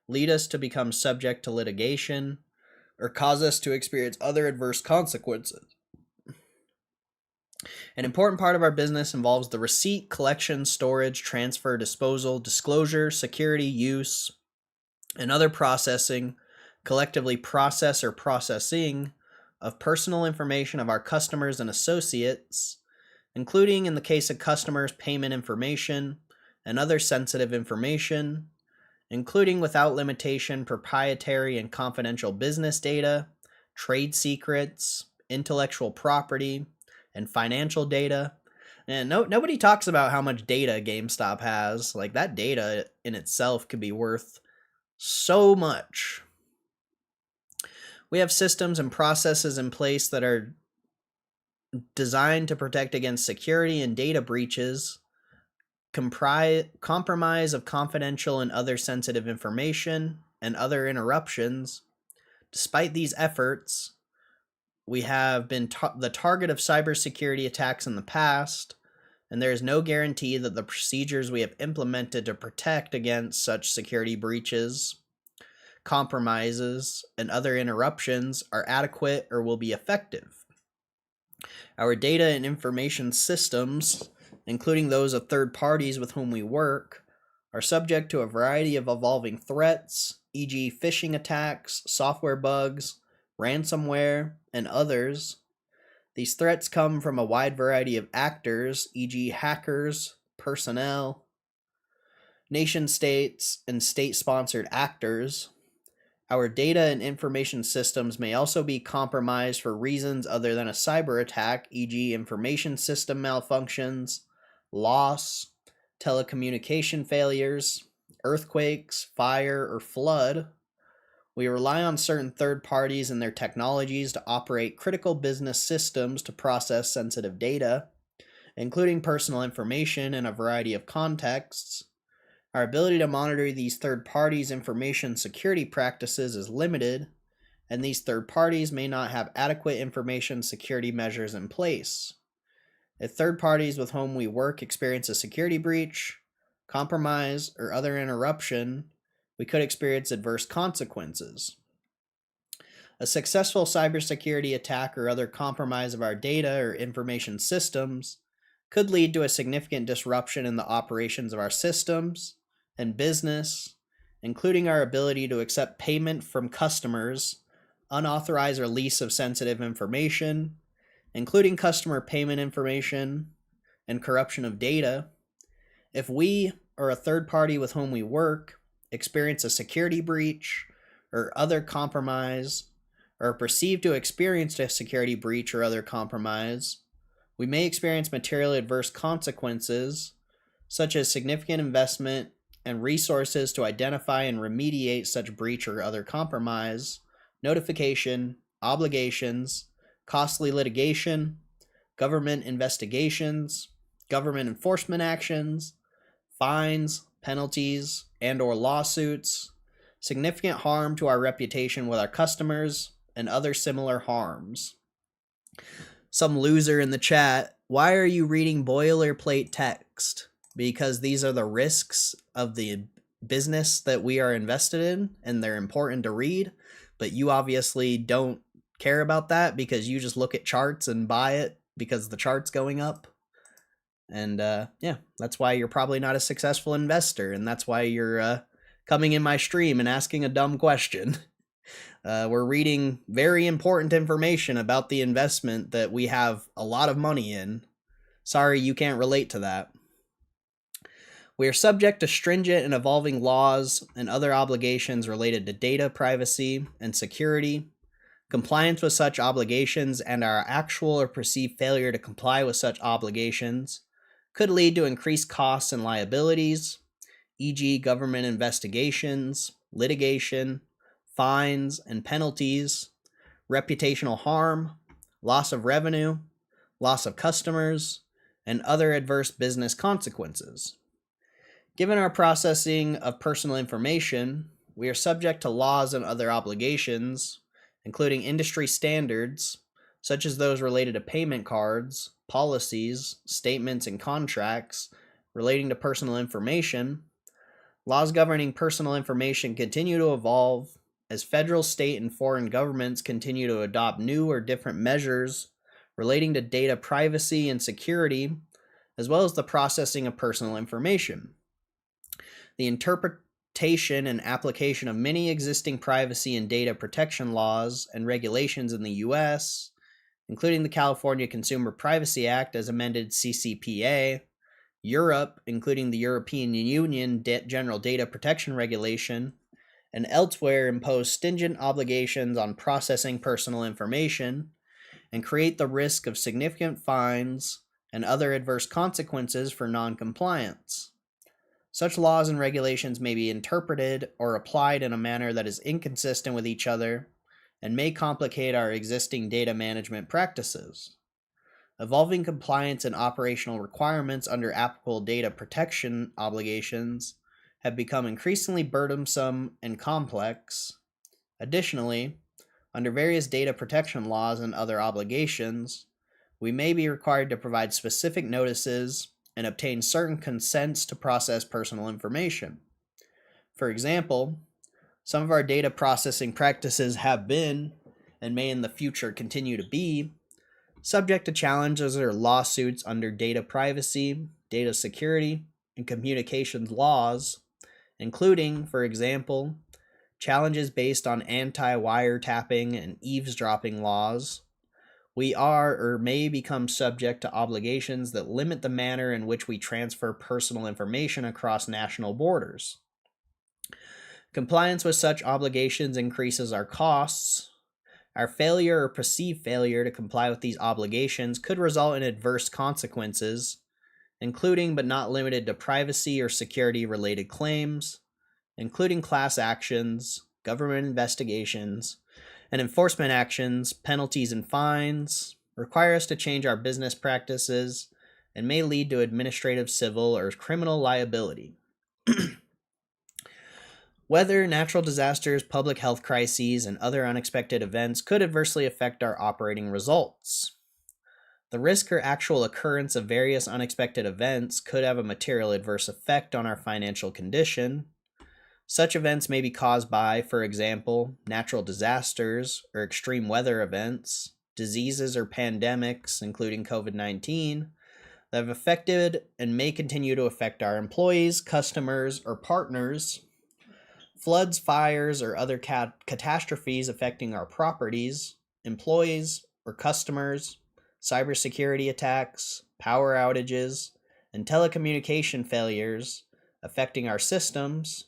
lead us to become subject to litigation, or cause us to experience other adverse consequences. An important part of our business involves the receipt, collection, storage, transfer, disposal, disclosure, security, use, and other processing, collectively process or processing, of personal information of our customers and associates, including, in the case of customers, payment information and other sensitive information, including without limitation proprietary and confidential business data, trade secrets, intellectual property, and financial data. And nobody talks about how much data GameStop has. That data in itself could be worth so much. We have systems and processes in place that are designed to protect against security and data breaches, compromise of confidential and other sensitive information, and other interruptions. Despite these efforts, we have been the target of cybersecurity attacks in the past, and there is no guarantee that the procedures we have implemented to protect against such security breaches, compromises, and other interruptions are adequate or will be effective. Our data and information systems, including those of third parties with whom we work, are subject to a variety of evolving threats, e.g. phishing attacks, software bugs, ransomware, and others. These threats come from a wide variety of actors, e.g. hackers, personnel, nation-states, and state-sponsored actors. Our data and information systems may also be compromised for reasons other than a cyber attack, e.g. information system malfunctions, loss, telecommunication failures, earthquakes, fire, or flood. We rely on certain third parties and their technologies to operate critical business systems to process sensitive data, including personal information in a variety of contexts. Our ability to monitor these third parties' information security practices is limited, and these third parties may not have adequate information security measures in place. If third parties with whom we work experience a security breach, compromise, or other interruption, we could experience adverse consequences. A successful cybersecurity attack or other compromise of our data or information systems could lead to a significant disruption in the operations of our systems and business, including our ability to accept payment from customers, unauthorized release of sensitive information, including customer payment information, and corruption of data. If we or a third party with whom we work experience a security breach or other compromise, or are perceived to have experienced a security breach or other compromise, we may experience materially adverse consequences, such as significant investment and resources to identify and remediate such breach or other compromise, notification, obligations, costly litigation, government investigations, government enforcement actions, fines, penalties, and/or lawsuits, significant harm to our reputation with our customers, and other similar harms. Some loser in the chat, why are you reading boilerplate text? Because these are the risks of the business that we are invested in, and they're important to read, but you obviously don't care about that because you just look at charts and buy it because the chart's going up. And yeah, that's why you're probably not a successful investor, and that's why you're coming in my stream and asking a dumb question. We're reading very important information about the investment that we have a lot of money in. Sorry, you can't relate to that. We are subject to stringent and evolving laws and other obligations related to data privacy and security. Compliance with such obligations and our actual or perceived failure to comply with such obligations could lead to increased costs and liabilities, e.g., government investigations, litigation, fines and penalties, reputational harm, loss of revenue, loss of customers, and other adverse business consequences. Given our processing of personal information, we are subject to laws and other obligations, including industry standards, such as those related to payment cards, policies, statements, and contracts relating to personal information. Laws governing personal information continue to evolve as federal, state, and foreign governments continue to adopt new or different measures relating to data privacy and security, as well as the processing of personal information. The interpretation and application of many existing privacy and data protection laws and regulations in the U.S., including the California Consumer Privacy Act as amended CCPA, Europe, including the European Union General Data Protection Regulation, and elsewhere impose stringent obligations on processing personal information and create the risk of significant fines and other adverse consequences for non-compliance. Such laws and regulations may be interpreted or applied in a manner that is inconsistent with each other and may complicate our existing data management practices. Evolving compliance and operational requirements under applicable data protection obligations have become increasingly burdensome and complex. Additionally, under various data protection laws and other obligations, we may be required to provide specific notices and obtain certain consents to process personal information. For example, some of our data processing practices have been, and may in the future continue to be, subject to challenges or lawsuits under data privacy, data security, and communications laws, including, for example, challenges based on anti-wiretapping and eavesdropping laws. We are or may become subject to obligations that limit the manner in which we transfer personal information across national borders. Compliance with such obligations increases our costs. Our failure or perceived failure to comply with these obligations could result in adverse consequences, including but not limited to privacy or security-related claims, including class actions, government investigations, and enforcement actions, penalties, and fines, require us to change our business practices, and may lead to administrative, civil, or criminal liability. Weather, natural disasters, public health crises, and other unexpected events could adversely affect our operating results. The risk or actual occurrence of various unexpected events could have a material adverse effect on our financial condition. Such events may be caused by, for example, natural disasters or extreme weather events, diseases or pandemics, including COVID-19, that have affected and may continue to affect our employees, customers, or partners. Floods, fires, or other catastrophes affecting our properties, employees, or customers, cybersecurity attacks, power outages, and telecommunication failures affecting our systems,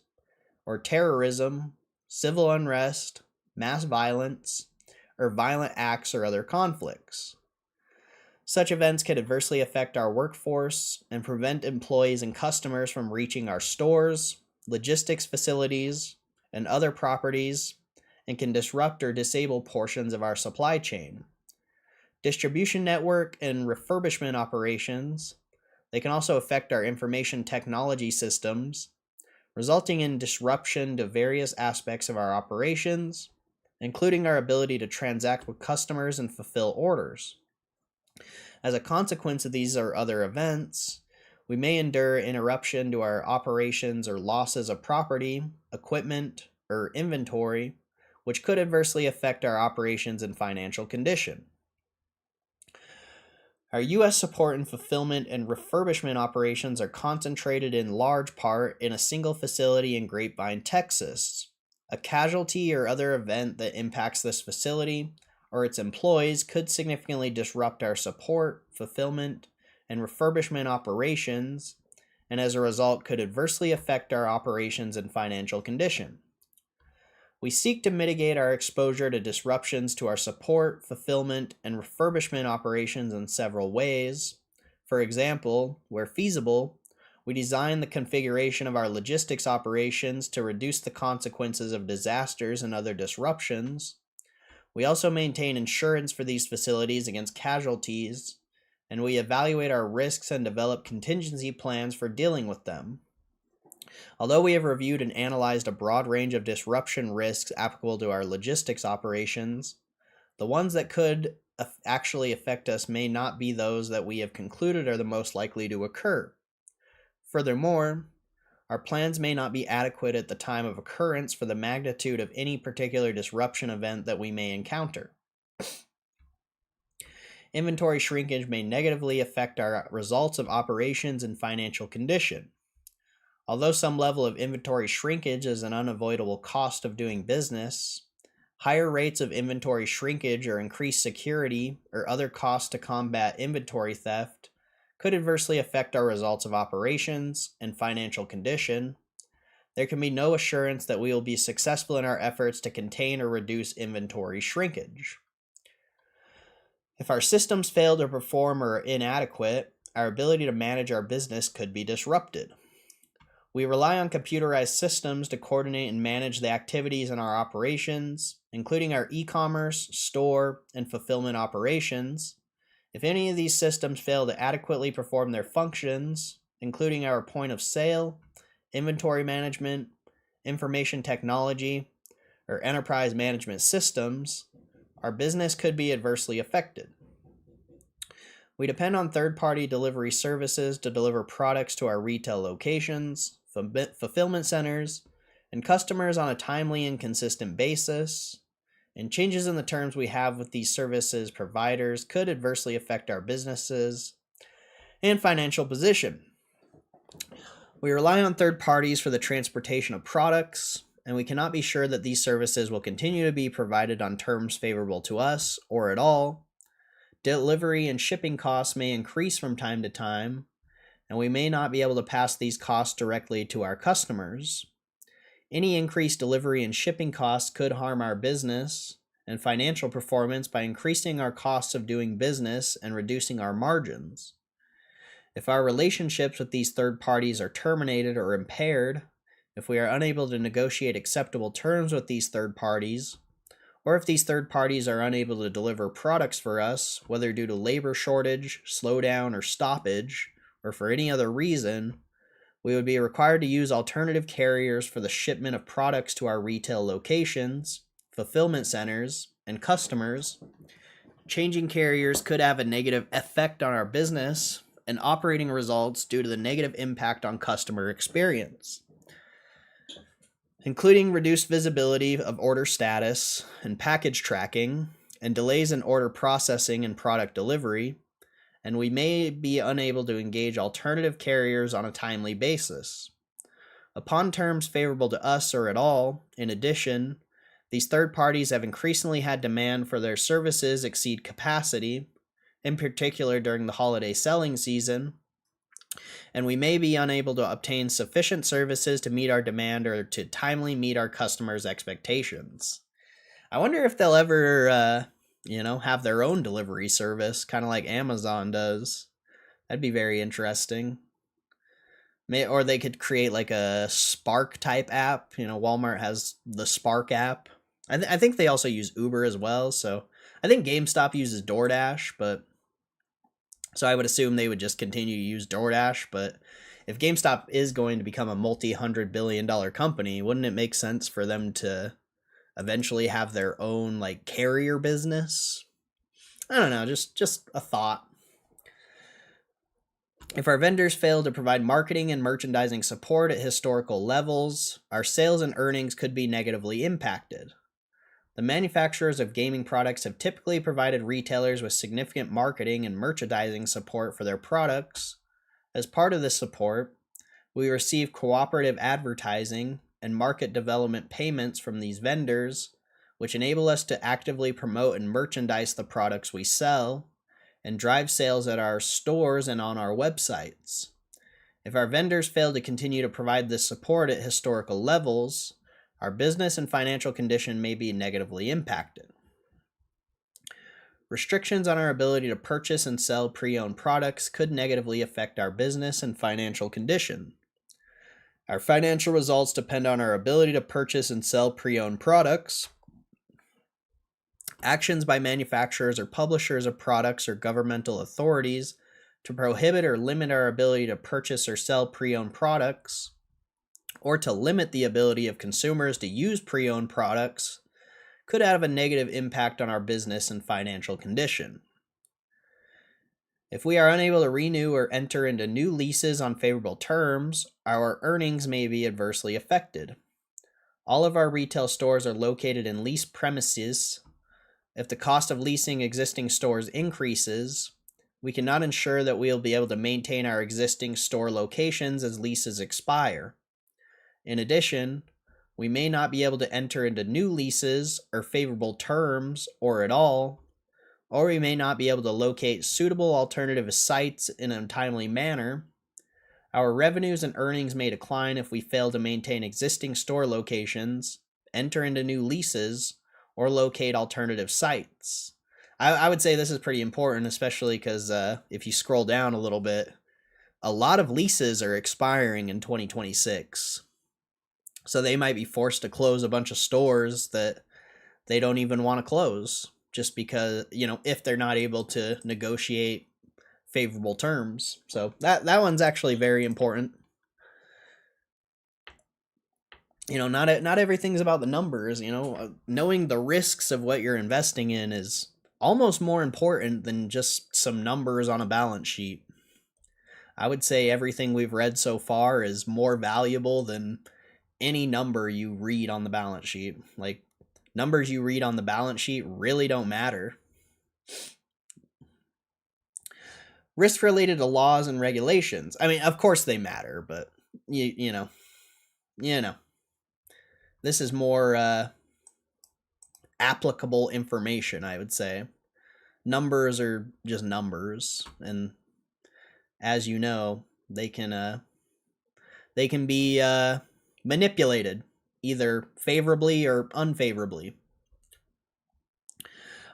or terrorism, civil unrest, mass violence, or violent acts or other conflicts. Such events could adversely affect our workforce and prevent employees and customers from reaching our stores, logistics facilities, and other properties, and can disrupt or disable portions of our supply chain. Distribution network and refurbishment operations. They can also affect our information technology systems, resulting in disruption to various aspects of our operations, including our ability to transact with customers and fulfill orders. As a consequence of these or other events, we may endure interruption to our operations or losses of property, equipment, or inventory, which could adversely affect our operations and financial condition. Our U.S. support and fulfillment and refurbishment operations are concentrated in large part in a single facility in Grapevine, Texas. A casualty or other event that impacts this facility or its employees could significantly disrupt our support, fulfillment, and refurbishment operations, and as a result could adversely affect our operations and financial condition. We seek to mitigate our exposure to disruptions to our support, fulfillment, and refurbishment operations in several ways. For example, where feasible, we design the configuration of our logistics operations to reduce the consequences of disasters and other disruptions. We also maintain insurance for these facilities against casualties, and we evaluate our risks and develop contingency plans for dealing with them. Although we have reviewed and analyzed a broad range of disruption risks applicable to our logistics operations, the ones that could actually affect us may not be those that we have concluded are the most likely to occur. Furthermore, our plans may not be adequate at the time of occurrence for the magnitude of any particular disruption event that we may encounter. Inventory shrinkage may negatively affect our results of operations and financial condition. Although some level of inventory shrinkage is an unavoidable cost of doing business, higher rates of inventory shrinkage or increased security or other costs to combat inventory theft could adversely affect our results of operations and financial condition. There can be no assurance that we will be successful in our efforts to contain or reduce inventory shrinkage. If our systems fail to perform or are inadequate, our ability to manage our business could be disrupted. We rely on computerized systems to coordinate and manage the activities in our operations, including our e-commerce, store, and fulfillment operations. If any of these systems fail to adequately perform their functions, including our point of sale, inventory management, information technology, or enterprise management systems, our business could be adversely affected. We depend on third-party delivery services to deliver products to our retail locations, fulfillment centers, and customers on a timely and consistent basis, and changes in the terms we have with these services providers could adversely affect our businesses and financial position. We rely on third parties for the transportation of products, and we cannot be sure that these services will continue to be provided on terms favorable to us or at all. Delivery and shipping costs may increase from time to time, and we may not be able to pass these costs directly to our customers. Any increased delivery and shipping costs could harm our business and financial performance by increasing our costs of doing business and reducing our margins. If our relationships with these third parties are terminated or impaired, if we are unable to negotiate acceptable terms with these third parties, or if these third parties are unable to deliver products for us, whether due to labor shortage, slowdown, or stoppage, or for any other reason, we would be required to use alternative carriers for the shipment of products to our retail locations, fulfillment centers, and customers. Changing carriers could have a negative effect on our business and operating results due to the negative impact on customer experience, including reduced visibility of order status and package tracking, and delays in order processing and product delivery, and we may be unable to engage alternative carriers on a timely basis. Upon terms favorable to us or at all, in addition, these third parties have increasingly had demand for their services exceed capacity, in particular during the holiday selling season, and we may be unable to obtain sufficient services to meet our demand or to timely meet our customers' expectations. I wonder if they'll ever, have their own delivery service, kind of like Amazon does. That'd be very interesting. Or they could create like a Spark type app. Walmart has the Spark app. I think they also use Uber as well. So I think GameStop uses DoorDash, but so I would assume they would just continue to use DoorDash. But if GameStop is going to become a multi-$100 billion company, wouldn't it make sense for them to eventually have their own like carrier business? I don't know, just a thought. If our vendors fail to provide marketing and merchandising support at historical levels, our sales and earnings could be negatively impacted. The manufacturers of gaming products have typically provided retailers with significant marketing and merchandising support for their products. As part of this support, we receive cooperative advertising and market development payments from these vendors, which enable us to actively promote and merchandise the products we sell and drive sales at our stores and on our websites. If our vendors fail to continue to provide this support at historical levels, our business and financial condition may be negatively impacted. Restrictions on our ability to purchase and sell pre-owned products could negatively affect our business and financial condition. Our financial results depend on our ability to purchase and sell pre-owned products. Actions by manufacturers or publishers of products or governmental authorities to prohibit or limit our ability to purchase or sell pre-owned products, or to limit the ability of consumers to use pre-owned products, could have a negative impact on our business and financial condition. If we are unable to renew or enter into new leases on favorable terms, our earnings may be adversely affected. All of our retail stores are located in leased premises. If the cost of leasing existing stores increases, we cannot ensure that we will be able to maintain our existing store locations as leases expire. In addition, we may not be able to enter into new leases or favorable terms or at all, or we may not be able to locate suitable alternative sites in a timely manner. Our revenues and earnings may decline if we fail to maintain existing store locations, enter into new leases, or locate alternative sites. I would say this is pretty important, especially because if you scroll down a little bit, a lot of leases are expiring in 2026. So they might be forced to close a bunch of stores that they don't even want to close just because, if they're not able to negotiate favorable terms. So that one's actually very important. Not everything's about the numbers. Knowing the risks of what you're investing in is almost more important than just some numbers on a balance sheet. I would say everything we've read so far is more valuable than any number you read on the balance sheet. Like, numbers you read on the balance sheet really don't matter. Risk related to laws and regulations. I mean, of course they matter, but you know. This is more applicable information, I would say. Numbers are just numbers, and as you know, they can be manipulated either favorably or unfavorably.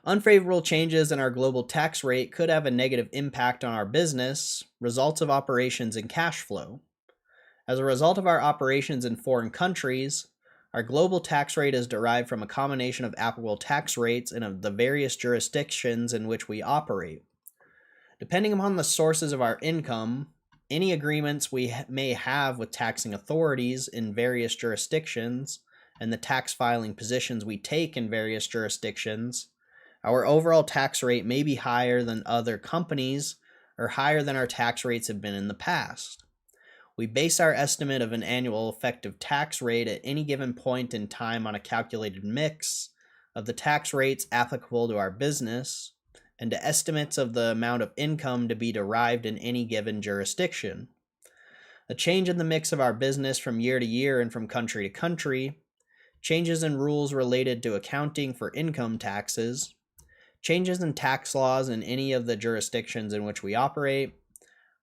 Unfavorable changes in our global tax rate could have a negative impact on our business, results of operations, and cash flow. As a result of our operations in foreign countries, our global tax rate is derived from a combination of applicable tax rates in of the various jurisdictions in which we operate. Depending upon the sources of our income, any agreements we may have with taxing authorities in various jurisdictions, and the tax filing positions we take in various jurisdictions, our overall tax rate may be higher than other companies or higher than our tax rates have been in the past. We base our estimate of an annual effective tax rate at any given point in time on a calculated mix of the tax rates applicable to our business and to estimates of the amount of income to be derived in any given jurisdiction. A change in the mix of our business from year to year and from country to country, changes in rules related to accounting for income taxes, changes in tax laws in any of the jurisdictions in which we operate,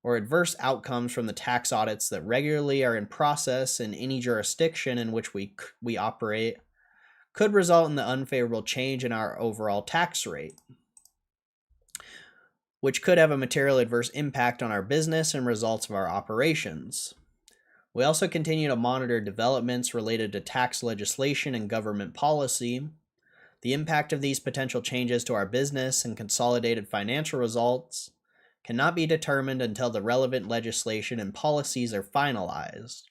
or adverse outcomes from the tax audits that regularly are in process in any jurisdiction in which we operate could result in the unfavorable change in our overall tax rate, which could have a material adverse impact on our business and results of our operations. We also continue to monitor developments related to tax legislation and government policy. The impact of these potential changes to our business and consolidated financial results cannot be determined until the relevant legislation and policies are finalized.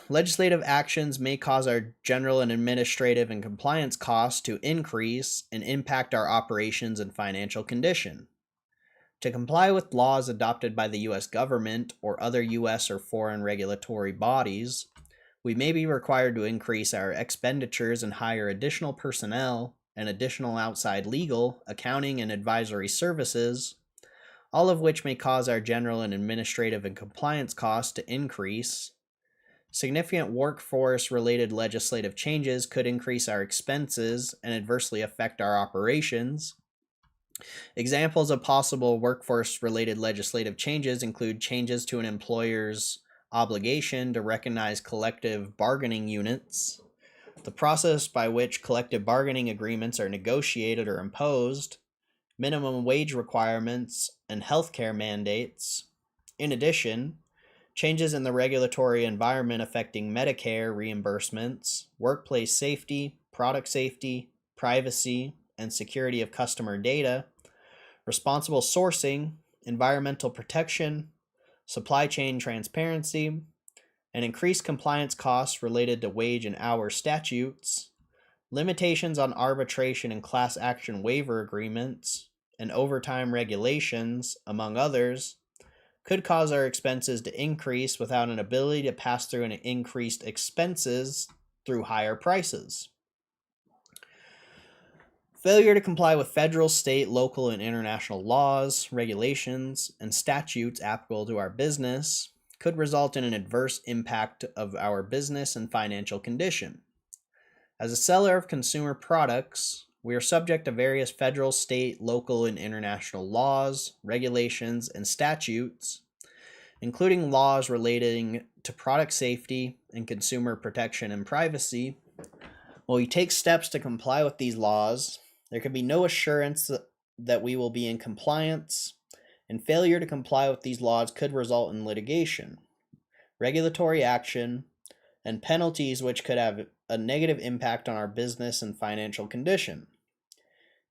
Legislative actions may cause our general and administrative and compliance costs to increase and impact our operations and financial condition. To comply with laws adopted by the U.S. government or other U.S. or foreign regulatory bodies, we may be required to increase our expenditures and hire additional personnel and additional outside legal, accounting, and advisory services, all of which may cause our general and administrative and compliance costs to increase. Significant workforce-related legislative changes could increase our expenses and adversely affect our operations. Examples of possible workforce-related legislative changes include changes to an employer's obligation to recognize collective bargaining units, the process by which collective bargaining agreements are negotiated or imposed, minimum wage requirements, and healthcare mandates. In addition, changes in the regulatory environment affecting Medicare reimbursements, workplace safety, product safety, privacy, and security of customer data, responsible sourcing, environmental protection, supply chain transparency, and increased compliance costs related to wage and hour statutes, limitations on arbitration and class action waiver agreements, and overtime regulations, among others, could cause our expenses to increase without an ability to pass through an increased expenses through higher prices. Failure to comply with federal, state, local, and international laws, regulations, and statutes applicable to our business could result in an adverse impact of our business and financial condition. As a seller of consumer products, we are subject to various federal, state, local, and international laws, regulations, and statutes, including laws relating to product safety and consumer protection and privacy. While we take steps to comply with these laws, there can be no assurance that we will be in compliance, and failure to comply with these laws could result in litigation, regulatory action, and penalties which could have a negative impact on our business and financial condition.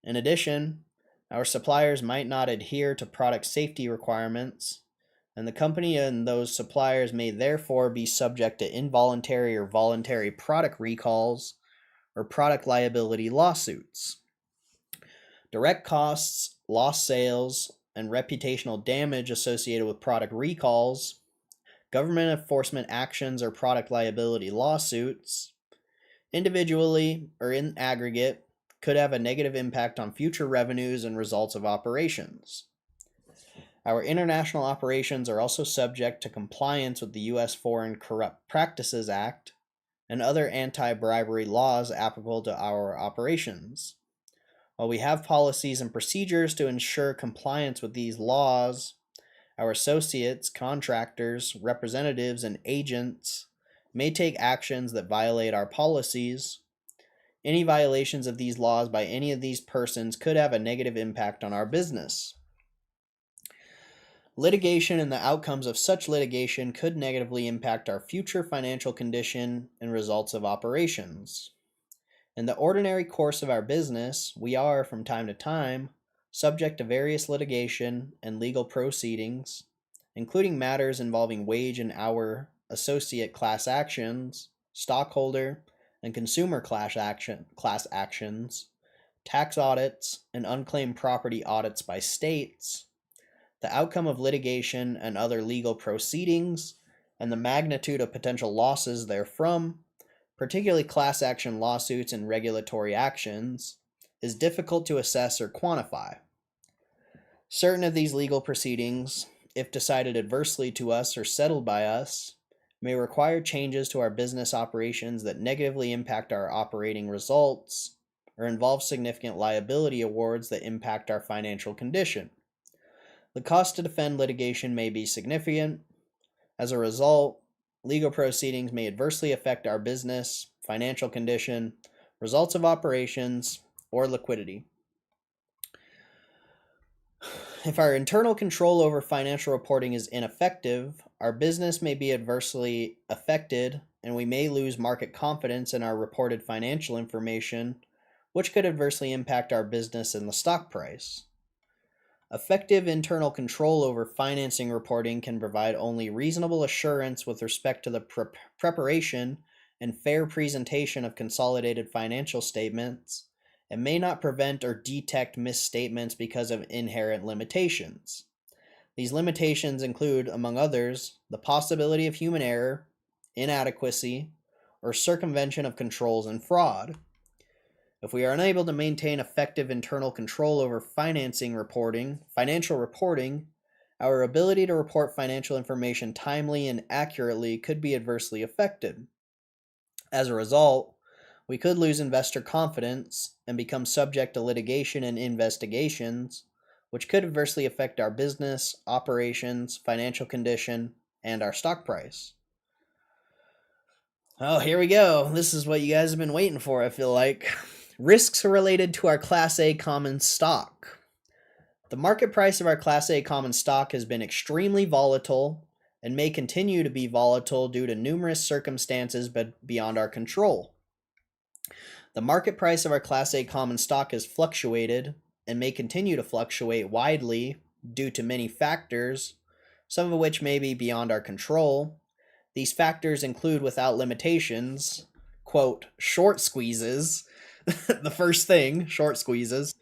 In addition, our suppliers might not adhere to product safety requirements, and the company and those suppliers may therefore be subject to involuntary or voluntary product recalls or product liability lawsuits. Direct costs, lost sales, and reputational damage associated with product recalls, government enforcement actions or product liability lawsuits, individually or in aggregate, could have a negative impact on future revenues and results of operations. Our international operations are also subject to compliance with the U.S. Foreign Corrupt Practices Act and other anti-bribery laws applicable to our operations. While we have policies and procedures to ensure compliance with these laws, our associates, contractors, representatives, and agents may take actions that violate our policies. Any violations of these laws by any of these persons could have a negative impact on our business. Litigation and the outcomes of such litigation could negatively impact our future financial condition and results of operations. In the ordinary course of our business, we are, from time to time, subject to various litigation and legal proceedings, including matters involving wage and hour associate class actions, stockholder and consumer class actions, tax audits, and unclaimed property audits by states, the outcome of litigation and other legal proceedings, and the magnitude of potential losses therefrom, particularly class action lawsuits and regulatory actions, is difficult to assess or quantify. Certain of these legal proceedings, if decided adversely to us or settled by us, may require changes to our business operations that negatively impact our operating results or involve significant liability awards that impact our financial condition. The cost to defend litigation may be significant. As a result, legal proceedings may adversely affect our business, financial condition, results of operations, or liquidity. If our internal control over financial reporting is ineffective, our business may be adversely affected and we may lose market confidence in our reported financial information, which could adversely impact our business and the stock price. Effective internal control over financing reporting can provide only reasonable assurance with respect to the preparation and fair presentation of consolidated financial statements, and may not prevent or detect misstatements because of inherent limitations. These limitations include, among others, the possibility of human error, inadequacy, or circumvention of controls and fraud. If we are unable to maintain effective internal control over financial reporting, our ability to report financial information timely and accurately could be adversely affected. As a result, we could lose investor confidence and become subject to litigation and investigations, which could adversely affect our business, operations, financial condition, and our stock price. Oh, here we go. This is what you guys have been waiting for, I feel like. Risks related to our Class A common stock. The market price of our Class A common stock has been extremely volatile and may continue to be volatile due to numerous circumstances but beyond our control. The market price of our Class A common stock has fluctuated and may continue to fluctuate widely due to many factors, some of which may be beyond our control. These factors include, without limitations, quote, short squeezes, the first thing, short squeezes,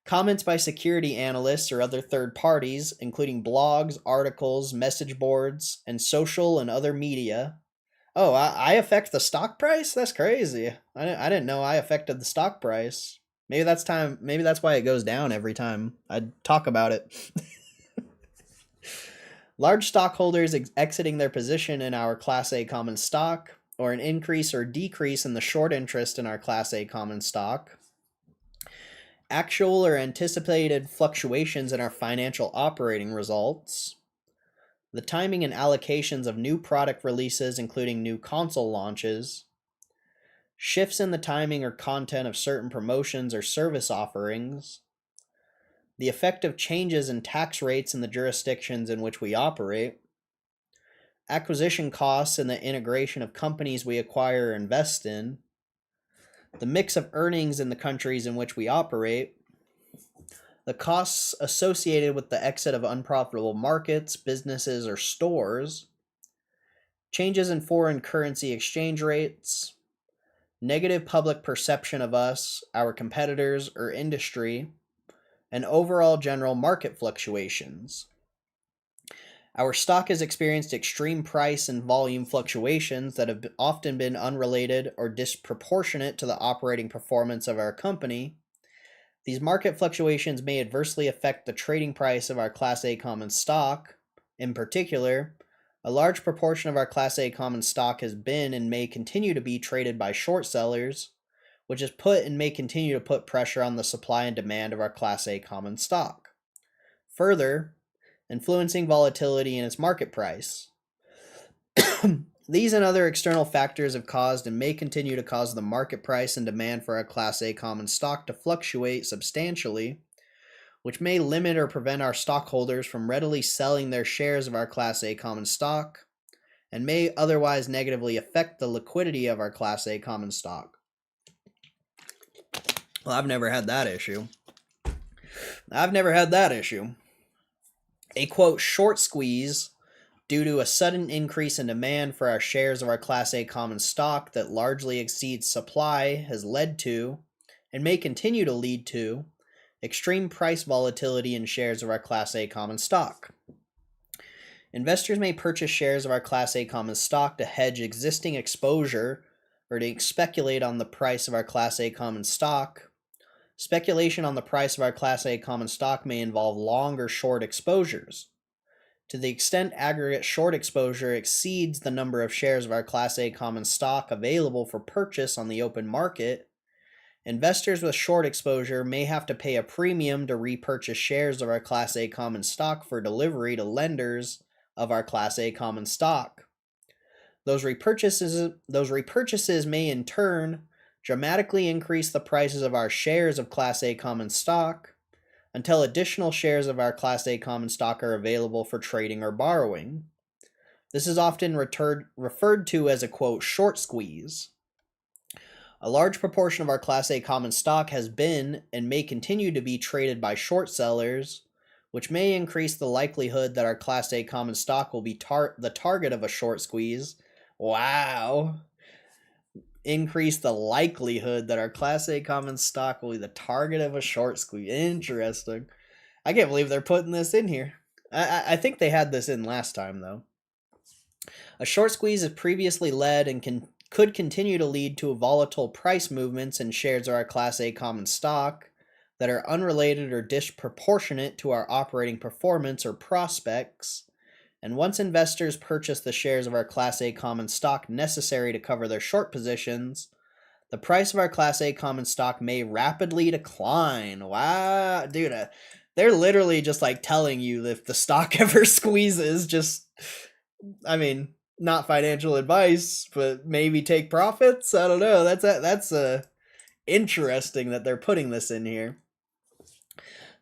comments by security analysts or other third parties, including blogs, articles, message boards, and social and other media. Oh, I affect the stock price? That's crazy. I didn't know I affected the stock price. Maybe that's why it goes down every time I talk about it. Large stockholders exiting their position in our Class A common stock, or an increase or decrease in the short interest in our Class A common stock. Actual or anticipated fluctuations in our financial operating results. The timing and allocations of new product releases, including new console launches. Shifts in the timing or content of certain promotions or service offerings. The effect of changes in tax rates in the jurisdictions in which we operate. Acquisition costs and the integration of companies we acquire or invest in. The mix of earnings in the countries in which we operate. The costs associated with the exit of unprofitable markets, businesses, or stores. Changes in foreign currency exchange rates. Negative public perception of us, our competitors, or industry, and overall general market fluctuations. Our stock has experienced extreme price and volume fluctuations that have often been unrelated or disproportionate to the operating performance of our company. These market fluctuations may adversely affect the trading price of our Class A common stock. In particular, a large proportion of our Class A common stock has been and may continue to be traded by short sellers, which has put and may continue to put pressure on the supply and demand of our Class A common stock, further influencing volatility in its market price. These and other external factors have caused and may continue to cause the market price and demand for our Class A common stock to fluctuate substantially, which may limit or prevent our stockholders from readily selling their shares of our Class A common stock, and may otherwise negatively affect the liquidity of our Class A common stock. Well, I've never had that issue. A quote, short squeeze due to a sudden increase in demand for our shares of our Class A common stock that largely exceeds supply has led to, and may continue to lead to, extreme price volatility in shares of our Class A common stock. Investors may purchase shares of our Class A common stock to hedge existing exposure or to speculate on the price of our Class A common stock, Speculation on the price of our Class A common stock may involve long or short exposures. To the extent aggregate short exposure exceeds the number of shares of our Class A common stock available for purchase on the open market, investors with short exposure may have to pay a premium to repurchase shares of our Class A common stock for delivery to lenders of our Class A common stock. Those repurchases may in turn dramatically increase the prices of our shares of Class A common stock until additional shares of our Class A common stock are available for trading or borrowing. This is often referred to as a, quote, short squeeze. A large proportion of our Class A common stock has been and may continue to be traded by short sellers, which may increase the likelihood that our Class A common stock will be the target of a short squeeze. Wow. Increase the likelihood that our Class A common stock will be the target of a short squeeze. Interesting. I can't believe they're putting this in here. I think they had this in last time, though. A short squeeze has previously led and could continue to lead to volatile price movements in shares of our Class A common stock that are unrelated or disproportionate to our operating performance or prospects. And once investors purchase the shares of our Class A common stock necessary to cover their short positions, the price of our Class A common stock may rapidly decline. Wow, dude, they're literally just like telling you if the stock ever squeezes, just, I mean, not financial advice, but maybe take profits. I don't know. That's interesting that they're putting this in here.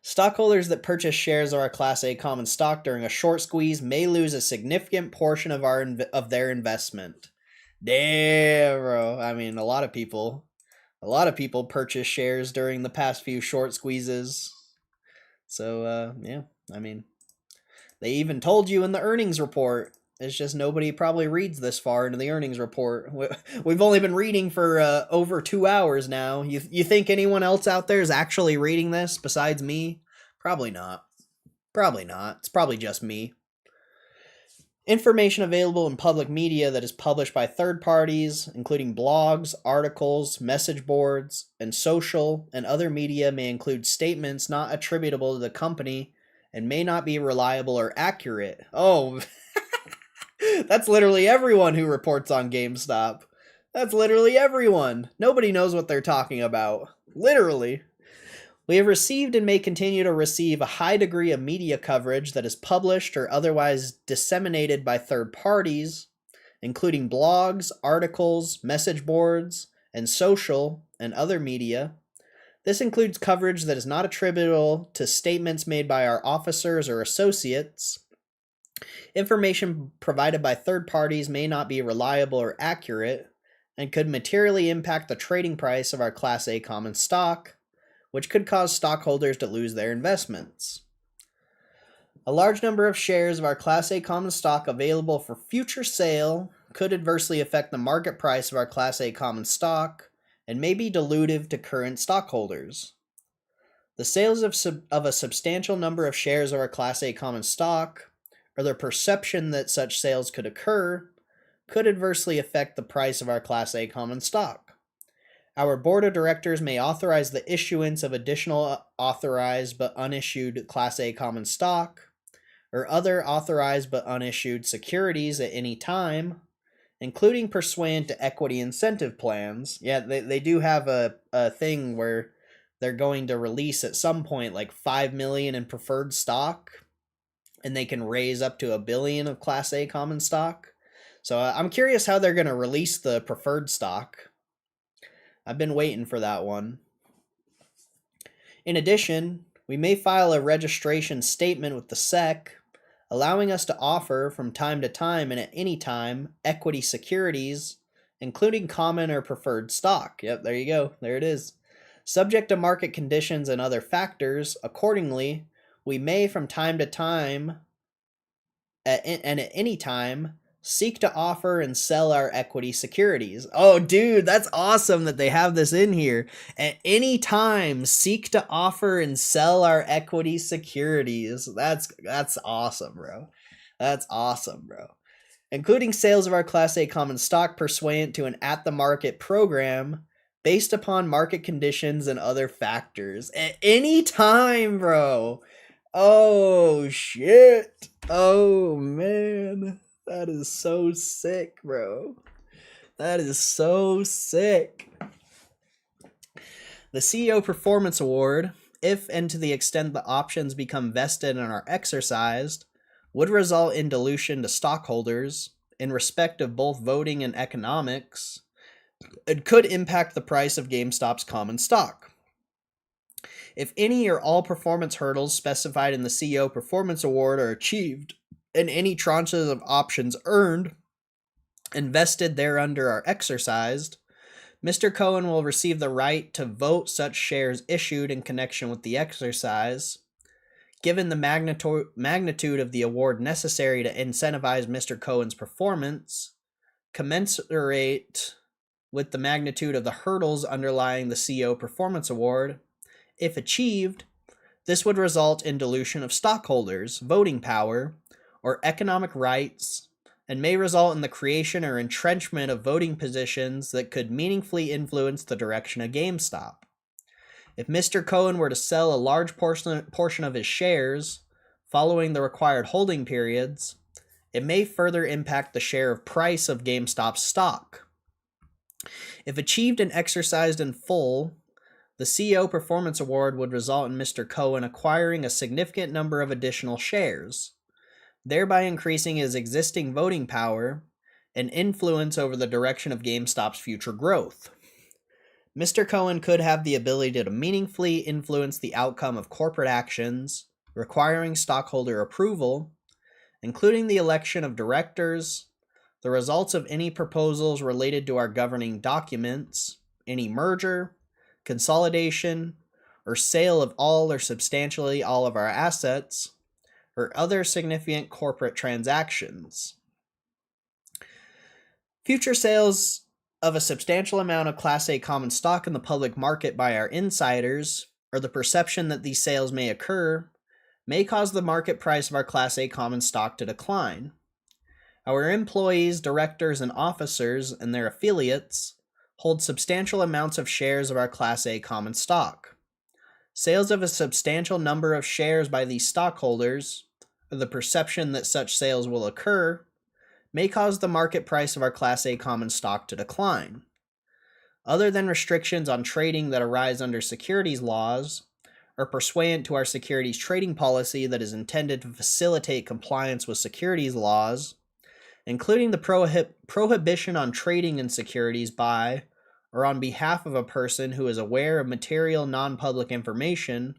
Stockholders that purchase shares of our Class A common stock during a short squeeze may lose a significant portion of their investment. Damn, bro. I mean, a lot of people purchase shares during the past few short squeezes. So, yeah, I mean, they even told you in the earnings report. It's just nobody probably reads this far into the earnings report. We've only been reading for over 2 hours now. You think anyone else out there is actually reading this besides me? Probably not. Probably not. It's probably just me. Information available in public media that is published by third parties, including blogs, articles, message boards, and social and other media may include statements not attributable to the company and may not be reliable or accurate. Oh, that's literally everyone who reports on GameStop. That's literally everyone. Nobody knows what they're talking about. Literally. We have received and may continue to receive a high degree of media coverage that is published or otherwise disseminated by third parties, including blogs, articles, message boards, and social and other media. This includes coverage that is not attributable to statements made by our officers or associates. Information provided by third parties may not be reliable or accurate and could materially impact the trading price of our Class A common stock, which could cause stockholders to lose their investments. A large number of shares of our Class A common stock available for future sale could adversely affect the market price of our Class A common stock and may be dilutive to current stockholders. The sales of a substantial number of shares of our Class A common stock, or the perception that such sales could occur, could adversely affect the price of our Class A common stock. Our board of directors may authorize the issuance of additional authorized but unissued Class A common stock, or other authorized but unissued securities at any time, including pursuant to equity incentive plans. Yeah, they do have a thing where they're going to release at some point like $5 million in preferred stock, and they can raise up to $1 billion of Class A common stock. So I'm curious how they're going to release the preferred stock. I've been waiting for that one. In addition, we may file a registration statement with the SEC, allowing us to offer from time to time and at any time equity securities, including common or preferred stock. Yep, there you go. There it is. Subject to market conditions and other factors, accordingly, we may from time to time and at any time seek to offer and sell our equity securities. Oh, dude, that's awesome that they have this in here. At any time, seek to offer and sell our equity securities. That's awesome, bro. That's awesome, bro. Including sales of our Class A common stock pursuant to an at-the-market program, based upon market conditions and other factors. At any time, bro. Oh, shit. Oh, man. That is so sick, bro. That is so sick. The CEO Performance Award, if and to the extent the options become vested and are exercised, would result in dilution to stockholders in respect of both voting and economics. It could impact the price of GameStop's common stock. If any or all performance hurdles specified in the CEO Performance Award are achieved, and any tranches of options earned and vested thereunder are exercised, Mr. Cohen will receive the right to vote such shares issued in connection with the exercise. Given the magnitude of the award necessary to incentivize Mr. Cohen's performance, commensurate with the magnitude of the hurdles underlying the CEO Performance Award, if achieved, this would result in dilution of stockholders' voting power or economic rights, and may result in the creation or entrenchment of voting positions that could meaningfully influence the direction of GameStop. If Mr. Cohen were to sell a large portion of his shares following the required holding periods, it may further impact the share of price of GameStop's stock. If achieved and exercised in full, the CEO Performance Award would result in Mr. Cohen acquiring a significant number of additional shares, thereby increasing his existing voting power and influence over the direction of GameStop's future growth. Mr. Cohen could have the ability to meaningfully influence the outcome of corporate actions requiring stockholder approval, including the election of directors, the results of any proposals related to our governing documents, any merger, consolidation, or sale of all or substantially all of our assets, or other significant corporate transactions. Future sales of a substantial amount of Class A common stock in the public market by our insiders, or the perception that these sales may occur, may cause the market price of our Class A common stock to decline. Our employees, directors, and officers and their affiliates hold substantial amounts of shares of our Class A common stock. Sales of a substantial number of shares by these stockholders, or the perception that such sales will occur, may cause the market price of our Class A common stock to decline. Other than restrictions on trading that arise under securities laws, or pursuant to our securities trading policy that is intended to facilitate compliance with securities laws, including the prohibition on trading in securities by or on behalf of a person who is aware of material non-public information,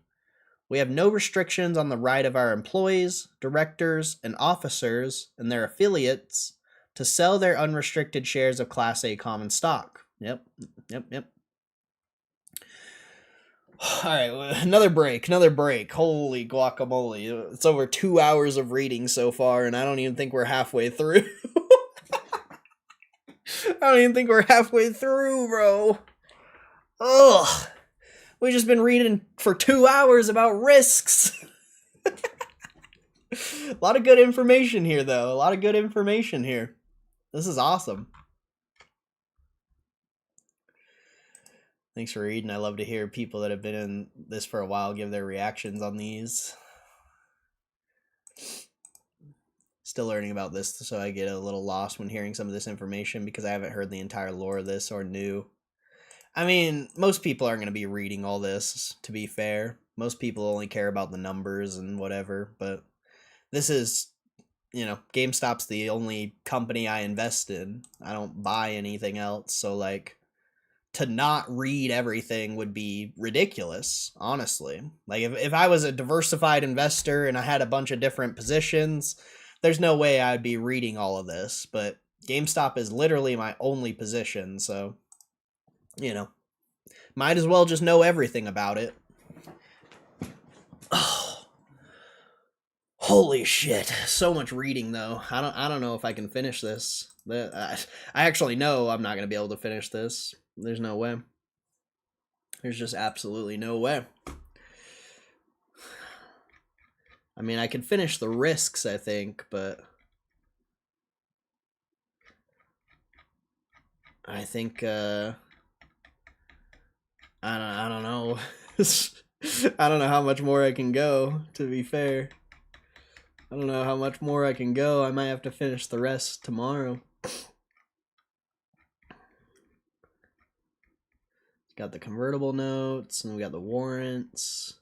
we have no restrictions on the right of our employees, directors, and officers and their affiliates to sell their unrestricted shares of Class A common stock. Yep. All right, another break. Holy guacamole. It's over 2 hours of reading so far, and I don't even think we're halfway through. Bro. Ugh. We've just been reading for 2 hours about risks. A lot of good information here, though. This is awesome. Thanks for reading. I love to hear people that have been in this for a while give their reactions on these. Still learning about this, so I get a little lost when hearing some of this information because I haven't heard the entire lore of this or knew. I mean, most people aren't going to be reading all this, to be fair. Most people only care about the numbers and whatever, but this is, GameStop's the only company I invest in. I don't buy anything else, so, to not read everything would be ridiculous, honestly. If I was a diversified investor and I had a bunch of different positions, there's no way I'd be reading all of this, but GameStop is literally my only position, so, might as well just know everything about it. Oh, holy shit. So much reading, though. I don't know if I can finish this. I actually know I'm not going to be able to finish this. There's no way. There's just absolutely no way. I mean, I could finish the risks, I think, but I think I don't know. I don't know how much more I can go, to be fair. I don't know how much more I can go. I might have to finish the rest tomorrow. Got the convertible notes, and we got the warrants.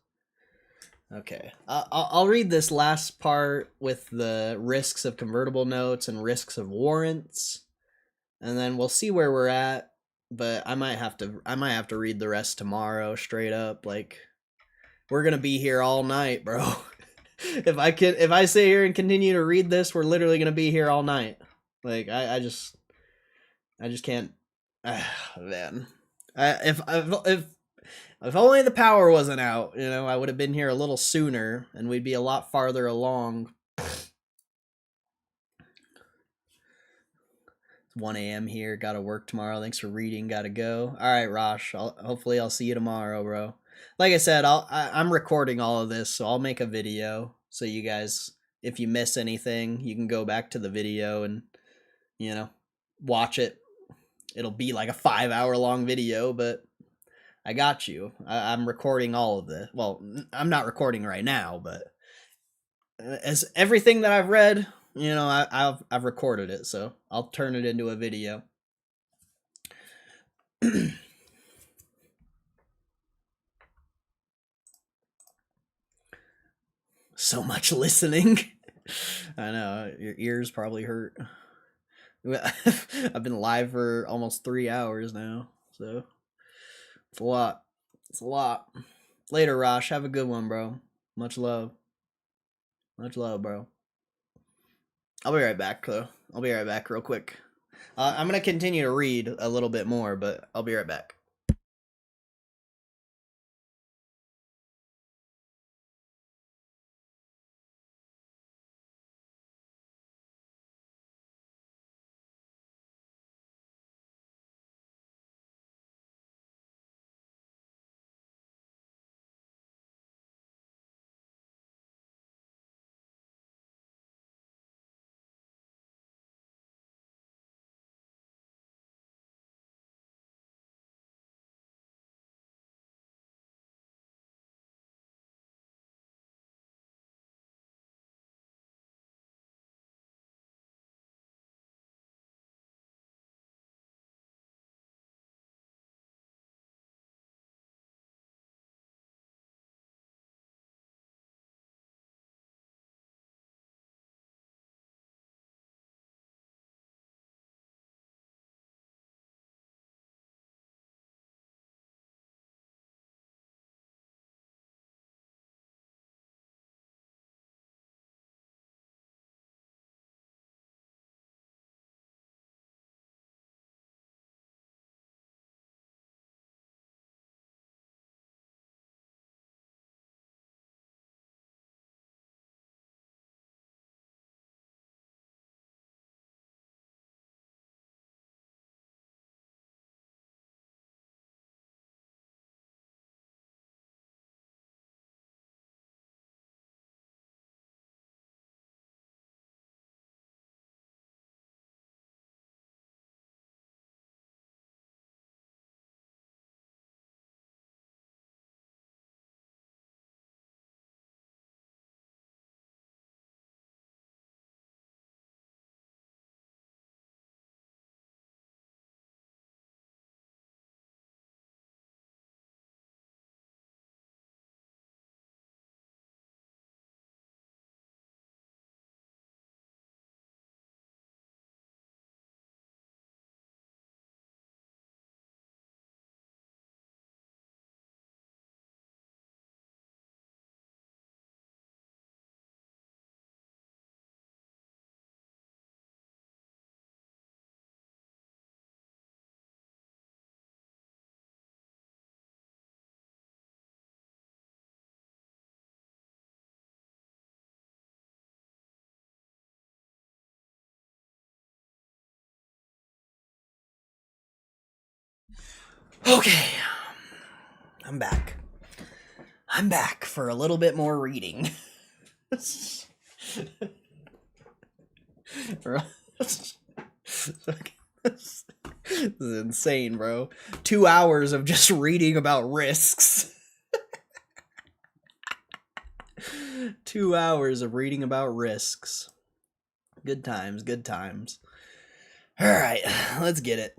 Okay, I'll read this last part with the risks of convertible notes and risks of warrants, and then we'll see where we're at. But I might have to read the rest tomorrow, straight up. Like, we're gonna be here all night, bro. If I sit here and continue to read this, we're literally gonna be here all night. Like, I just can't. Man, if only the power wasn't out, you know, I would have been here a little sooner, and we'd be a lot farther along. It's 1 a.m. here. Gotta work tomorrow. Thanks for reading. Gotta go. All right, Rosh. Hopefully I'll see you tomorrow, bro. Like I said, I'm recording all of this, so I'll make a video. So you guys, if you miss anything, you can go back to the video and, you know, watch it. It'll be like a 5-hour long video, but I got you. I'm recording all of this. Well, I'm not recording right now, but as everything that I've read, you know, I've recorded it, so I'll turn it into a video. So much listening. I know, your ears probably hurt. I've been live for almost 3 hours now, so it's a lot. It's a lot. Later, Rosh. Have a good one, bro. Much love. Much love, bro. I'll be right back, though. I'll be right back real quick. I'm going to continue to read a little bit more, but I'll be right back. Okay. I'm back. I'm back for a little bit more reading. This is insane, bro. 2 hours of just reading about risks. 2 hours of reading about risks. Good times, good times. All right, let's get it.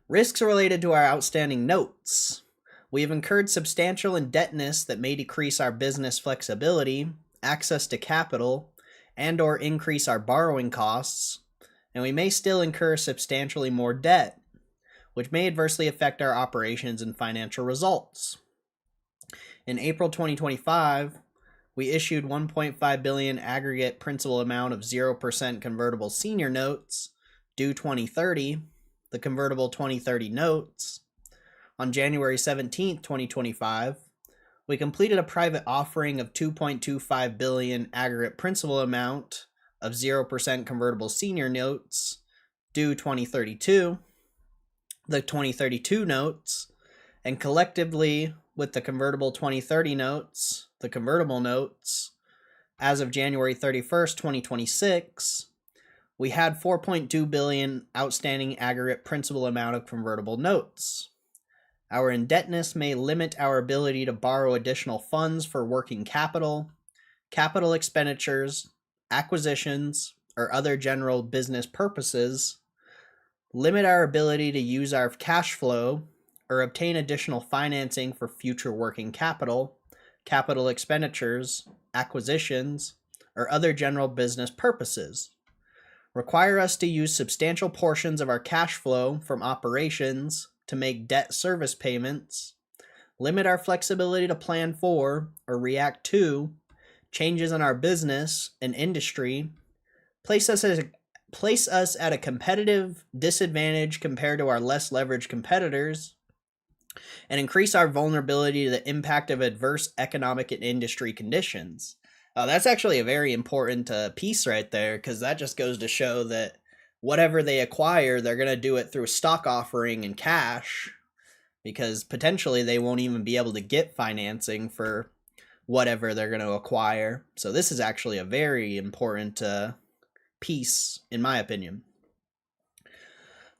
Risks related to our outstanding notes. We have incurred substantial indebtedness that may decrease our business flexibility, access to capital, and or increase our borrowing costs, and we may still incur substantially more debt, which may adversely affect our operations and financial results. In April 2025, we issued $1.5 billion aggregate principal amount of 0% convertible senior notes due 2030, the convertible 2030 notes. On January 17, 2025, we completed a private offering of $2.25 billion aggregate principal amount of 0% convertible senior notes due 2032, the 2032 notes, and collectively with the convertible 2030 notes, the convertible notes, as of January 31st, 2026, we had $4.2 billion outstanding aggregate principal amount of convertible notes. Our indebtedness may limit our ability to borrow additional funds for working capital, capital expenditures, acquisitions, or other general business purposes, limit our ability to use our cash flow, or obtain additional financing for future working capital, capital expenditures, acquisitions, or other general business purposes. Require us to use substantial portions of our cash flow from operations to make debt service payments, limit our flexibility to plan for or react to changes in our business and industry, place us at a competitive disadvantage compared to our less leveraged competitors, and increase our vulnerability to the impact of adverse economic and industry conditions. That's actually a very important piece right there, because that just goes to show that whatever they acquire, they're going to do it through a stock offering and cash, because potentially they won't even be able to get financing for whatever they're going to acquire. So this is actually a very important piece, in my opinion.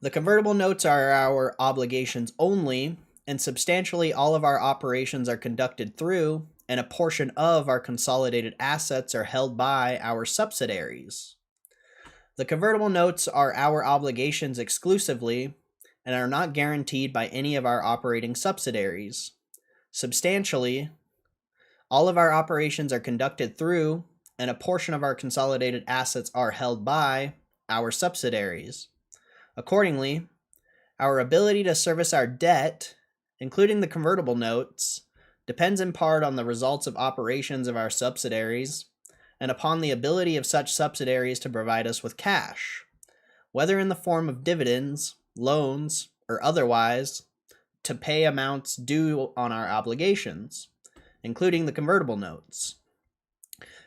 The convertible notes are our obligations only, and substantially all of our operations are conducted through, and a portion of our consolidated assets are held by our subsidiaries. The convertible notes are our obligations exclusively and are not guaranteed by any of our operating subsidiaries. Substantially, all of our operations are conducted through, and a portion of our consolidated assets are held by our subsidiaries. Accordingly, our ability to service our debt, including the convertible notes, depends in part on the results of operations of our subsidiaries and upon the ability of such subsidiaries to provide us with cash, whether in the form of dividends, loans, or otherwise, to pay amounts due on our obligations, including the convertible notes.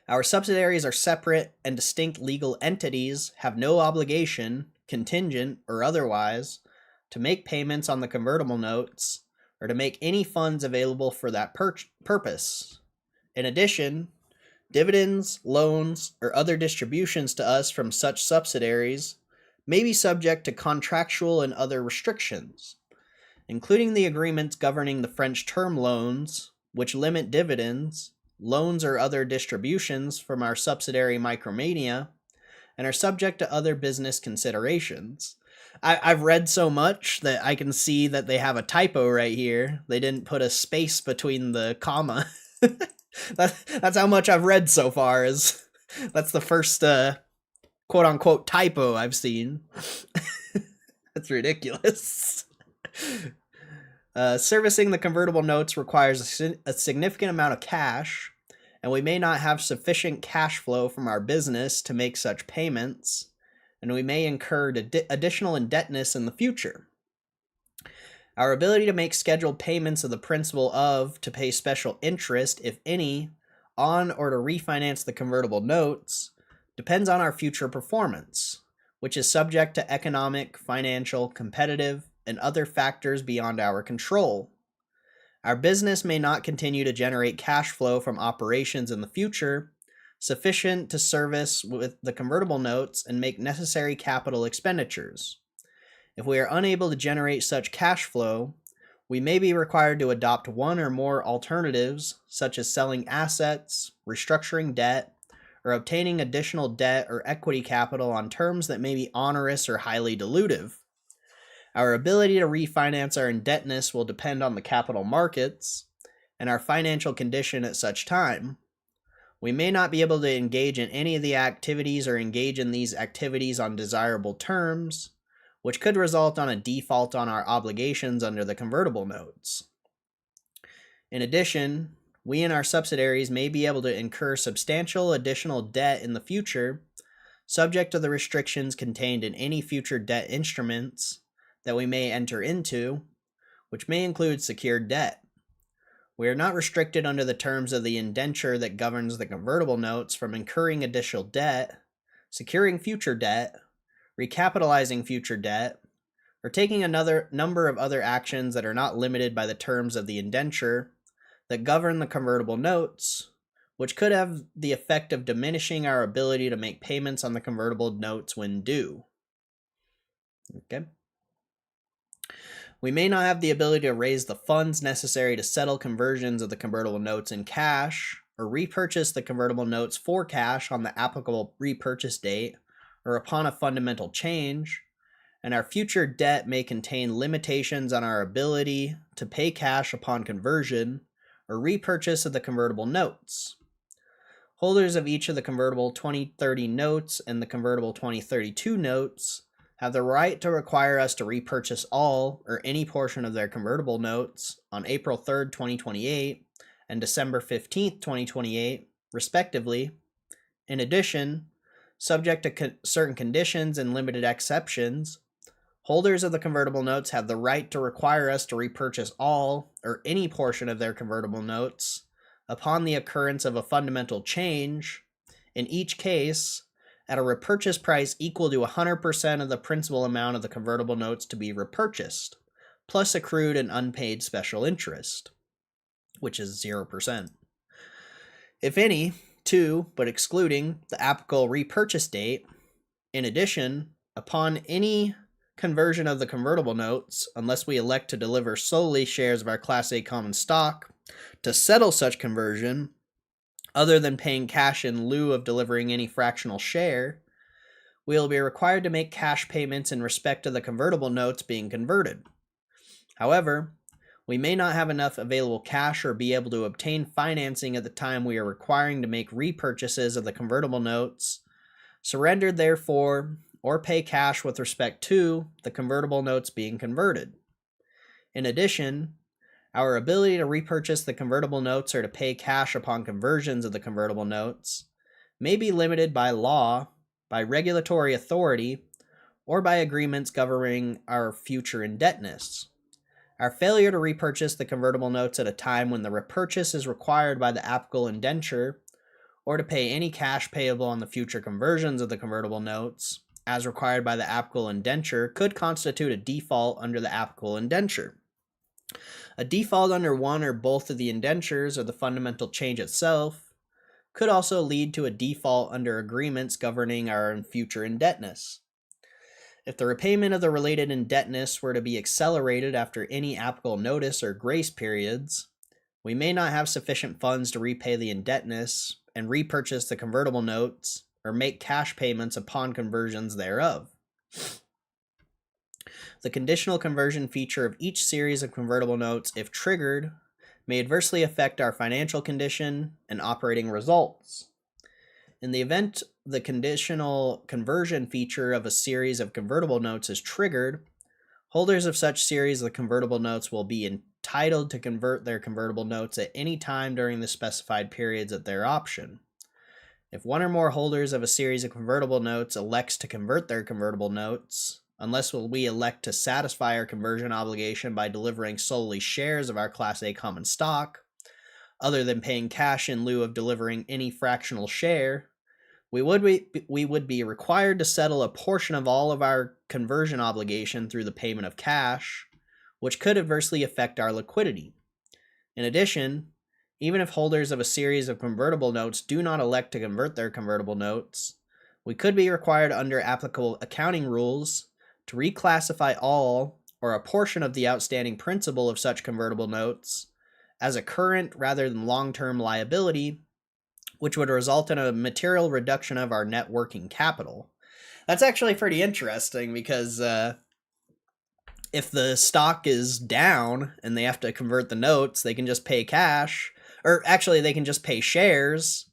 Our subsidiaries are separate and distinct legal entities, have no obligation, contingent or otherwise, to make payments on the convertible notes or to make any funds available for that purpose. In addition, dividends, loans, or other distributions to us from such subsidiaries may be subject to contractual and other restrictions, including the agreements governing the French term loans, which limit dividends, loans, or other distributions from our subsidiary Micromania, and are subject to other business considerations. I've read so much that I can see that they have a typo right here. They didn't put a space between the comma. That's how much I've read so far. That's the first quote-unquote typo I've seen. That's ridiculous. Servicing the convertible notes requires a significant amount of cash, and we may not have sufficient cash flow from our business to make such payments, and we may incur additional indebtedness in the future. Our ability to make scheduled payments of the principal to pay special interest, if any, on or to refinance the convertible notes depends on our future performance, which is subject to economic, financial, competitive, and other factors beyond our control. Our business may not continue to generate cash flow from operations in the future, sufficient to service with the convertible notes and make necessary capital expenditures. If we are unable to generate such cash flow, we may be required to adopt one or more alternatives, such as selling assets, restructuring debt, or obtaining additional debt or equity capital on terms that may be onerous or highly dilutive. Our ability to refinance our indebtedness will depend on the capital markets and our financial condition at such time. We may not be able to engage in any of the activities or engage in these activities on desirable terms, which could result on a default on our obligations under the convertible notes. In addition, we and our subsidiaries may be able to incur substantial additional debt in the future, subject to the restrictions contained in any future debt instruments that we may enter into, which may include secured debt. We are not restricted under the terms of the indenture that governs the convertible notes from incurring additional debt, securing future debt, recapitalizing future debt, or taking another number of other actions that are not limited by the terms of the indenture that govern the convertible notes, which could have the effect of diminishing our ability to make payments on the convertible notes when due. Okay. We may not have the ability to raise the funds necessary to settle conversions of the convertible notes in cash, or repurchase the convertible notes for cash on the applicable repurchase date, or upon a fundamental change, and our future debt may contain limitations on our ability to pay cash upon conversion or repurchase of the convertible notes. Holders of each of the convertible 2030 notes and the convertible 2032 notes have the right to require us to repurchase all or any portion of their convertible notes on April 3rd, 2028 and December 15th, 2028, respectively. In addition, subject to certain conditions and limited exceptions, holders of the convertible notes have the right to require us to repurchase all or any portion of their convertible notes upon the occurrence of a fundamental change, in each case, at a repurchase price equal to 100% of the principal amount of the convertible notes to be repurchased, plus accrued and unpaid special interest, which is 0%. If any, to, but excluding the applicable repurchase date. In addition, upon any conversion of the convertible notes, unless we elect to deliver solely shares of our Class A common stock to settle such conversion, other than paying cash in lieu of delivering any fractional share, we will be required to make cash payments in respect to the convertible notes being converted. However, we may not have enough available cash or be able to obtain financing at the time we are requiring to make repurchases of the convertible notes, surrendered therefore, or pay cash with respect to the convertible notes being converted. In addition, our ability to repurchase the convertible notes or to pay cash upon conversions of the convertible notes may be limited by law, by regulatory authority, or by agreements governing our future indebtedness. Our failure to repurchase the convertible notes at a time when the repurchase is required by the applicable indenture, or to pay any cash payable on the future conversions of the convertible notes, as required by the applicable indenture, could constitute a default under the applicable indenture. A default under one or both of the indentures or the fundamental change itself could also lead to a default under agreements governing our future indebtedness. If the repayment of the related indebtedness were to be accelerated after any applicable notice or grace periods, we may not have sufficient funds to repay the indebtedness and repurchase the convertible notes or make cash payments upon conversions thereof. The conditional conversion feature of each series of convertible notes, if triggered, may adversely affect our financial condition and operating results. In the event the conditional conversion feature of a series of convertible notes is triggered, holders of such series of convertible notes will be entitled to convert their convertible notes at any time during the specified periods at their option. If one or more holders of a series of convertible notes elects to convert their convertible notes, unless we elect to satisfy our conversion obligation by delivering solely shares of our Class A common stock, other than paying cash in lieu of delivering any fractional share, we would be required to settle a portion of all of our conversion obligation through the payment of cash, which could adversely affect our liquidity. In addition, even if holders of a series of convertible notes do not elect to convert their convertible notes, we could be required under applicable accounting rules to reclassify all or a portion of the outstanding principal of such convertible notes as a current rather than long-term liability, which would result in a material reduction of our net working capital. That's actually pretty interesting because if the stock is down and they have to convert the notes, they can just pay cash, or actually they can just pay shares.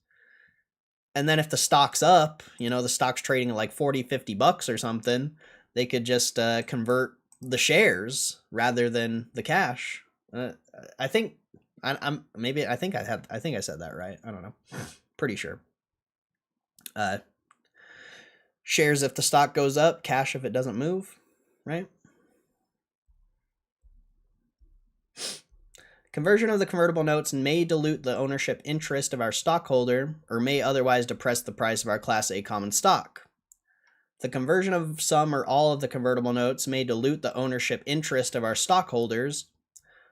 And then if the stock's up, the stock's trading at like 40, $50 or something, they could just convert the shares rather than the cash. I think I think I said that right. I don't know. Pretty sure. Shares if the stock goes up, cash if it doesn't move, right? Conversion of the convertible notes may dilute the ownership interest of our stockholder or may otherwise depress the price of our Class A common stock. The conversion of some or all of the convertible notes may dilute the ownership interest of our stockholders.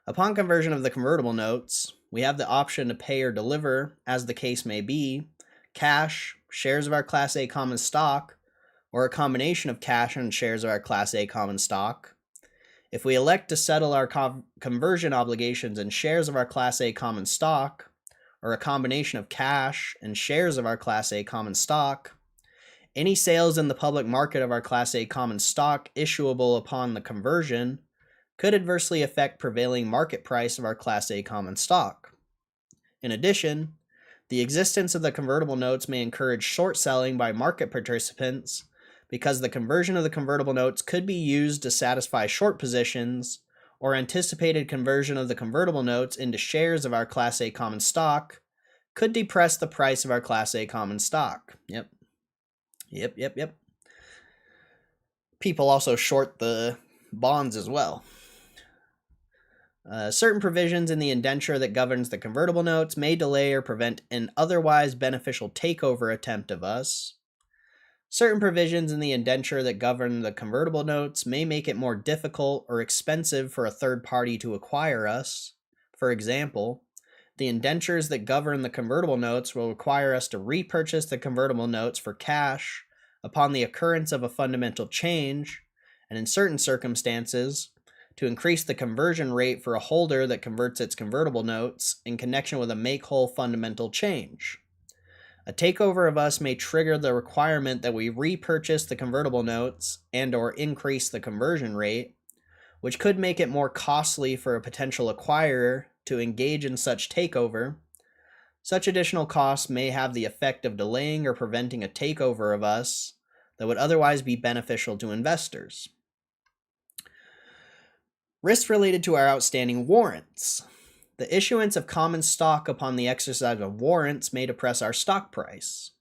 Upon conversion of the convertible notes, we have the option to pay or deliver, as the case may be, cash, shares of our Class A common stock, or a combination of cash and shares of our Class A common stock. If we elect to settle our conversion obligations in shares of our Class A common stock, or a combination of cash and shares of our Class A common stock, any sales in the public market of our Class A common stock issuable upon the conversion could adversely affect prevailing market price of our Class A common stock. In addition, the existence of the convertible notes may encourage short selling by market participants because the conversion of the convertible notes could be used to satisfy short positions, or anticipated conversion of the convertible notes into shares of our Class A common stock could depress the price of our Class A common stock. Yep. People also short the bonds as well. Certain provisions in the indenture that governs the convertible notes may delay or prevent an otherwise beneficial takeover attempt of us. Certain provisions in the indenture that govern the convertible notes may make it more difficult or expensive for a third party to acquire us. For example, the indentures that govern the convertible notes will require us to repurchase the convertible notes for cash upon the occurrence of a fundamental change, and in certain circumstances, to increase the conversion rate for a holder that converts its convertible notes in connection with a make-whole fundamental change. A takeover of us may trigger the requirement that we repurchase the convertible notes and/or increase the conversion rate, which could make it more costly for a potential acquirer to engage in such takeover. Such additional costs may have the effect of delaying or preventing a takeover of us that would otherwise be beneficial to investors. Risks related to our outstanding warrants. The issuance of common stock upon the exercise of warrants may depress our stock price.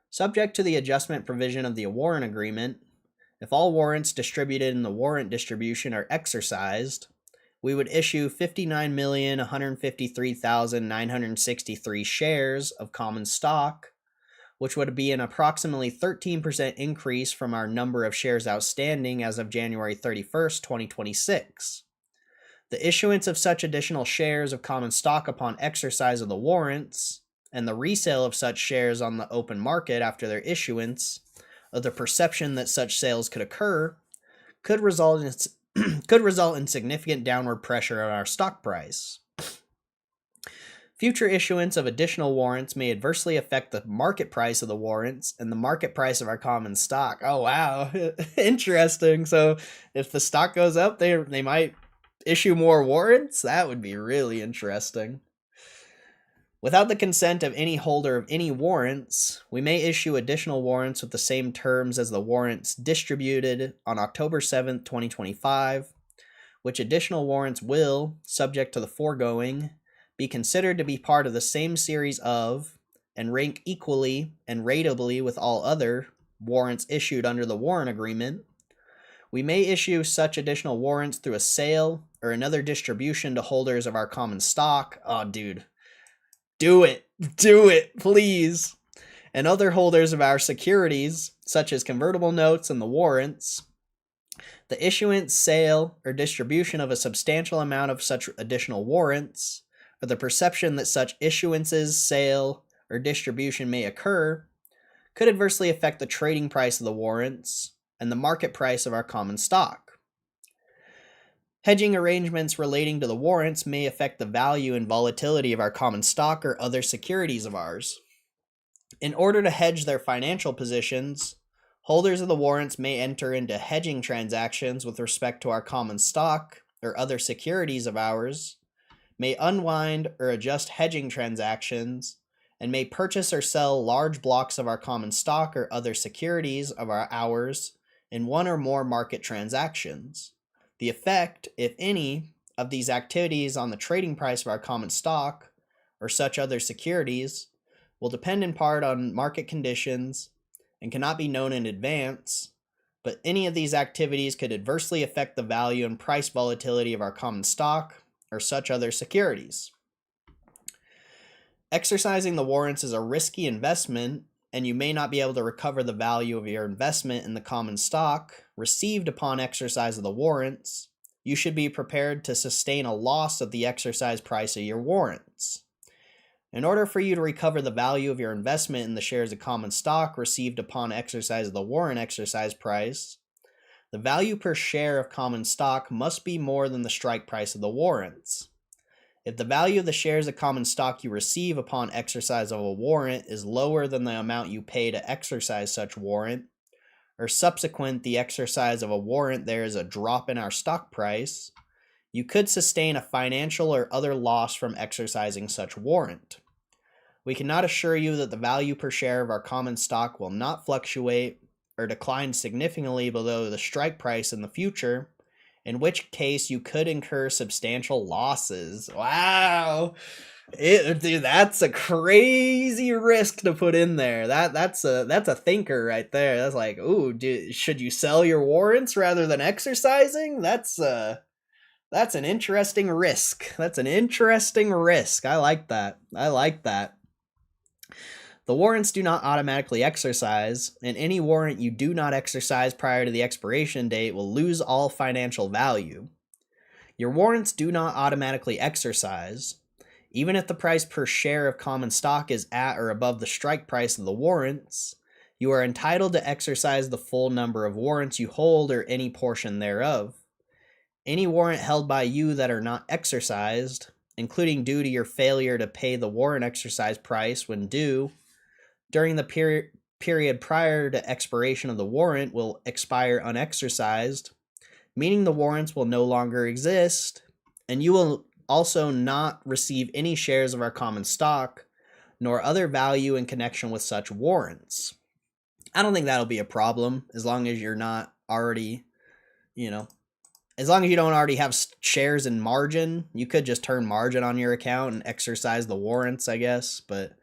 Subject to the adjustment provision of the warrant agreement, if all warrants distributed in the warrant distribution are exercised, we would issue 59,153,963 shares of common stock, which would be an approximately 13% increase from our number of shares outstanding as of January 31st, 2026. The issuance of such additional shares of common stock upon exercise of the warrants, and the resale of such shares on the open market after their issuance, of the perception that such sales could occur, could result in significant downward pressure on our stock price. Future issuance of additional warrants may adversely affect the market price of the warrants and the market price of our common stock. Oh, wow. Interesting. So if the stock goes up, they might issue more warrants? That would be really interesting. Without the consent of any holder of any warrants, we may issue additional warrants with the same terms as the warrants distributed on October 7th, 2025, which additional warrants will, subject to the foregoing, be considered to be part of the same series of, and rank equally and rateably with all other warrants issued under the warrant agreement. We may issue such additional warrants through a sale or another distribution to holders of our common stock. Oh, dude. Do it, please. And other holders of our securities, such as convertible notes and the warrants. The issuance, sale, or distribution of a substantial amount of such additional warrants, or the perception that such issuances, sale, or distribution may occur could adversely affect the trading price of the warrants and the market price of our common stock. Hedging arrangements relating to the warrants may affect the value and volatility of our common stock or other securities of ours. In order to hedge their financial positions, holders of the warrants may enter into hedging transactions with respect to our common stock or other securities of ours, may unwind or adjust hedging transactions, and may purchase or sell large blocks of our common stock or other securities of ours in one or more market transactions. The effect, if any, of these activities on the trading price of our common stock or such other securities will depend in part on market conditions and cannot be known in advance, but any of these activities could adversely affect the value and price volatility of our common stock or such other securities. Exercising the warrants is a risky investment, and you may not be able to recover the value of your investment in the common stock received upon exercise of the warrants. You should be prepared to sustain a loss of the exercise price of your warrants. In order for you to recover the value of your investment in the shares of common stock received upon exercise of the warrant exercise price, the value per share of common stock must be more than the strike price of the warrants. If the value of the shares of common stock you receive upon exercise of a warrant is lower than the amount you pay to exercise such warrant, or subsequent the exercise of a warrant there is a drop in our stock price, you could sustain a financial or other loss from exercising such warrant. We cannot assure you that the value per share of our common stock will not fluctuate or decline significantly below the strike price in the future, in which case you could incur substantial losses. Wow. Dude, that's a crazy risk to put in there. That's a thinker right there. That's like, ooh, should you sell your warrants rather than exercising? That's an interesting risk. That's an interesting risk. I like that. The warrants do not automatically exercise, and any warrant you do not exercise prior to the expiration date will lose all financial value. Your warrants do not automatically exercise. Even if the price per share of common stock is at or above the strike price of the warrants, you are entitled to exercise the full number of warrants you hold or any portion thereof. Any warrant held by you that are not exercised, including due to your failure to pay the warrant exercise price when due, during the period prior to expiration of the warrant will expire unexercised, meaning the warrants will no longer exist, and you will also not receive any shares of our common stock, nor other value in connection with such warrants. I don't think that'll be a problem as long as you're not already, as long as you don't already have shares in margin. You could just turn margin on your account and exercise the warrants, I guess, but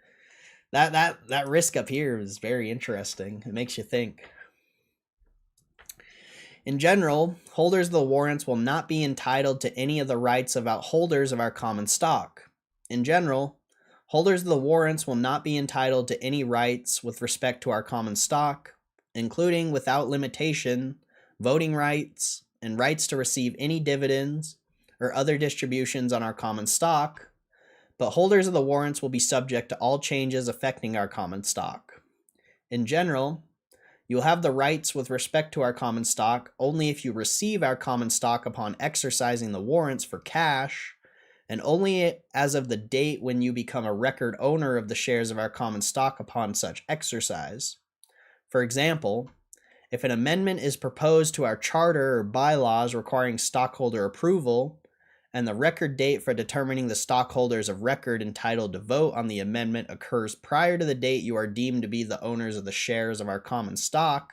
that risk up here is very interesting. It makes you think. In general, holders of the warrants will not be entitled to any of the rights of holders of our common stock. In general, holders of the warrants will not be entitled to any rights with respect to our common stock, including, without limitation, voting rights and rights to receive any dividends or other distributions on our common stock, but holders of the warrants will be subject to all changes affecting our common stock. In general, you will have the rights with respect to our common stock only if you receive our common stock upon exercising the warrants for cash, and only as of the date when you become a record owner of the shares of our common stock upon such exercise. For example, if an amendment is proposed to our charter or bylaws requiring stockholder approval, and the record date for determining the stockholders of record entitled to vote on the amendment occurs prior to the date you are deemed to be the owners of the shares of our common stock,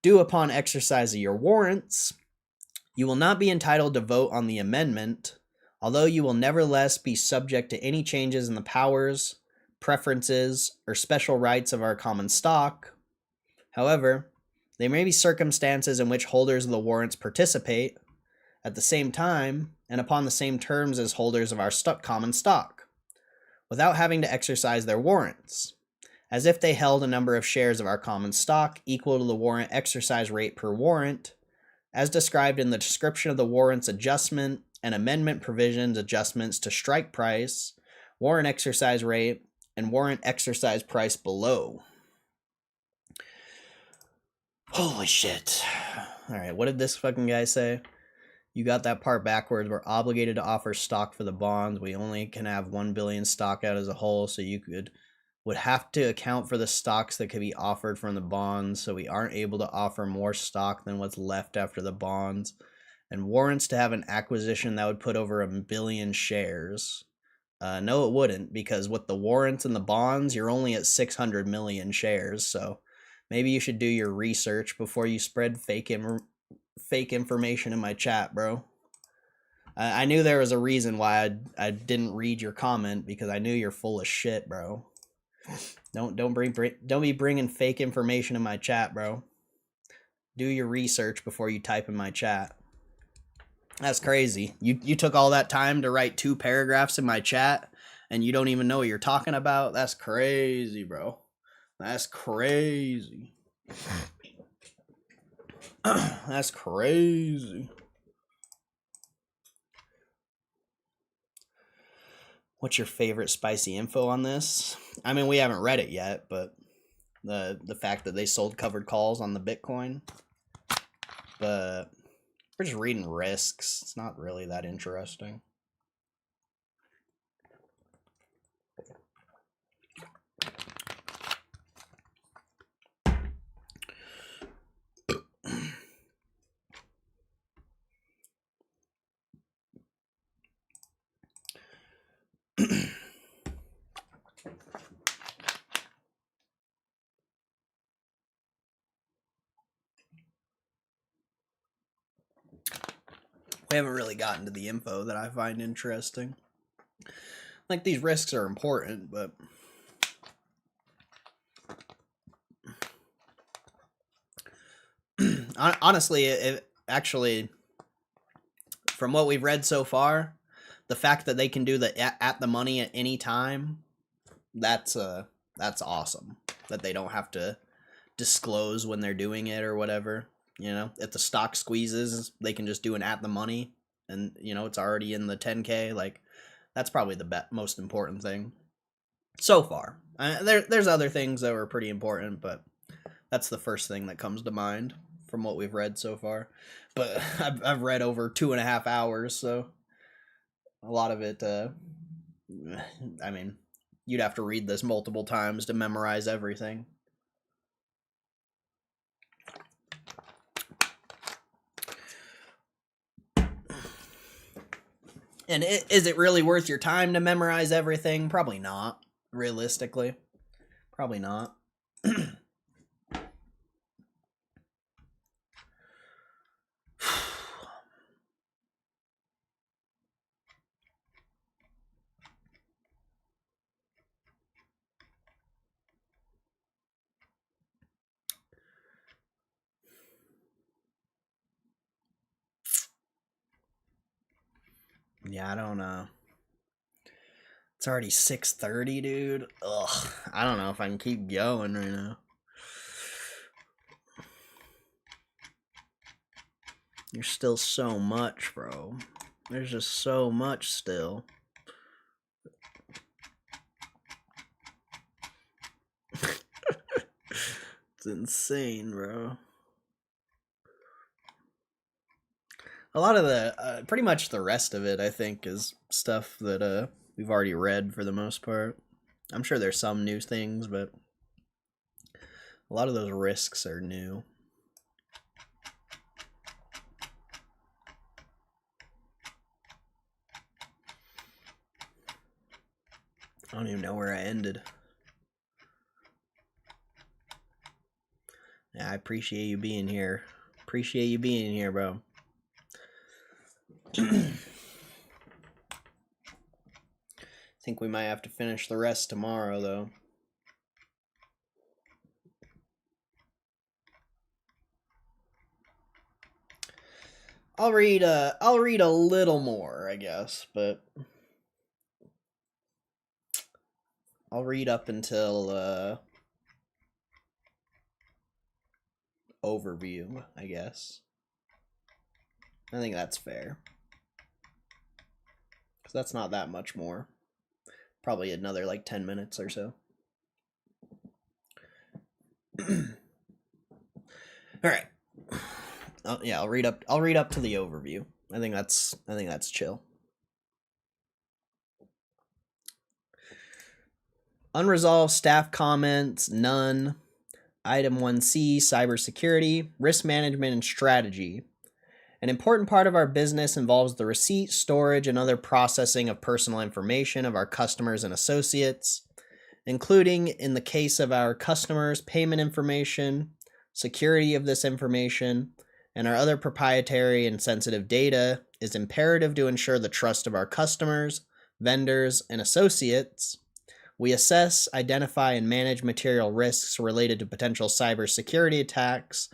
due upon exercise of your warrants, you will not be entitled to vote on the amendment, although you will nevertheless be subject to any changes in the powers, preferences, or special rights of our common stock. However, there may be circumstances in which holders of the warrants participate, at the same time and upon the same terms as holders of our common stock, without having to exercise their warrants, as if they held a number of shares of our common stock equal to the warrant exercise rate per warrant, as described in the description of the warrants adjustment and amendment provisions adjustments to strike price, warrant exercise rate, and warrant exercise price below. Holy shit. Alright, what did this fucking guy say? You got that part backwards. We're obligated to offer stock for the bonds. We only can have 1 billion stock out as a whole, so you would have to account for the stocks that could be offered from the bonds, so we aren't able to offer more stock than what's left after the bonds. And warrants to have an acquisition that would put over 1 billion shares. No, it wouldn't, because with the warrants and the bonds, you're only at 600 million shares, so maybe you should do your research before you spread fake information in my chat, bro. I knew there was a reason why I didn't read your comment, because I knew you're full of shit, bro. Don't be bringing fake information in my chat, bro. Do your research before you type in my chat. That's crazy. You took all that time to write 2 paragraphs in my chat, and you don't even know what you're talking about? That's crazy, bro. That's crazy. That's crazy. What's your favorite spicy info on this? I mean, we haven't read it yet, but the fact that they sold covered calls on the Bitcoin. But we're just reading risks. It's not really that interesting. We haven't really gotten to the info that I find interesting. Like, these risks are important, but honestly, it actually, from what we've read so far, the fact that they can do the at the money at any time, that's awesome. That they don't have to disclose when they're doing it or whatever. You know, if the stock squeezes, they can just do an at the money, and you know it's already in the 10K. Like, that's probably the most important thing so far. There's other things that were pretty important, but that's the first thing that comes to mind from what we've read so far. But I've read over 2.5 hours, so a lot of it. I mean, you'd have to read this multiple times to memorize everything. And is it really worth your time to memorize everything? Probably not. Realistically, probably not. Yeah, I don't know. It's already 6:30, dude. Ugh, I don't know if I can keep going right now. There's still so much, bro. There's just so much still. It's insane, bro. A lot of the, pretty much the rest of it, I think, is stuff that we've already read for the most part. I'm sure there's some new things, but a lot of those risks are new. I don't even know where I ended. Yeah, I appreciate you being here. Appreciate you being here, bro. Think we might have to finish the rest tomorrow, though. I'll read a little more, I guess, but I'll read up until overview, I guess. I think that's fair. because that's not that much more. Probably another like 10 minutes or so. All right. Oh, yeah, I'll read up to the overview. I think that's chill. Unresolved staff comments, none. Item 1C, cybersecurity, risk management, and strategy. An important part of our business involves the receipt, storage, and other processing of personal information of our customers and associates, including, in the case of our customers, payment information, security of this information, and our other proprietary and sensitive data is imperative to ensure the trust of our customers, vendors, and associates. We assess, identify, and manage material risks related to potential cybersecurity attacks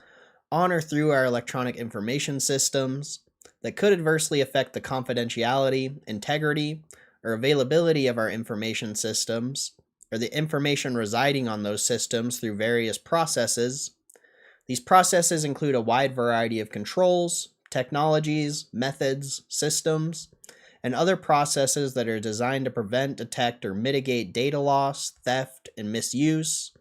on or through our electronic information systems that could adversely affect the confidentiality, integrity, or availability of our information systems, or the information residing on those systems through various processes. These processes include a wide variety of controls, technologies, methods, systems, and other processes that are designed to prevent, detect, or mitigate data loss, theft, and misuse,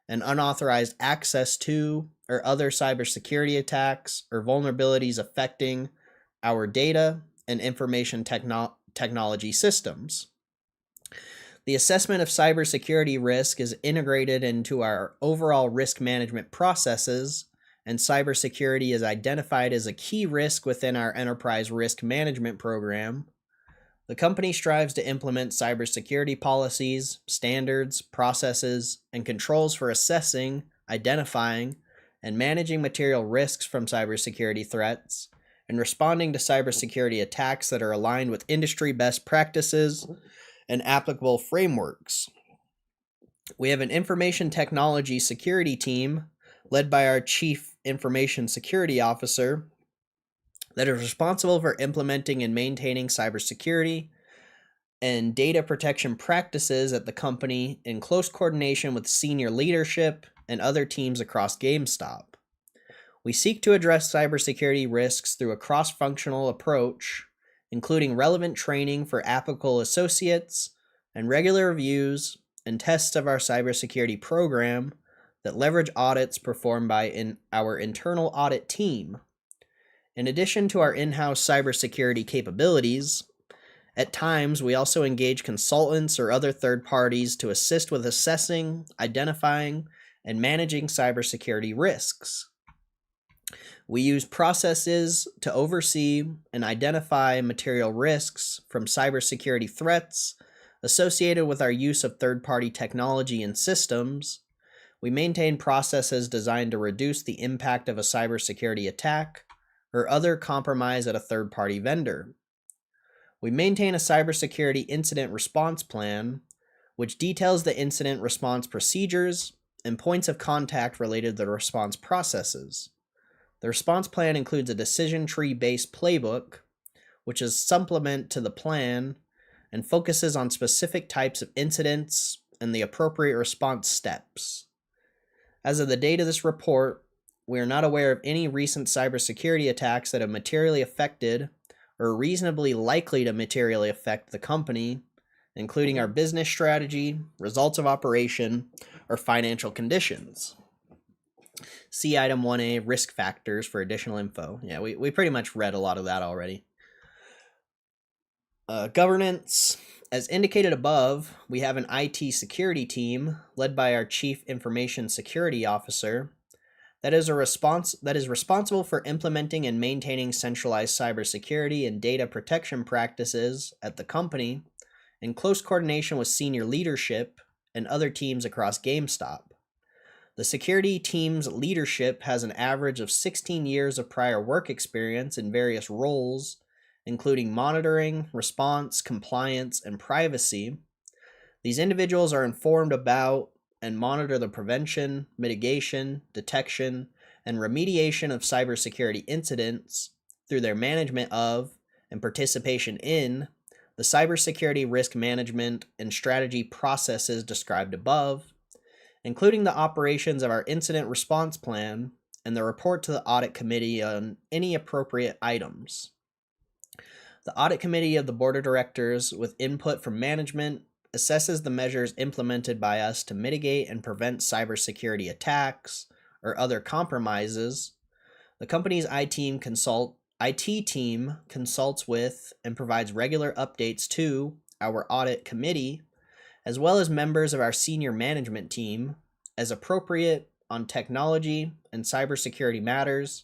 and unauthorized access to, or other cybersecurity attacks or vulnerabilities affecting our data and information technology systems. The assessment of cybersecurity risk is integrated into our overall risk management processes, and cybersecurity is identified as a key risk within our enterprise risk management program. The company strives to implement cybersecurity policies, standards, processes, and controls for assessing, identifying, and managing material risks from cybersecurity threats, and responding to cybersecurity attacks that are aligned with industry best practices and applicable frameworks. We have an information technology security team led by our Chief Information Security Officer that is responsible for implementing and maintaining cybersecurity and data protection practices at the company in close coordination with senior leadership and other teams across GameStop. We seek to address cybersecurity risks through a cross-functional approach, including relevant training for applicable associates and regular reviews and tests of our cybersecurity program that leverage audits performed by our internal audit team. In addition to our in-house cybersecurity capabilities, at times we also engage consultants or other third parties to assist with assessing, identifying, and managing cybersecurity risks. We use processes to oversee and identify material risks from cybersecurity threats associated with our use of third-party technology and systems. We maintain processes designed to reduce the impact of a cybersecurity attack or other compromise at a third-party vendor. We maintain a cybersecurity incident response plan, which details the incident response procedures and points of contact related to the response processes. The response plan includes a decision tree-based playbook, which is supplement to the plan and focuses on specific types of incidents and the appropriate response steps. As of the date of this report, we are not aware of any recent cybersecurity attacks that have materially affected or are reasonably likely to materially affect the company, including our business strategy, results of operation, or financial conditions. See item 1A, risk factors, for additional info. Yeah, we pretty much read a lot of that already. Governance. As indicated above, we have an IT security team led by our Chief Information Security Officer that is responsible for implementing and maintaining centralized cybersecurity and data protection practices at the company in close coordination with senior leadership and other teams across GameStop. The security team's leadership has an average of 16 years of prior work experience in various roles, including monitoring, response, compliance, and privacy. These individuals are informed about and monitor the prevention, mitigation, detection, and remediation of cybersecurity incidents through their management of and participation in the cybersecurity risk management and strategy processes described above, including the operations of our incident response plan and the report to the audit committee on any appropriate items. The audit committee of the board of directors, with input from management, assesses the measures implemented by us to mitigate and prevent cybersecurity attacks or other compromises. The company's IT team consults with and provides regular updates to our audit committee, as well as members of our senior management team, as appropriate on technology and cybersecurity matters,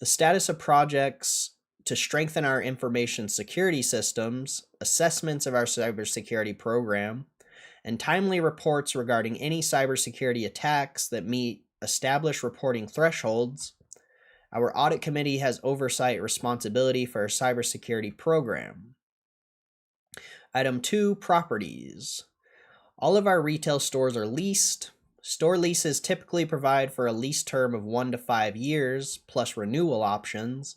the status of projects to strengthen our information security systems, assessments of our cybersecurity program, and timely reports regarding any cybersecurity attacks that meet established reporting thresholds. Our audit committee has oversight responsibility for our cybersecurity program. Item 2, properties. All of our retail stores are leased. Store leases typically provide for a lease term of 1 to 5 years, plus renewal options.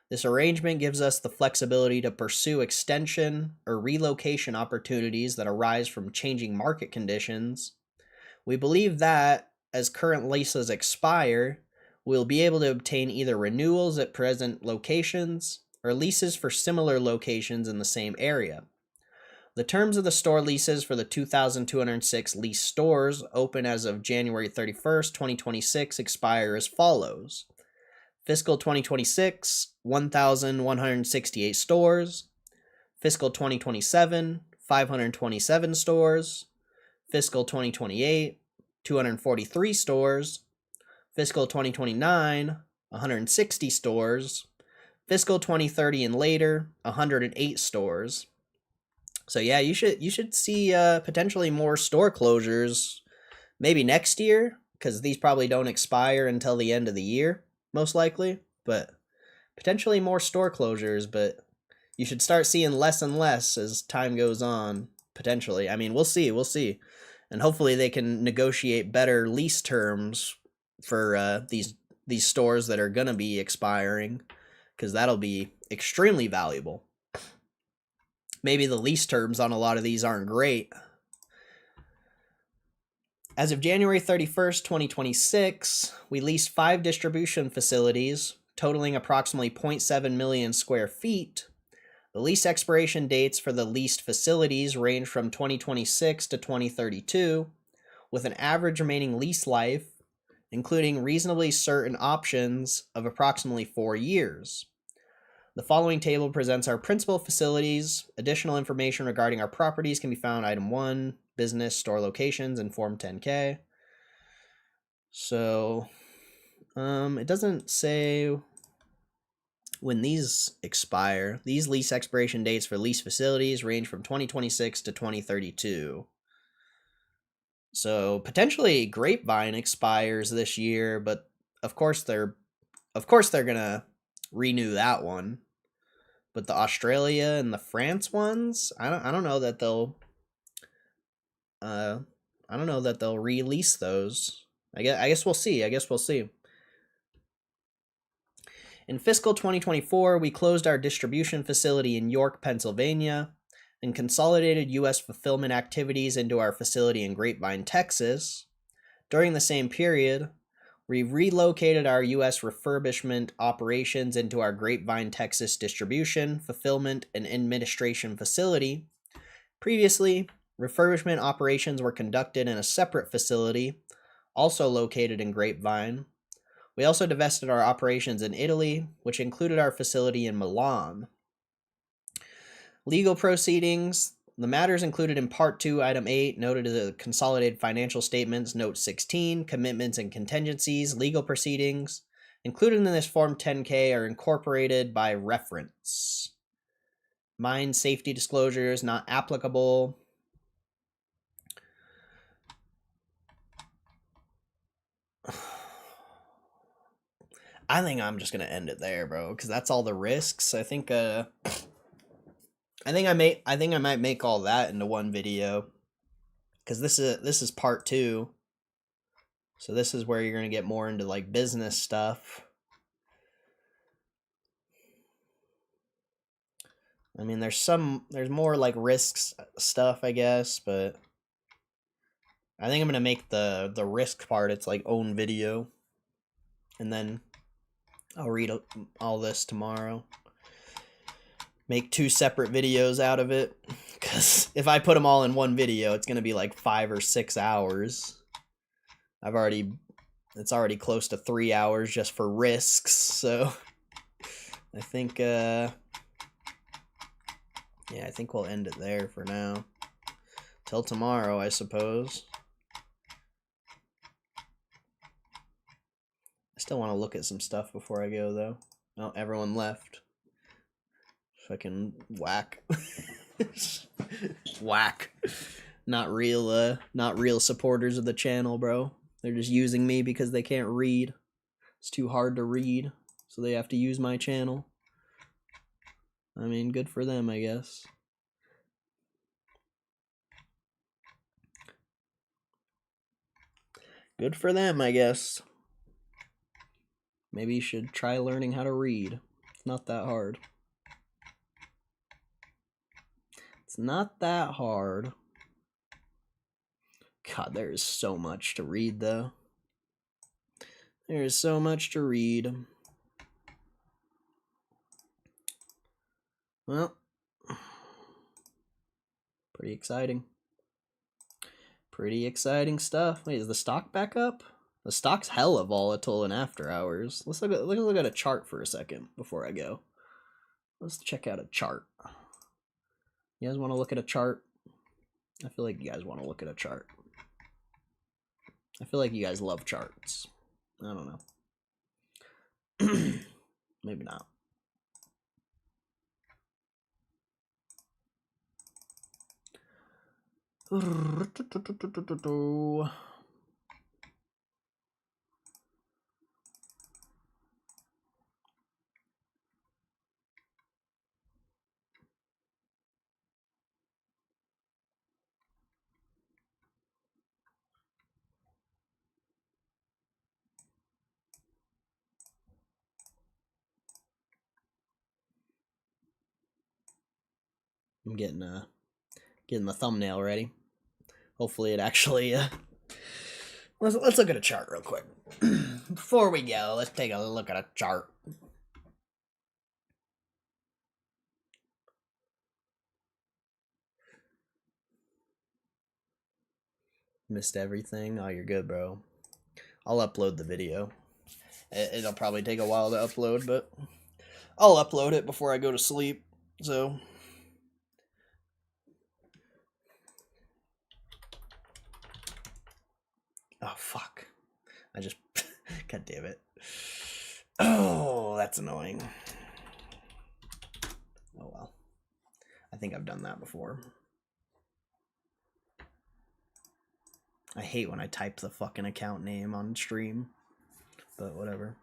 This arrangement gives us the flexibility to pursue extension or relocation opportunities that arise from changing market conditions. We believe that, as current leases expire, we'll be able to obtain either renewals at present locations or leases for similar locations in the same area. The terms of the store leases for the 2,206 leased stores open as of January 31st, 2026 expire as follows. Fiscal 2026, 1,168 stores. Fiscal 2027, 527 stores. Fiscal 2028, 243 stores. Fiscal 2029, 160 stores. Fiscal 2030 and later, 108 stores. So yeah, you should see potentially more store closures maybe next year, because these probably don't expire until the end of the year, most likely, but potentially more store closures, but you should start seeing less and less as time goes on, potentially. I mean, we'll see. And hopefully they can negotiate better lease terms for these stores that are going to be expiring, because that'll be extremely valuable. Maybe the lease terms on a lot of these aren't great. As of January 31st, 2026, we leased 5 distribution facilities, totaling approximately 0.7 million square feet. The lease expiration dates for the leased facilities range from 2026 to 2032, with an average remaining lease life, including reasonably certain options, of approximately 4 years. The following table presents our principal facilities. Additional information regarding our properties can be found item 1, business store locations, in Form 10K. So, it doesn't say when these expire. These lease expiration dates for lease facilities range from 2026 to 2032. So potentially Grapevine expires this year, but of course they're gonna renew that one. But the Australia and the France ones, I don't know that they'll release those. I guess we'll see. In fiscal 2024, we closed our distribution facility in York, Pennsylvania, and consolidated U.S. fulfillment activities into our facility in Grapevine, Texas. During the same period, we relocated our U.S. refurbishment operations into our Grapevine, Texas distribution, fulfillment, and administration facility. Previously, refurbishment operations were conducted in a separate facility, also located in Grapevine. We also divested our operations in Italy, which included our facility in Milan. Legal proceedings. The matters included in Part 2, Item 8, noted as the consolidated financial statements, Note 16, commitments and contingencies, legal proceedings, included in this Form 10K are incorporated by reference. Mine safety disclosures not applicable. I think I'm just gonna end it there, bro, because that's all the risks. I think I might make all that into one video, because this is part 2. So this is where you're gonna get more into like business stuff. I mean, there's more like risks stuff, I guess, but I think I'm gonna make the risk part its like own video, and then I'll read all this tomorrow. make 2 separate videos out of it. Because if I put them all in one video, it's going to be like 5 or 6 hours. It's already close to 3 hours just for risks, so I think, yeah, I think we'll end it there for now. Till tomorrow, I suppose. I still want to look at some stuff before I go, though. Oh, everyone left. Fucking whack. Whack. Not real supporters of the channel, bro. They're just using me because they can't read. It's too hard to read, so they have to use my channel. I mean, good for them, I guess. Good for them, I guess. Maybe you should try learning how to read. It's not that hard. It's not that hard. God, there is so much to read, though. There is so much to read. Well, pretty exciting. Pretty exciting stuff. Wait, is the stock back up? The stock's hella volatile in after hours. Let's look at a chart for a second before I go. Let's check out a chart. You guys want to look at a chart? I feel like you guys want to look at a chart. I feel like you guys love charts. I don't know. Maybe not. I'm getting the thumbnail ready. Hopefully it actually let's look at a chart real quick. Before we go, let's take a look at a chart. Missed everything? Oh, you're good, bro. I'll upload the video. It'll probably take a while to upload, but I'll upload it before I go to sleep, so... Oh, fuck. I just... God damn it. Oh, that's annoying. Oh, well. I think I've done that before. I hate when I type the fucking account name on stream. But whatever.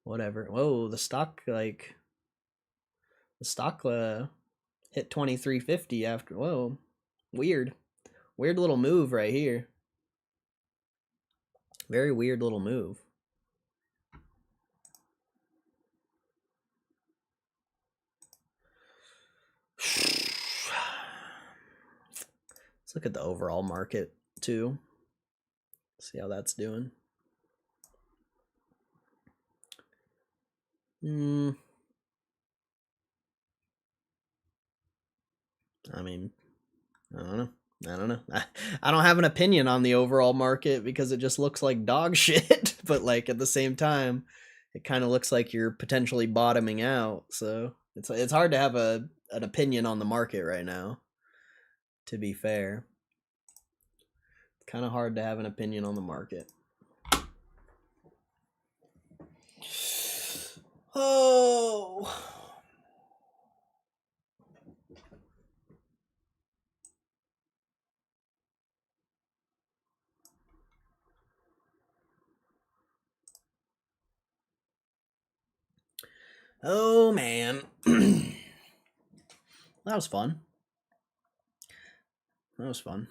Whatever. Whoa, the stock, like... The stock hit 2350 after... Whoa. Weird. Weird little move right here. Very weird little move. Let's look at the overall market too. See how that's doing. I mean, I don't know. I don't have an opinion on the overall market because it just looks like dog shit. But like at the same time, it kind of looks like you're potentially bottoming out. So it's hard to have an opinion on the market right now. To be fair, it's kind of hard to have an opinion on the market. Oh. Oh, man. That was fun. That was fun.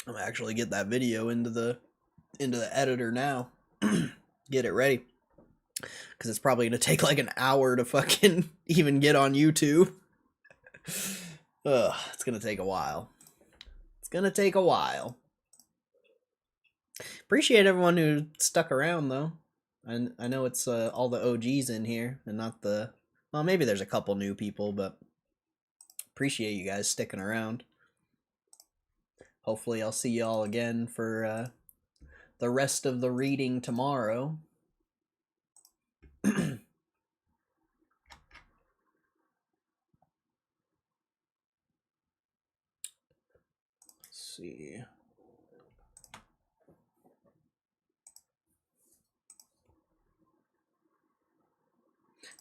I'm gonna actually get that video into the editor now. Get it ready. Because it's probably gonna take like an hour to fucking even get on YouTube. Ugh, it's gonna take a while. It's gonna take a while. Appreciate everyone who stuck around though. I know it's all the OGs in here and not the, well, maybe there's a couple new people, but appreciate you guys sticking around. Hopefully I'll see y'all again for the rest of the reading tomorrow. Let's see.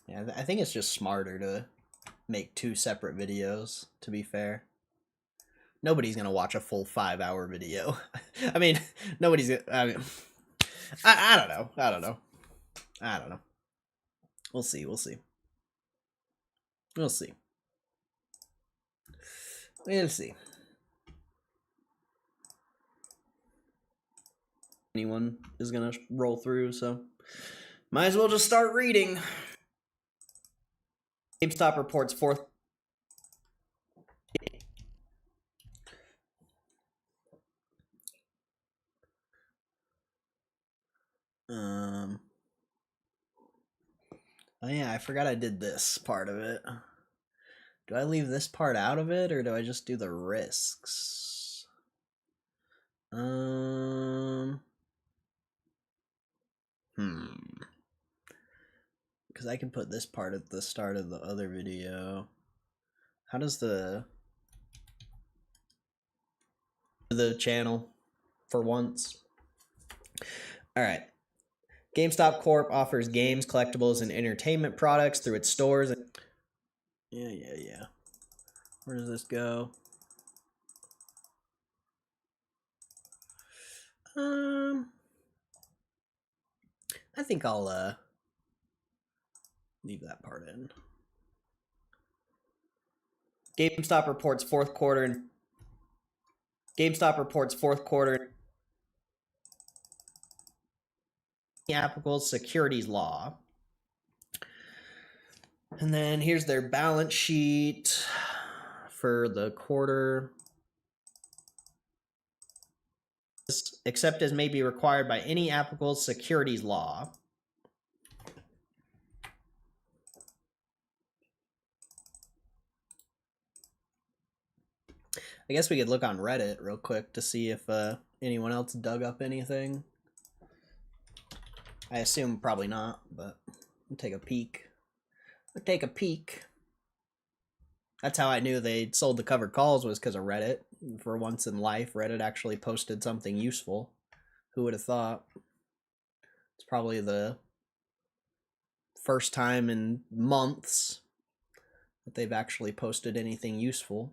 Yeah, I think it's just smarter to make 2 separate videos, to be fair. Nobody's gonna watch a full 5-hour video. I mean, nobody's gonna, I mean, I don't know. I don't know. I don't know. We'll see. We'll see. We'll see. We'll see. Anyone is gonna roll through, so might as well just start reading. GameStop reports fourth. Oh yeah, I forgot I did this part of it. Do I leave this part out of it, or do I just do the risks? Because I can put this part at the start of the other video. How does the channel for once? All right. GameStop Corp offers games, collectibles, and entertainment products through its stores. Yeah. Where does this go? I think I'll leave that part in. GameStop reports fourth quarter. Applicable securities law. And then here's their balance sheet for the quarter. Except as may be required by any applicable securities law. I guess we could look on Reddit real quick to see if anyone else dug up anything. I assume probably not, but we'll take a peek. That's how I knew they sold the covered calls, was because of Reddit. For once in life, Reddit actually posted something useful. Who would have thought? It's probably the first time in months that they've actually posted anything useful.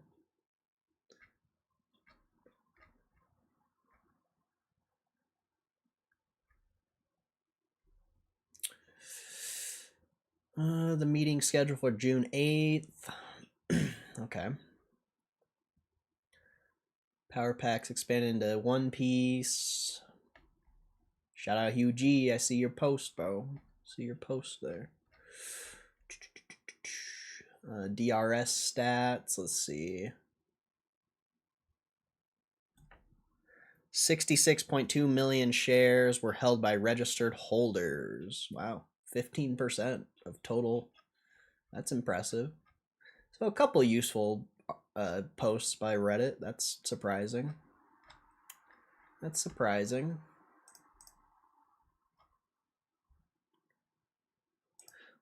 The meeting scheduled for June 8th. Okay. Power packs expanded into One Piece. Shout out Hugh G. I see your post, bro. See your post there. DRS stats. Let's see. 66.2 million shares were held by registered holders. Wow. 15% of total. That's impressive. So a couple useful posts by Reddit. That's surprising.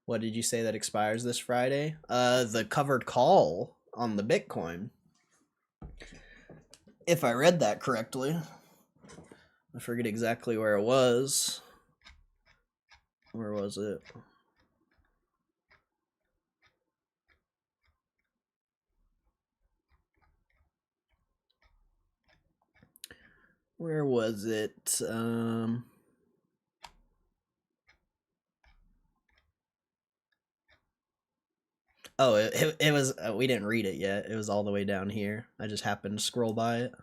What did you say that expires this Friday? The covered call on the Bitcoin. If I read that correctly. I forget exactly where it was. Where was it? Where was it? Oh, it was, we didn't read it yet. It was all the way down here. I just happened to scroll by it.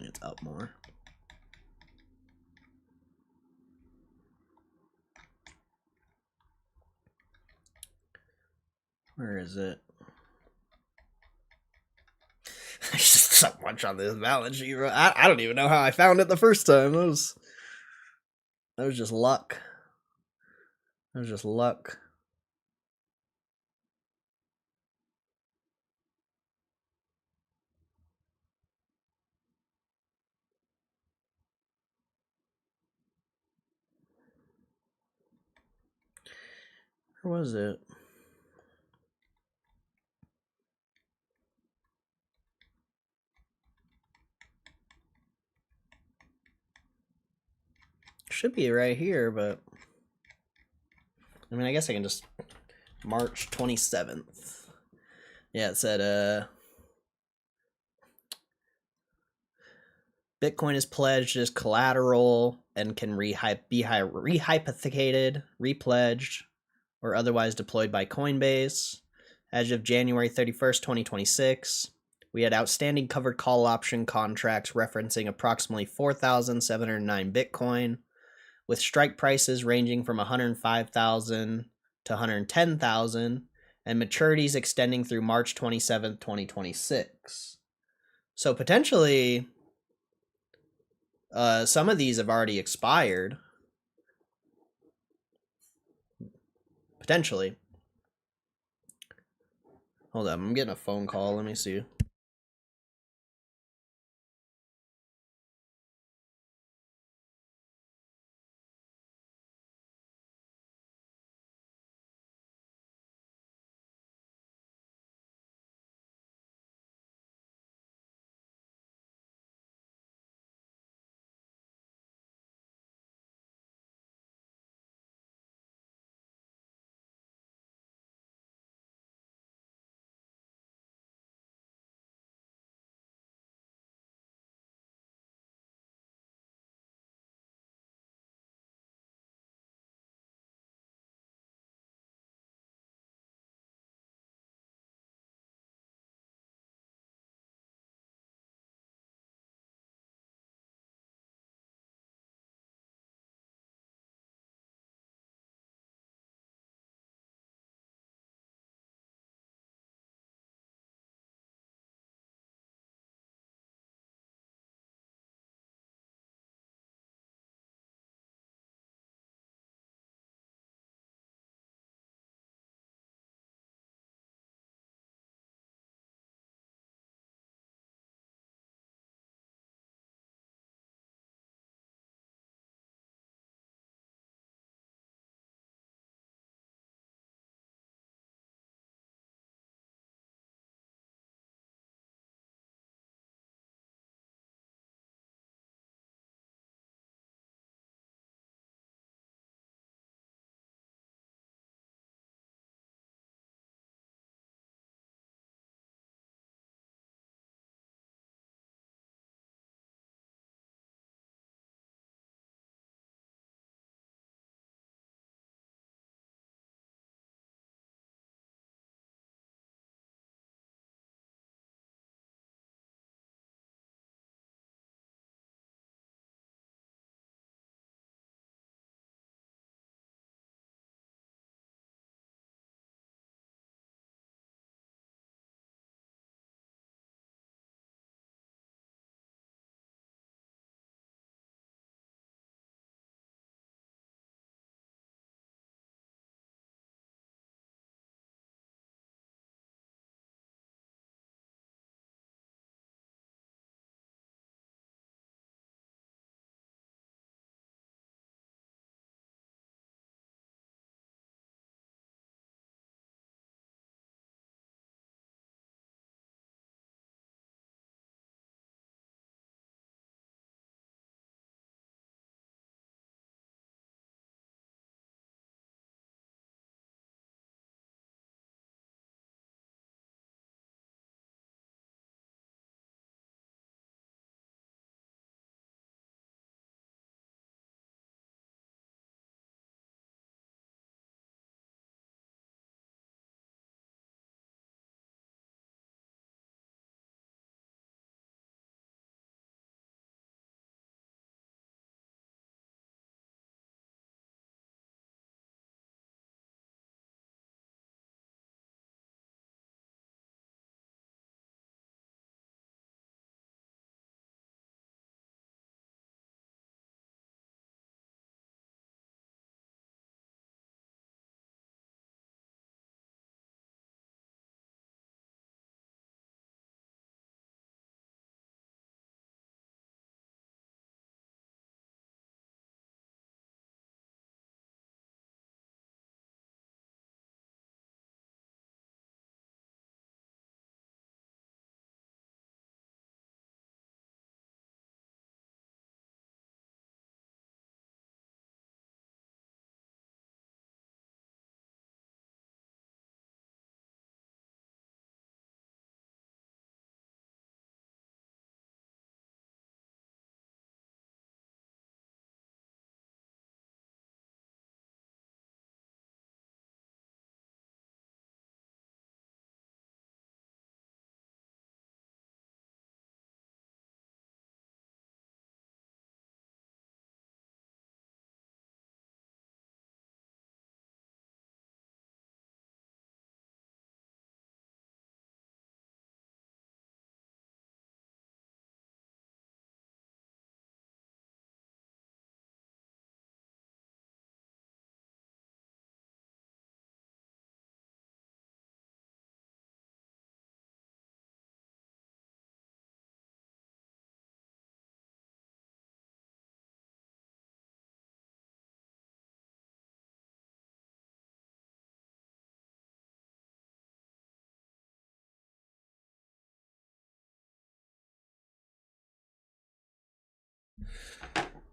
it's up more. Where is it? There's just so much on this balance sheet. I don't even know how I found it the first time. That was just luck. That was just luck. Where was it? Should be right here, but I mean, I guess I can just March 27th. Yeah, it said Bitcoin is pledged as collateral and can be rehypothecated, repledged, or otherwise deployed by Coinbase. As of January 31st, 2026, we had outstanding covered call option contracts referencing approximately 4,709 Bitcoin, with strike prices ranging from 105,000 to 110,000 and maturities extending through March 27th, 2026. So potentially some of these have already expired. Potentially. Hold up, I'm getting a phone call. Let me see.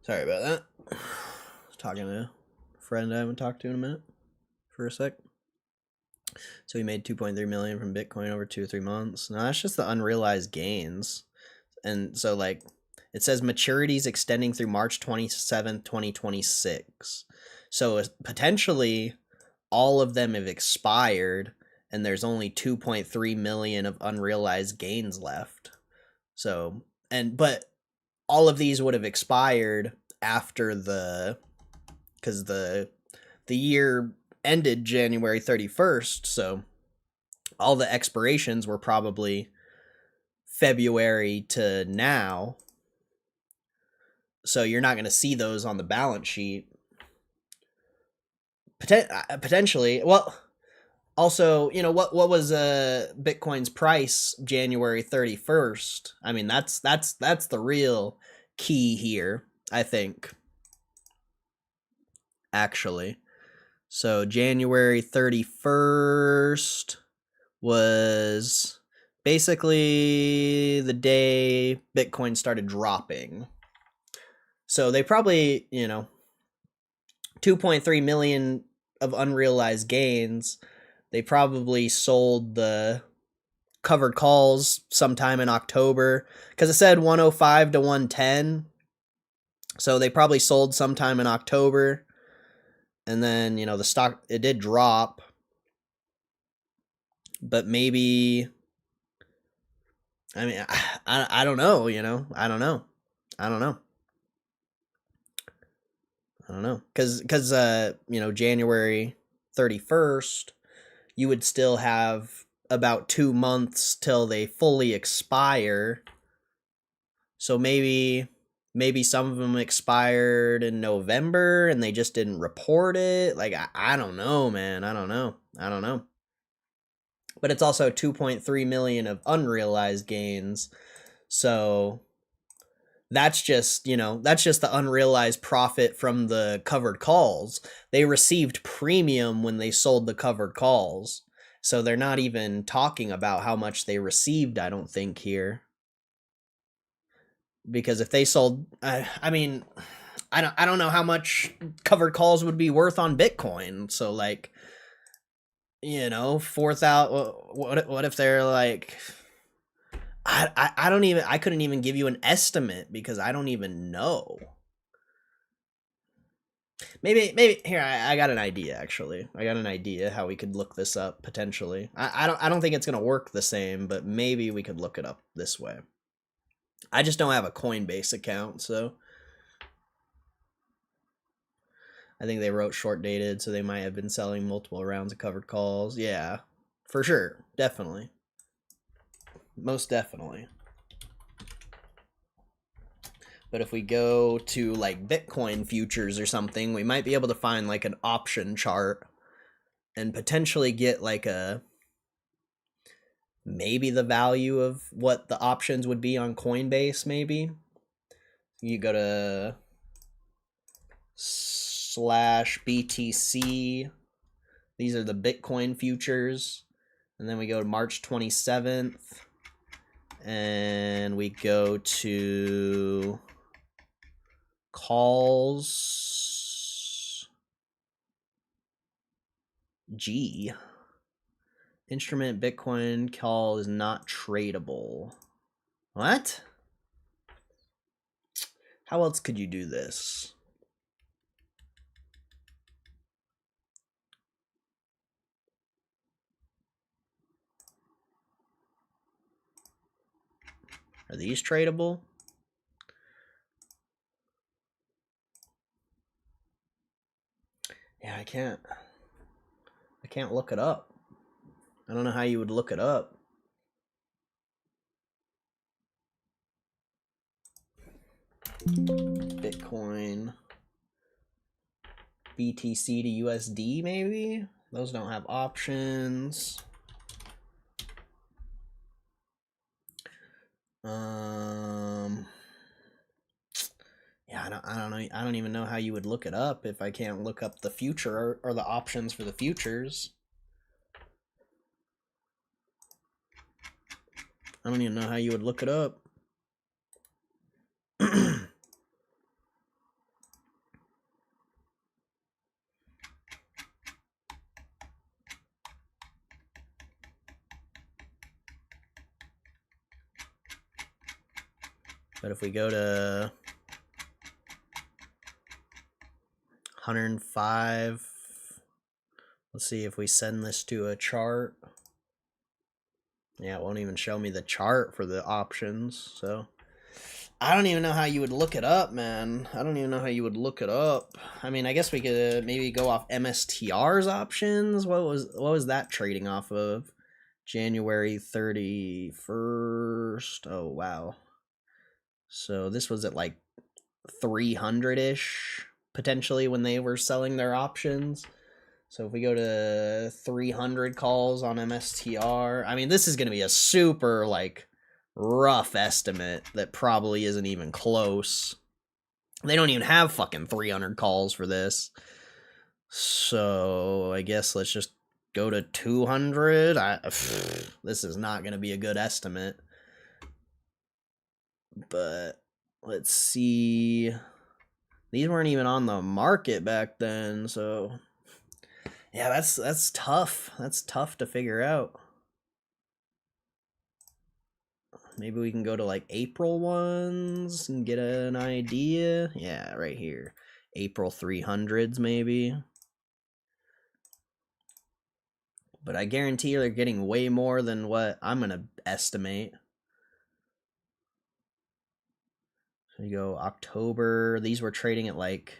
Sorry about that. Talking to a friend I haven't talked to in a minute for a sec. So he made 2.3 million from Bitcoin over 2 or 3 months. No, that's just the unrealized gains. And so like it says maturities extending through March 27th, 2026. So potentially all of them have expired and there's only 2.3 million of unrealized gains left. So, but all of these would have expired after because the year ended January 31st, so all the expirations were probably February to now. So you're not going to see those on the balance sheet. Potentially. Well, also, you know, what was Bitcoin's price January 31st? I mean, that's the real key here, I think. Actually. So January 31st was basically the day Bitcoin started dropping. So they probably, you know, 2.3 million of unrealized gains. They probably sold the covered calls sometime in October because it said 105 to 110. So they probably sold sometime in October. And then, you know, the stock, it did drop. But maybe, I mean, I don't know, you know, I don't know. Because, you know, January 31st, you would still have about 2 months till they fully expire. So maybe some of them expired in November and they just didn't report it. Like, I don't know, man. I don't know. But it's also 2.3 million of unrealized gains. So that's just, you know, that's just the unrealized profit from the covered calls. They received premium when they sold the covered calls. So they're not even talking about how much they received, I don't think, here. Because if they sold, I mean, I don't know how much covered calls would be worth on Bitcoin. So like, you know, 4,000, what if they're like, I don't even, I couldn't even give you an estimate because I don't even know. Maybe here, I got an idea, actually. I got an idea how we could look this up potentially. I don't think it's gonna work the same, but maybe we could look it up this way. I just don't have a Coinbase account, so I think they wrote short dated, so they might have been selling multiple rounds of covered calls. Yeah, for sure. Definitely. Most definitely. But if we go to like Bitcoin futures or something, we might be able to find like an option chart and potentially get like maybe the value of what the options would be on Coinbase, maybe. You go to /BTC. These are the Bitcoin futures. And then we go to March 27th. And we go to calls. G. Instrument Bitcoin call is not tradable. What? How else could you do this? Are these tradable? Yeah, I can't look it up. I don't know how you would look it up. Bitcoin, BTC to USD, maybe? Those don't have options. Yeah, I don't know. I don't even know how you would look it up if I can't look up the future or the options for the futures. I don't even know how you would look it up. But if we go to 105, let's see if we send this to a chart. Yeah, it won't even show me the chart for the options, so I don't even know how you would look it up, man. I don't even know how you would look it up. I mean, I guess we could maybe go off MSTR's options. What was that trading off of? January 31st. Oh, wow. So this was at like 300-ish, potentially, when they were selling their options. So if we go to 300 calls on MSTR, I mean, this is going to be a super, like, rough estimate that probably isn't even close. They don't even have fucking 300 calls for this. So I guess let's just go to 200. This is not going to be a good estimate. But let's see. These weren't even on the market back then, so yeah, that's tough. That's tough to figure out. Maybe we can go to like April ones and get an idea. Yeah, right here. April 300s maybe. But I guarantee you they're getting way more than what I'm going to estimate. So you go October. These were trading at like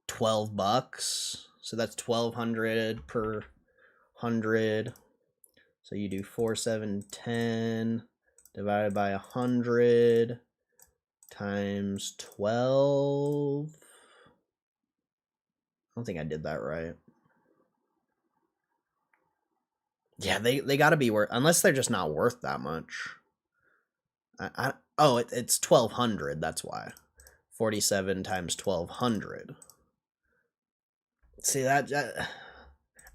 $12. So that's 1,200 per 100. So you do 4,710 divided by 100 times 12. I don't think I did that right. Yeah, they got to be worth, unless they're just not worth that much. It's 1,200. That's why. 47 times 1,200. See that?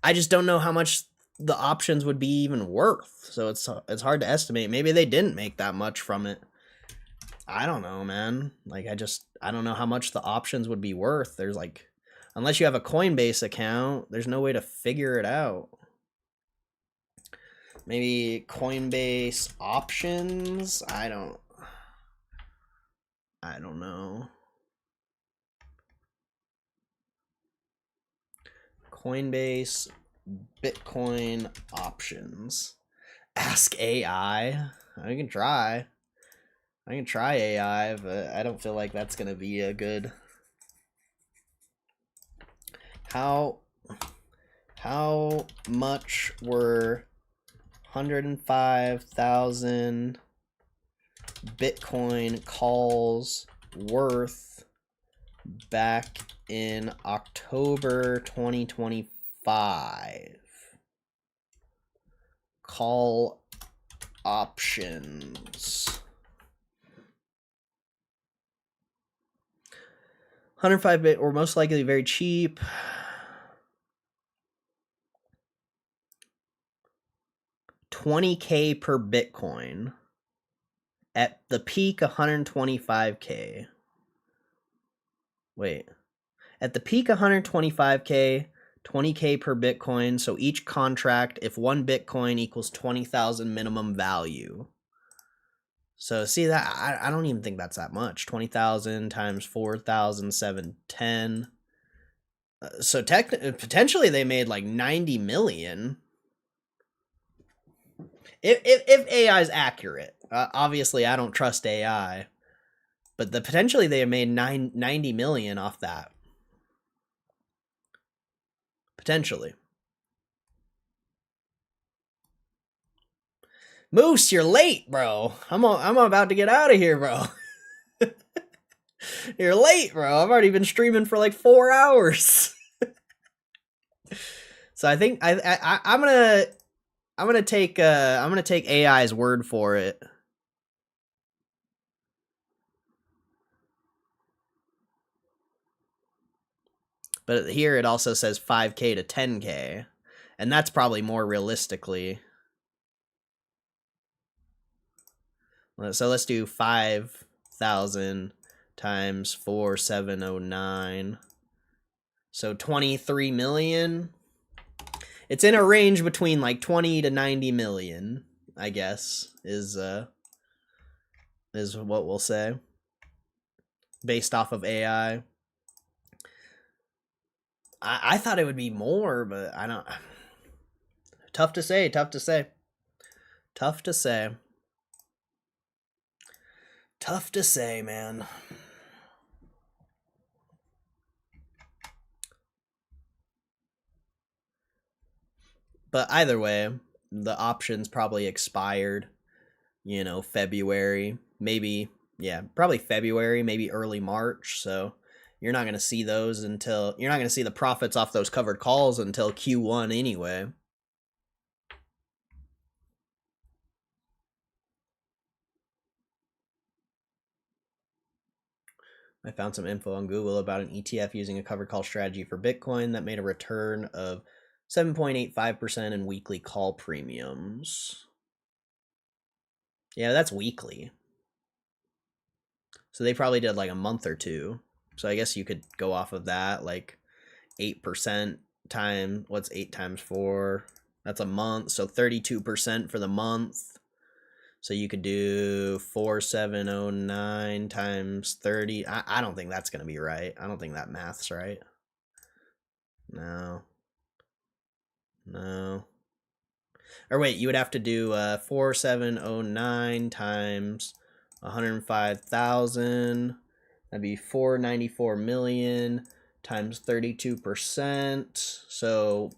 I just don't know how much the options would be even worth. So it's hard to estimate. Maybe they didn't make that much from it. I don't know, man. Like I don't know how much the options would be worth. There's like, unless you have a Coinbase account, there's no way to figure it out. Maybe Coinbase options? I don't know. Coinbase Bitcoin options. Ask AI. I can try AI, but I don't feel like that's going to be a good. How much were 105,000 Bitcoin calls worth back in October 2025? Call options. 105 bit or most likely very cheap. $20K per Bitcoin. At the peak, 125K. Wait. At the peak, 125K, 20K per Bitcoin. So each contract, if one Bitcoin equals 20,000 minimum value. So see that, I don't even think that's that much. 20,000 times 4,710. So potentially they made like 90 million. If AI is accurate. Obviously I don't trust AI. But potentially they have made 90 million off that. Potentially. Moose, you're late, bro. I'm about to get out of here, bro. You're late, bro. I've already been streaming for like 4 hours. So I think I'm gonna take AI's word for it. But here it also says 5K to 10K, and that's probably more realistically. So let's do 5,000 times 4,709. So 23 million. It's in a range between like 20 to 90 million, I guess, is is what we'll say, based off of AI. I thought it would be more, but I don't. Tough to say. Tough to say. Tough to say. Tough to say, man. But either way, the options probably expired, you know, February, maybe, yeah, probably February, maybe early March. So you're not going to see those until, you're not going to see the profits off those covered calls until Q1 anyway. I found some info on Google about an ETF using a covered call strategy for Bitcoin that made a return of 7.85% in weekly call premiums. Yeah, that's weekly. So they probably did like a month or two. So I guess you could go off of that, like 8% time. What's 8 times 4? That's a month. So 32% for the month. So you could do 4709 times 30. I don't think that's going to be right. I don't think that math's right. No. No. Or wait, you would have to do 4709 times 105,000. That'd be 494 million times 32%. So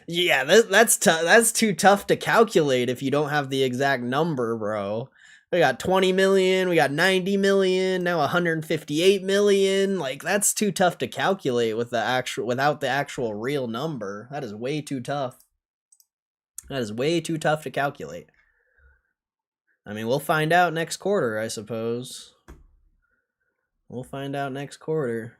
yeah, that's that's too tough to calculate if you don't have the exact number, bro. We got 20 million, we got 90 million, now 158 million. Like that's too tough to calculate with the actual without the actual real number. That is way too tough. That is way too tough to calculate. I mean, we'll find out next quarter, I suppose. We'll find out next quarter.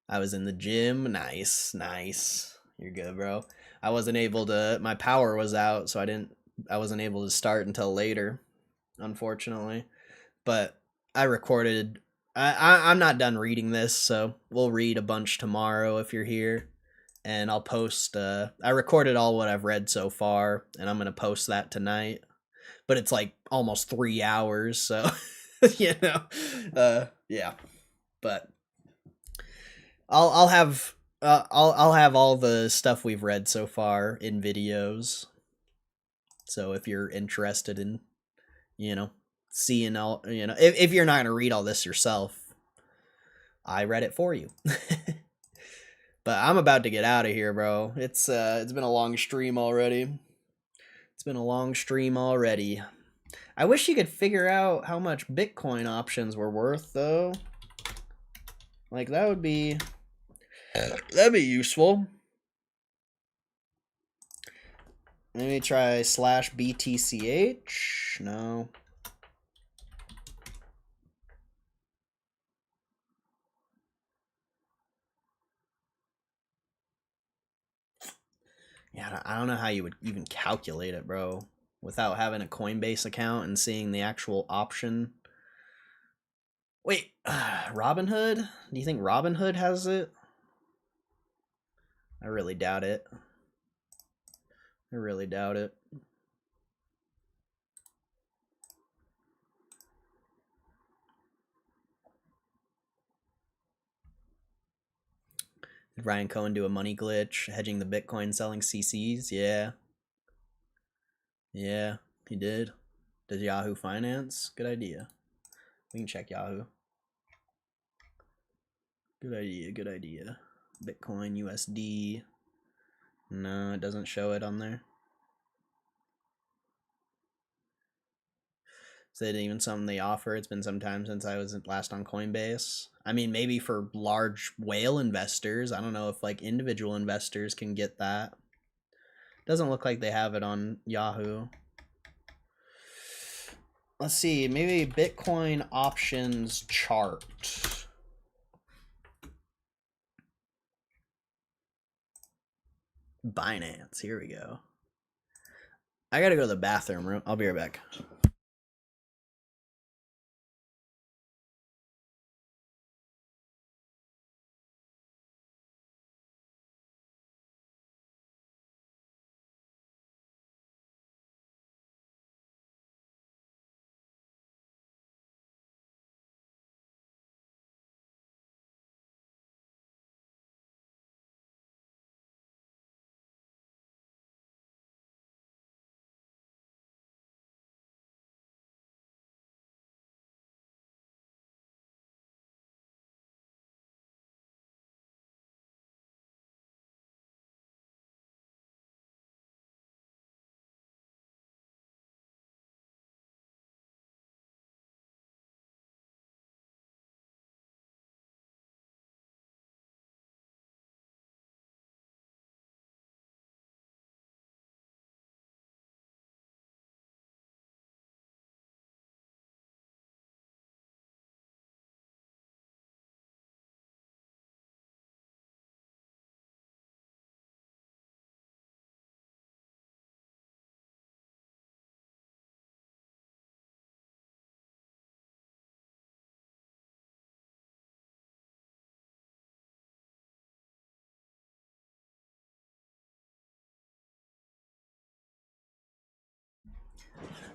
I was in the gym. Nice, nice. You're good, bro. I wasn't able to, my power was out, so I wasn't able to start until later, unfortunately. But I recorded, I'm not done reading this, so we'll read a bunch tomorrow if you're here. And I'll post, I recorded all what I've read so far, and I'm going to post that tonight. But it's like almost 3 hours, so, you know, yeah. But I'll have I'll have all the stuff we've read so far in videos. So if you're interested in, you know, seeing all, you know, if you're not gonna read all this yourself, I read it for you. But I'm about to get out of here, bro. It's been a long stream already. It's been a long stream already. I wish you could figure out how much Bitcoin options were worth, though. Like that'd be useful. Maybe try /BTCH. No. Yeah, I don't know how you would even calculate it, bro, without having a Coinbase account and seeing the actual option. Wait, Robinhood? Do you think Robinhood has it? I really doubt it. I really doubt it. Did Ryan Cohen do a money glitch, hedging the Bitcoin, selling CCs? Yeah. Yeah, he did. Does Yahoo Finance? Good idea. We can check Yahoo. Good idea, good idea. Bitcoin, USD. No, it doesn't show it on there. Is it even something they offer? It's been some time since I was last on Coinbase. I mean, maybe for large whale investors. I don't know if like individual investors can get that. Doesn't look like they have it on Yahoo. Let's see, maybe Bitcoin options chart. Binance, here we go. I gotta go to the bathroom. I'll be right back.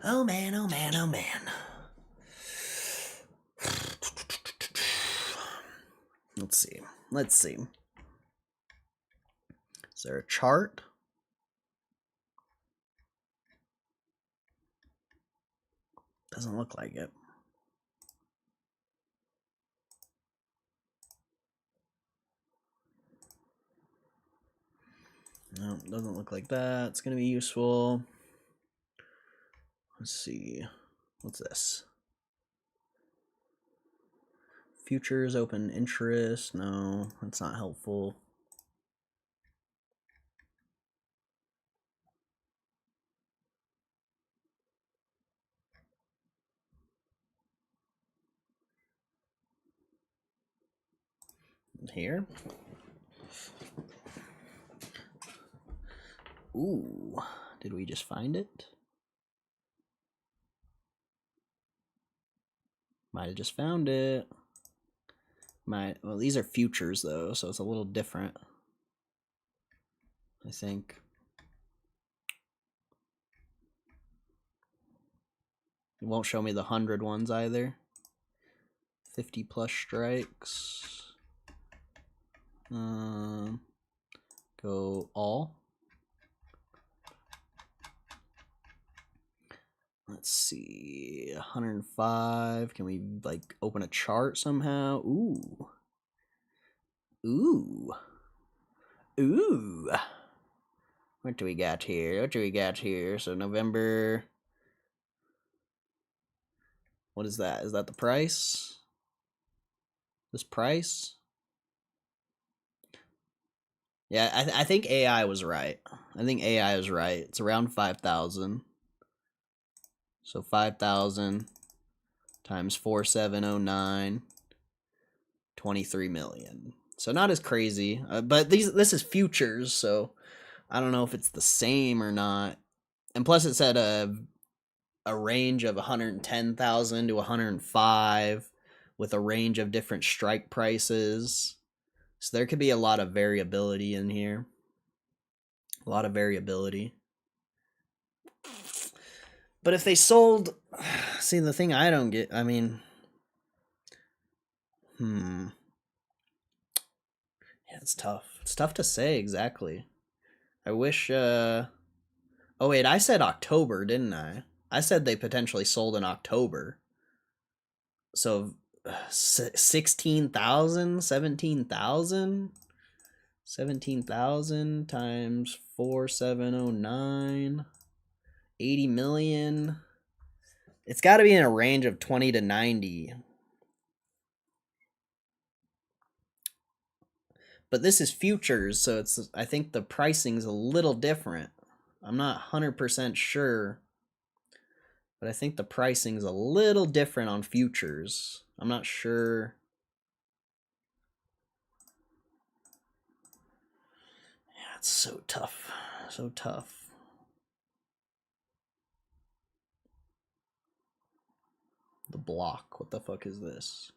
Oh man, oh man, oh man. Let's see. Let's see. Is there a chart? Doesn't look like it. No, doesn't look like that. It's going to be useful. Let's see. What's this? Futures open interest. No, that's not helpful. Here. Ooh, did we just find it? Might have just found it. Well, these are futures though, so it's a little different, I think. It won't show me the 100 ones either. 50 plus strikes. Go all. Let's see, 105. Can we like open a chart somehow? Ooh. Ooh. Ooh. What do we got here? What do we got here? So November. What is that? Is that the price? This price? Yeah, I think AI was right. I think AI was right. It's around 5,000. So 5,000 times 4,709, 23 million. So not as crazy, but this is futures, so I don't know if it's the same or not. And plus it said a range of 110,000 to 105 with a range of different strike prices. So there could be a lot of variability in here. A lot of variability. But if they sold, see, the thing I don't get, I mean, yeah, it's tough. It's tough to say exactly. I wish, oh wait, I said October, didn't I? I said they potentially sold in October. So 16,000, 17,000? 17,000 times 4,709, 80 million. It's got to be in a range of 20 to 90. But this is futures, so it's, I think the pricing's a little different. I'm not 100% sure, but I think the pricing's a little different on futures. I'm not sure. Yeah, it's so tough. So tough. The block. What the fuck is this?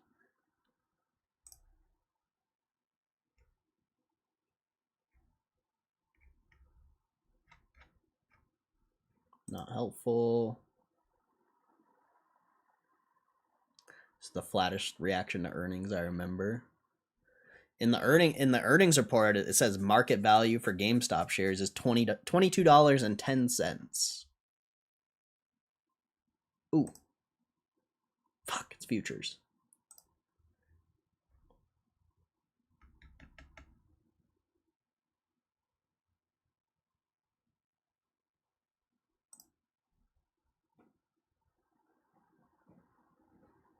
Not helpful. It's the flattest reaction to earnings I remember. In the earnings report, it says market value for GameStop shares is $22.10. Ooh. Fuck, it's futures.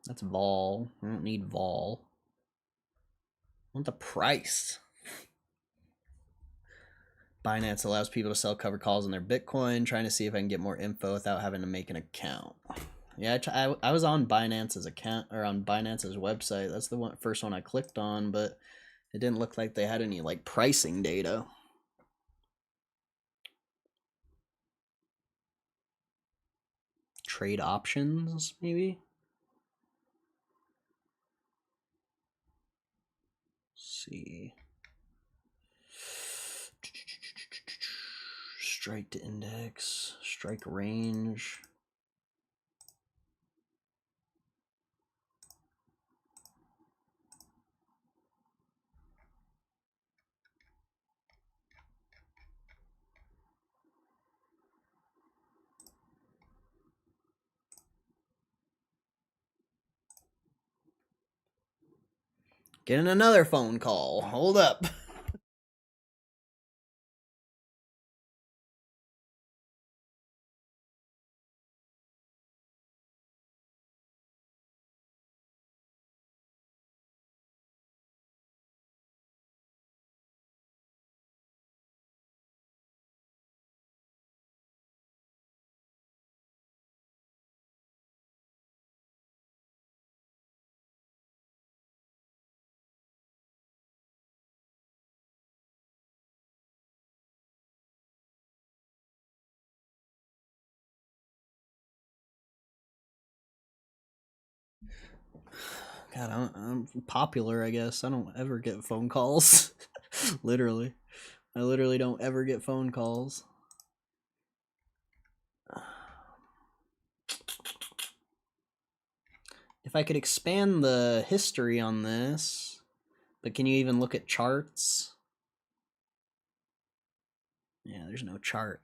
That's vol. I don't need vol. I want the price. Binance allows people to sell covered calls on their Bitcoin. Trying to see if I can get more info without having to make an account. Yeah, I was on Binance's account, or on Binance's website. That's the first one I clicked on, but it didn't look like they had any like pricing data. Trade options, maybe. Let's see. Strike to index, strike range. Getting another phone call. Hold up. God, I'm popular, I guess. I don't ever get phone calls. Literally. I literally don't ever get phone calls. If I could expand the history on this, but can you even look at charts? Yeah, there's no chart.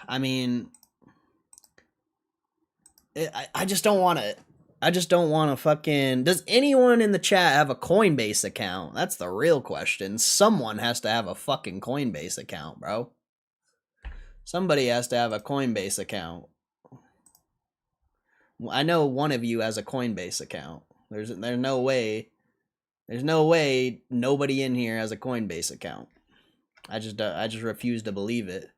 I mean, I just don't want to. I just don't want to fucking. Does anyone in the chat have a Coinbase account? That's the real question. Someone has to have a fucking Coinbase account, bro. Somebody has to have a Coinbase account. I know one of you has a Coinbase account. There's no way. There's no way nobody in here has a Coinbase account. I just refuse to believe it.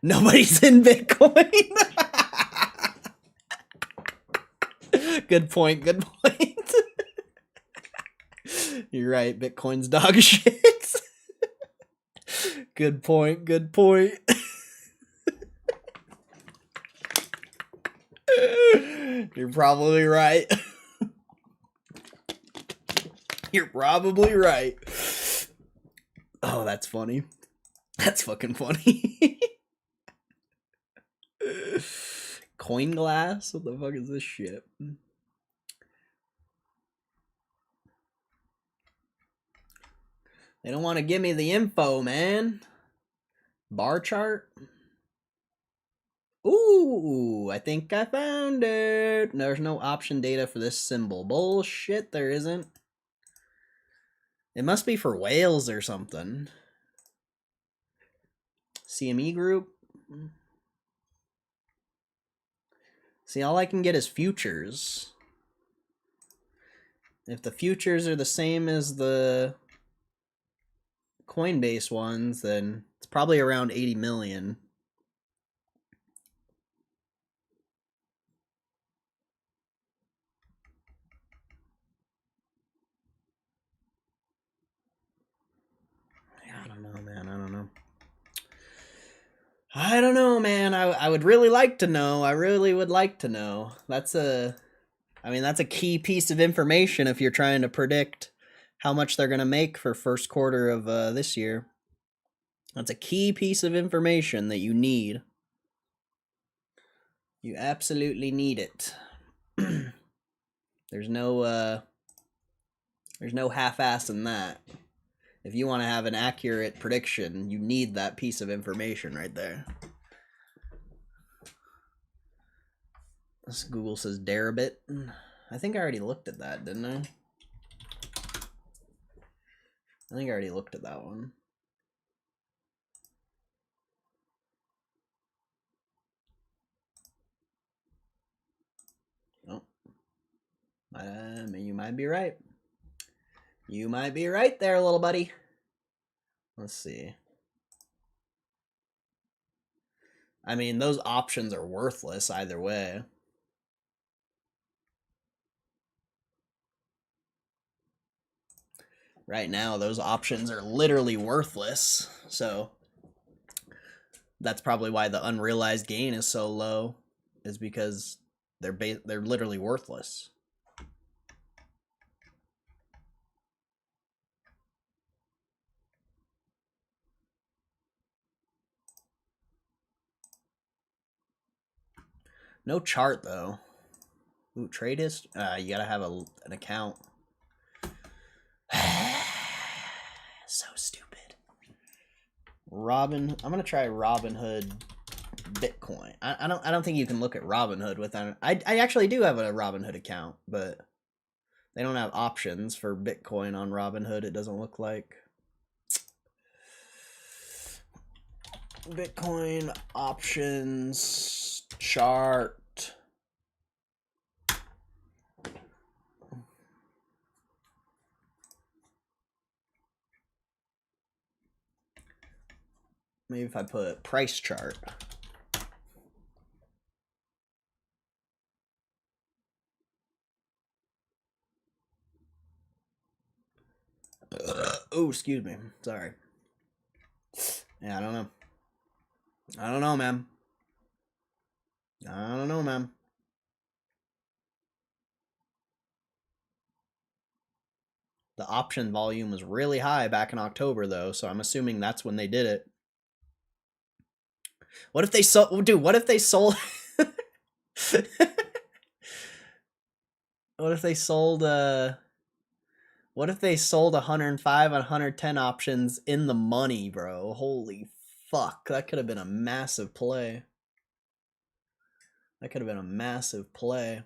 Nobody's in Bitcoin. Good point. Good point. You're right. Bitcoin's dog shit. Good point. Good point. You're probably right. You're probably right. Oh, that's funny. That's fucking funny. Coin glass? What the fuck is this shit? They don't want to give me the info, man. Bar chart? Ooh, I think I found it. There's no option data for this symbol. Bullshit, there isn't. It must be for whales or something. CME group? See, all I can get is futures. If the futures are the same as the Coinbase ones, then it's probably around 80 million. I don't know, man. I don't know. I don't know, man. I would really like to know. I really would like to know. That's a key piece of information if you're trying to predict how much they're going to make for first quarter of this year. That's a key piece of information that you need. You absolutely need it. There's no half-ass in that. If you want to have an accurate prediction, you need that piece of information right there. This Google says Deribit. I think I already looked at that, didn't I? I think I already looked at that one. Oh. You might be right. You might be right there, little buddy. Let's see. I mean, those options are worthless either way. Right now, those options are literally worthless. So that's probably why the unrealized gain is so low, is because they're literally worthless. No chart though. Ooh, trade history. You gotta have an account. So stupid. I'm gonna try Robinhood Bitcoin. I don't think you can look at Robinhood without. I actually do have a Robinhood account, but They don't have options for Bitcoin on Robinhood, it doesn't look like. Bitcoin options chart. Maybe if I put price chart. Oh, excuse me. Sorry. Yeah, I don't know. I don't know, man. I don't know, man. The option volume was really high back in October, though, so I'm assuming that's when they did it. What if they sold... Dude, what if they sold... What if they sold... What if they sold 105 and 110 options in the money, bro? Holy fuck. That could have been a massive play. That could have been a massive play.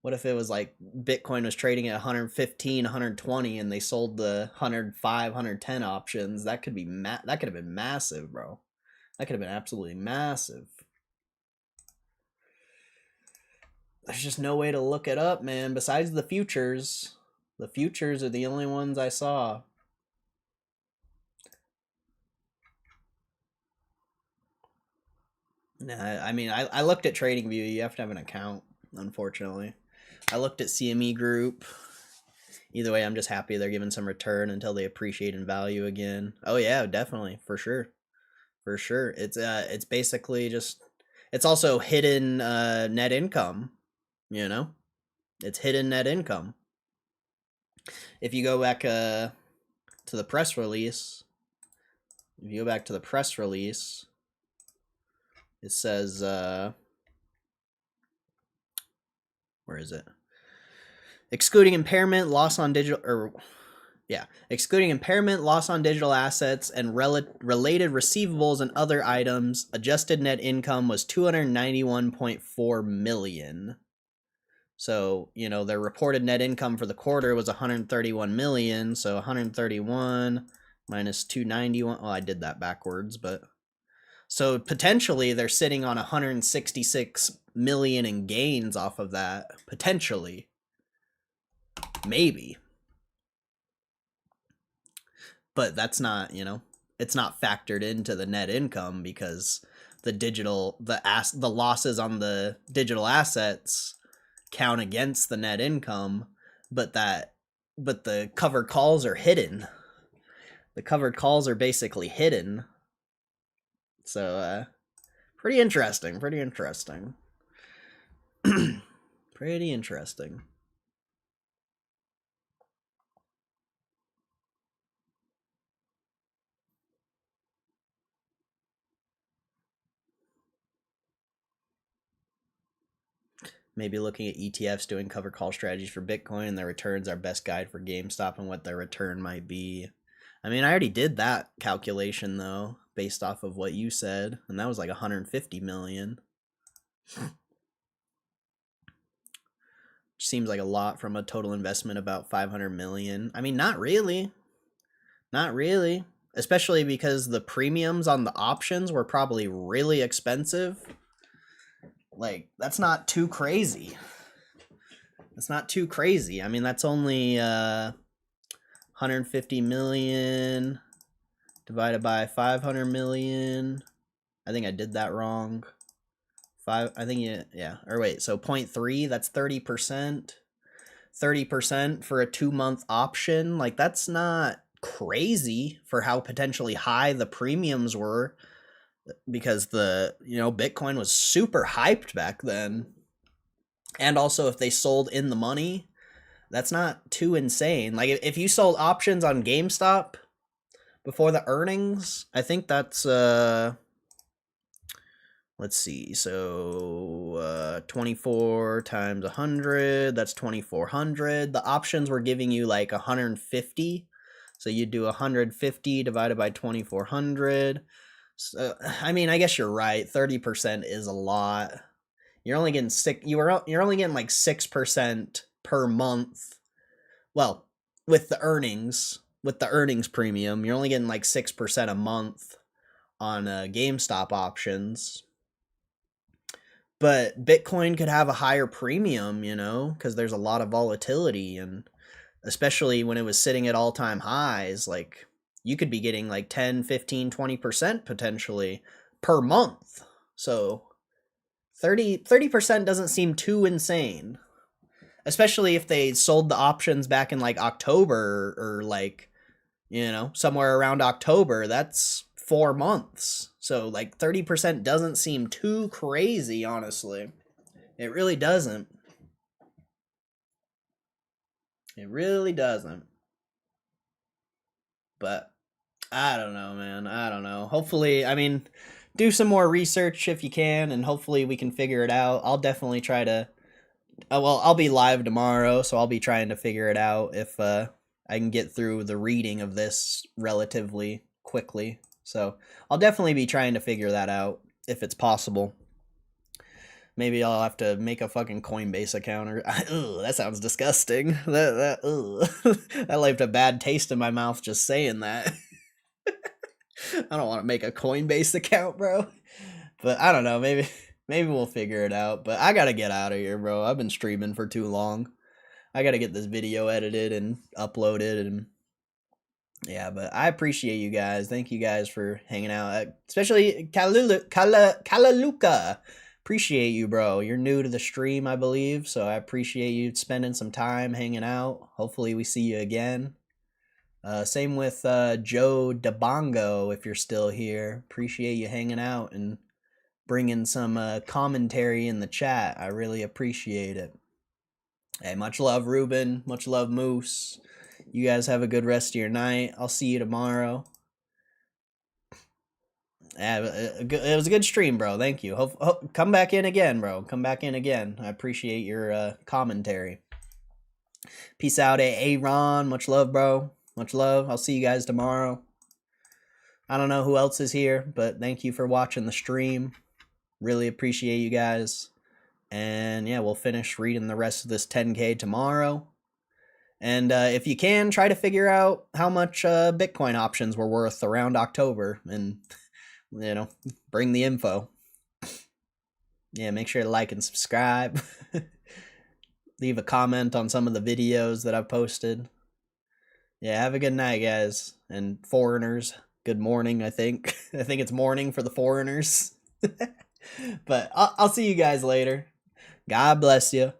What if it was like Bitcoin was trading at 115, 120 and they sold the 105, 110 options? That could be that could have been massive, bro. That could have been absolutely massive. There's just no way to look it up, man. Besides the futures. The futures are the only ones I saw. Nah, I mean, I looked at TradingView. You have to have an account, unfortunately. I looked at CME Group. Either way, I'm just happy they're giving some return until they appreciate in value again. Oh yeah, definitely, for sure, for sure. It's basically just, it's also hidden net income. You know, it's hidden net income. If you go back to the press release, it says where is it? Excluding impairment, loss on digital, excluding impairment, loss on digital assets, and related receivables and other items, adjusted net income was $291.4 million. So, you know, their reported net income for the quarter was $131 million. So 131 minus 291. Well, I did that backwards, but so potentially they're sitting on 166 million in gains off of that. Potentially. Maybe. But that's not, you know, it's not factored into the net income because the losses on the digital assets count against the net income, but the covered calls are hidden. The covered calls are basically hidden. So pretty interesting. Pretty interesting. Maybe looking at ETFs doing cover call strategies for Bitcoin and their returns are best guide for GameStop and what their return might be. I mean, I already did that calculation though, based off of what you said, and that was like 150 million. Seems like a lot from a total investment about 500 million. I mean, not really. Not really. Especially because the premiums on the options were probably really expensive. Like, that's not too crazy. It's not too crazy. I mean, that's only 150 million divided by 500 million. I think I did that wrong. I think, yeah. Or wait, so 0.3, that's 30%. 30% for a 2-month option. Like, that's not crazy for how potentially high the premiums were, because Bitcoin was super hyped back then. And also, if they sold in the money, that's not too insane. Like, if you sold options on GameStop before the earnings, I think that's let's see, so 24 times 100, that's 2400. The options were giving you like 150, so you do 150 divided by 2400. So, I mean, I guess you're right, 30% is a lot. You're only getting you're only getting like 6% per month. Well, with the earnings premium, you're only getting like 6% a month on GameStop options. But Bitcoin could have a higher premium, you know, because there's a lot of volatility, and especially when it was sitting at all-time highs, like you could be getting like 10, 15, 20% potentially per month. So 30% doesn't seem too insane, especially if they sold the options back in like October or like, you know, somewhere around October. That's 4 months. So like 30% doesn't seem too crazy, honestly. It really doesn't. It really doesn't. But I don't know, man. I don't know. Hopefully, I mean, do some more research if you can, and hopefully we can figure it out. I'll definitely try to. Well, I'll be live tomorrow, so I'll be trying to figure it out if I can get through the reading of this relatively quickly. So I'll definitely be trying to figure that out if it's possible. Maybe I'll have to make a fucking Coinbase account, or ugh, that sounds disgusting. That left a bad taste in my mouth just saying that. I don't want to make a Coinbase account, bro. But I don't know, maybe we'll figure it out. But I gotta get out of here, bro. I've been streaming for too long. I gotta get this video edited and uploaded, and yeah. But I appreciate you guys. Thank you guys for hanging out, especially Kalaluka. Appreciate you, bro. You're new to the stream, I believe, so I appreciate you spending some time hanging out. Hopefully we see you again. Same with Joe DeBongo, if you're still here. Appreciate you hanging out and bringing some commentary in the chat. I really appreciate it. Hey, much love, Ruben. Much love, Moose. You guys have a good rest of your night. I'll see you tomorrow. It was a good stream, bro. Thank you. Come back in again, bro. Come back in again. I appreciate your commentary. Peace out, Aaron. Much love, bro. Much love. I'll see you guys tomorrow. I don't know who else is here, but thank you for watching the stream. Really appreciate you guys. And yeah, we'll finish reading the rest of this 10K tomorrow. And if you can, try to figure out how much Bitcoin options were worth around October, and you know, bring the info. Yeah, make sure to like and subscribe. Leave a comment on some of the videos that I've posted. Yeah, have a good night, guys. And foreigners, good morning, I think. I think it's morning for the foreigners. But I'll see you guys later. God bless you.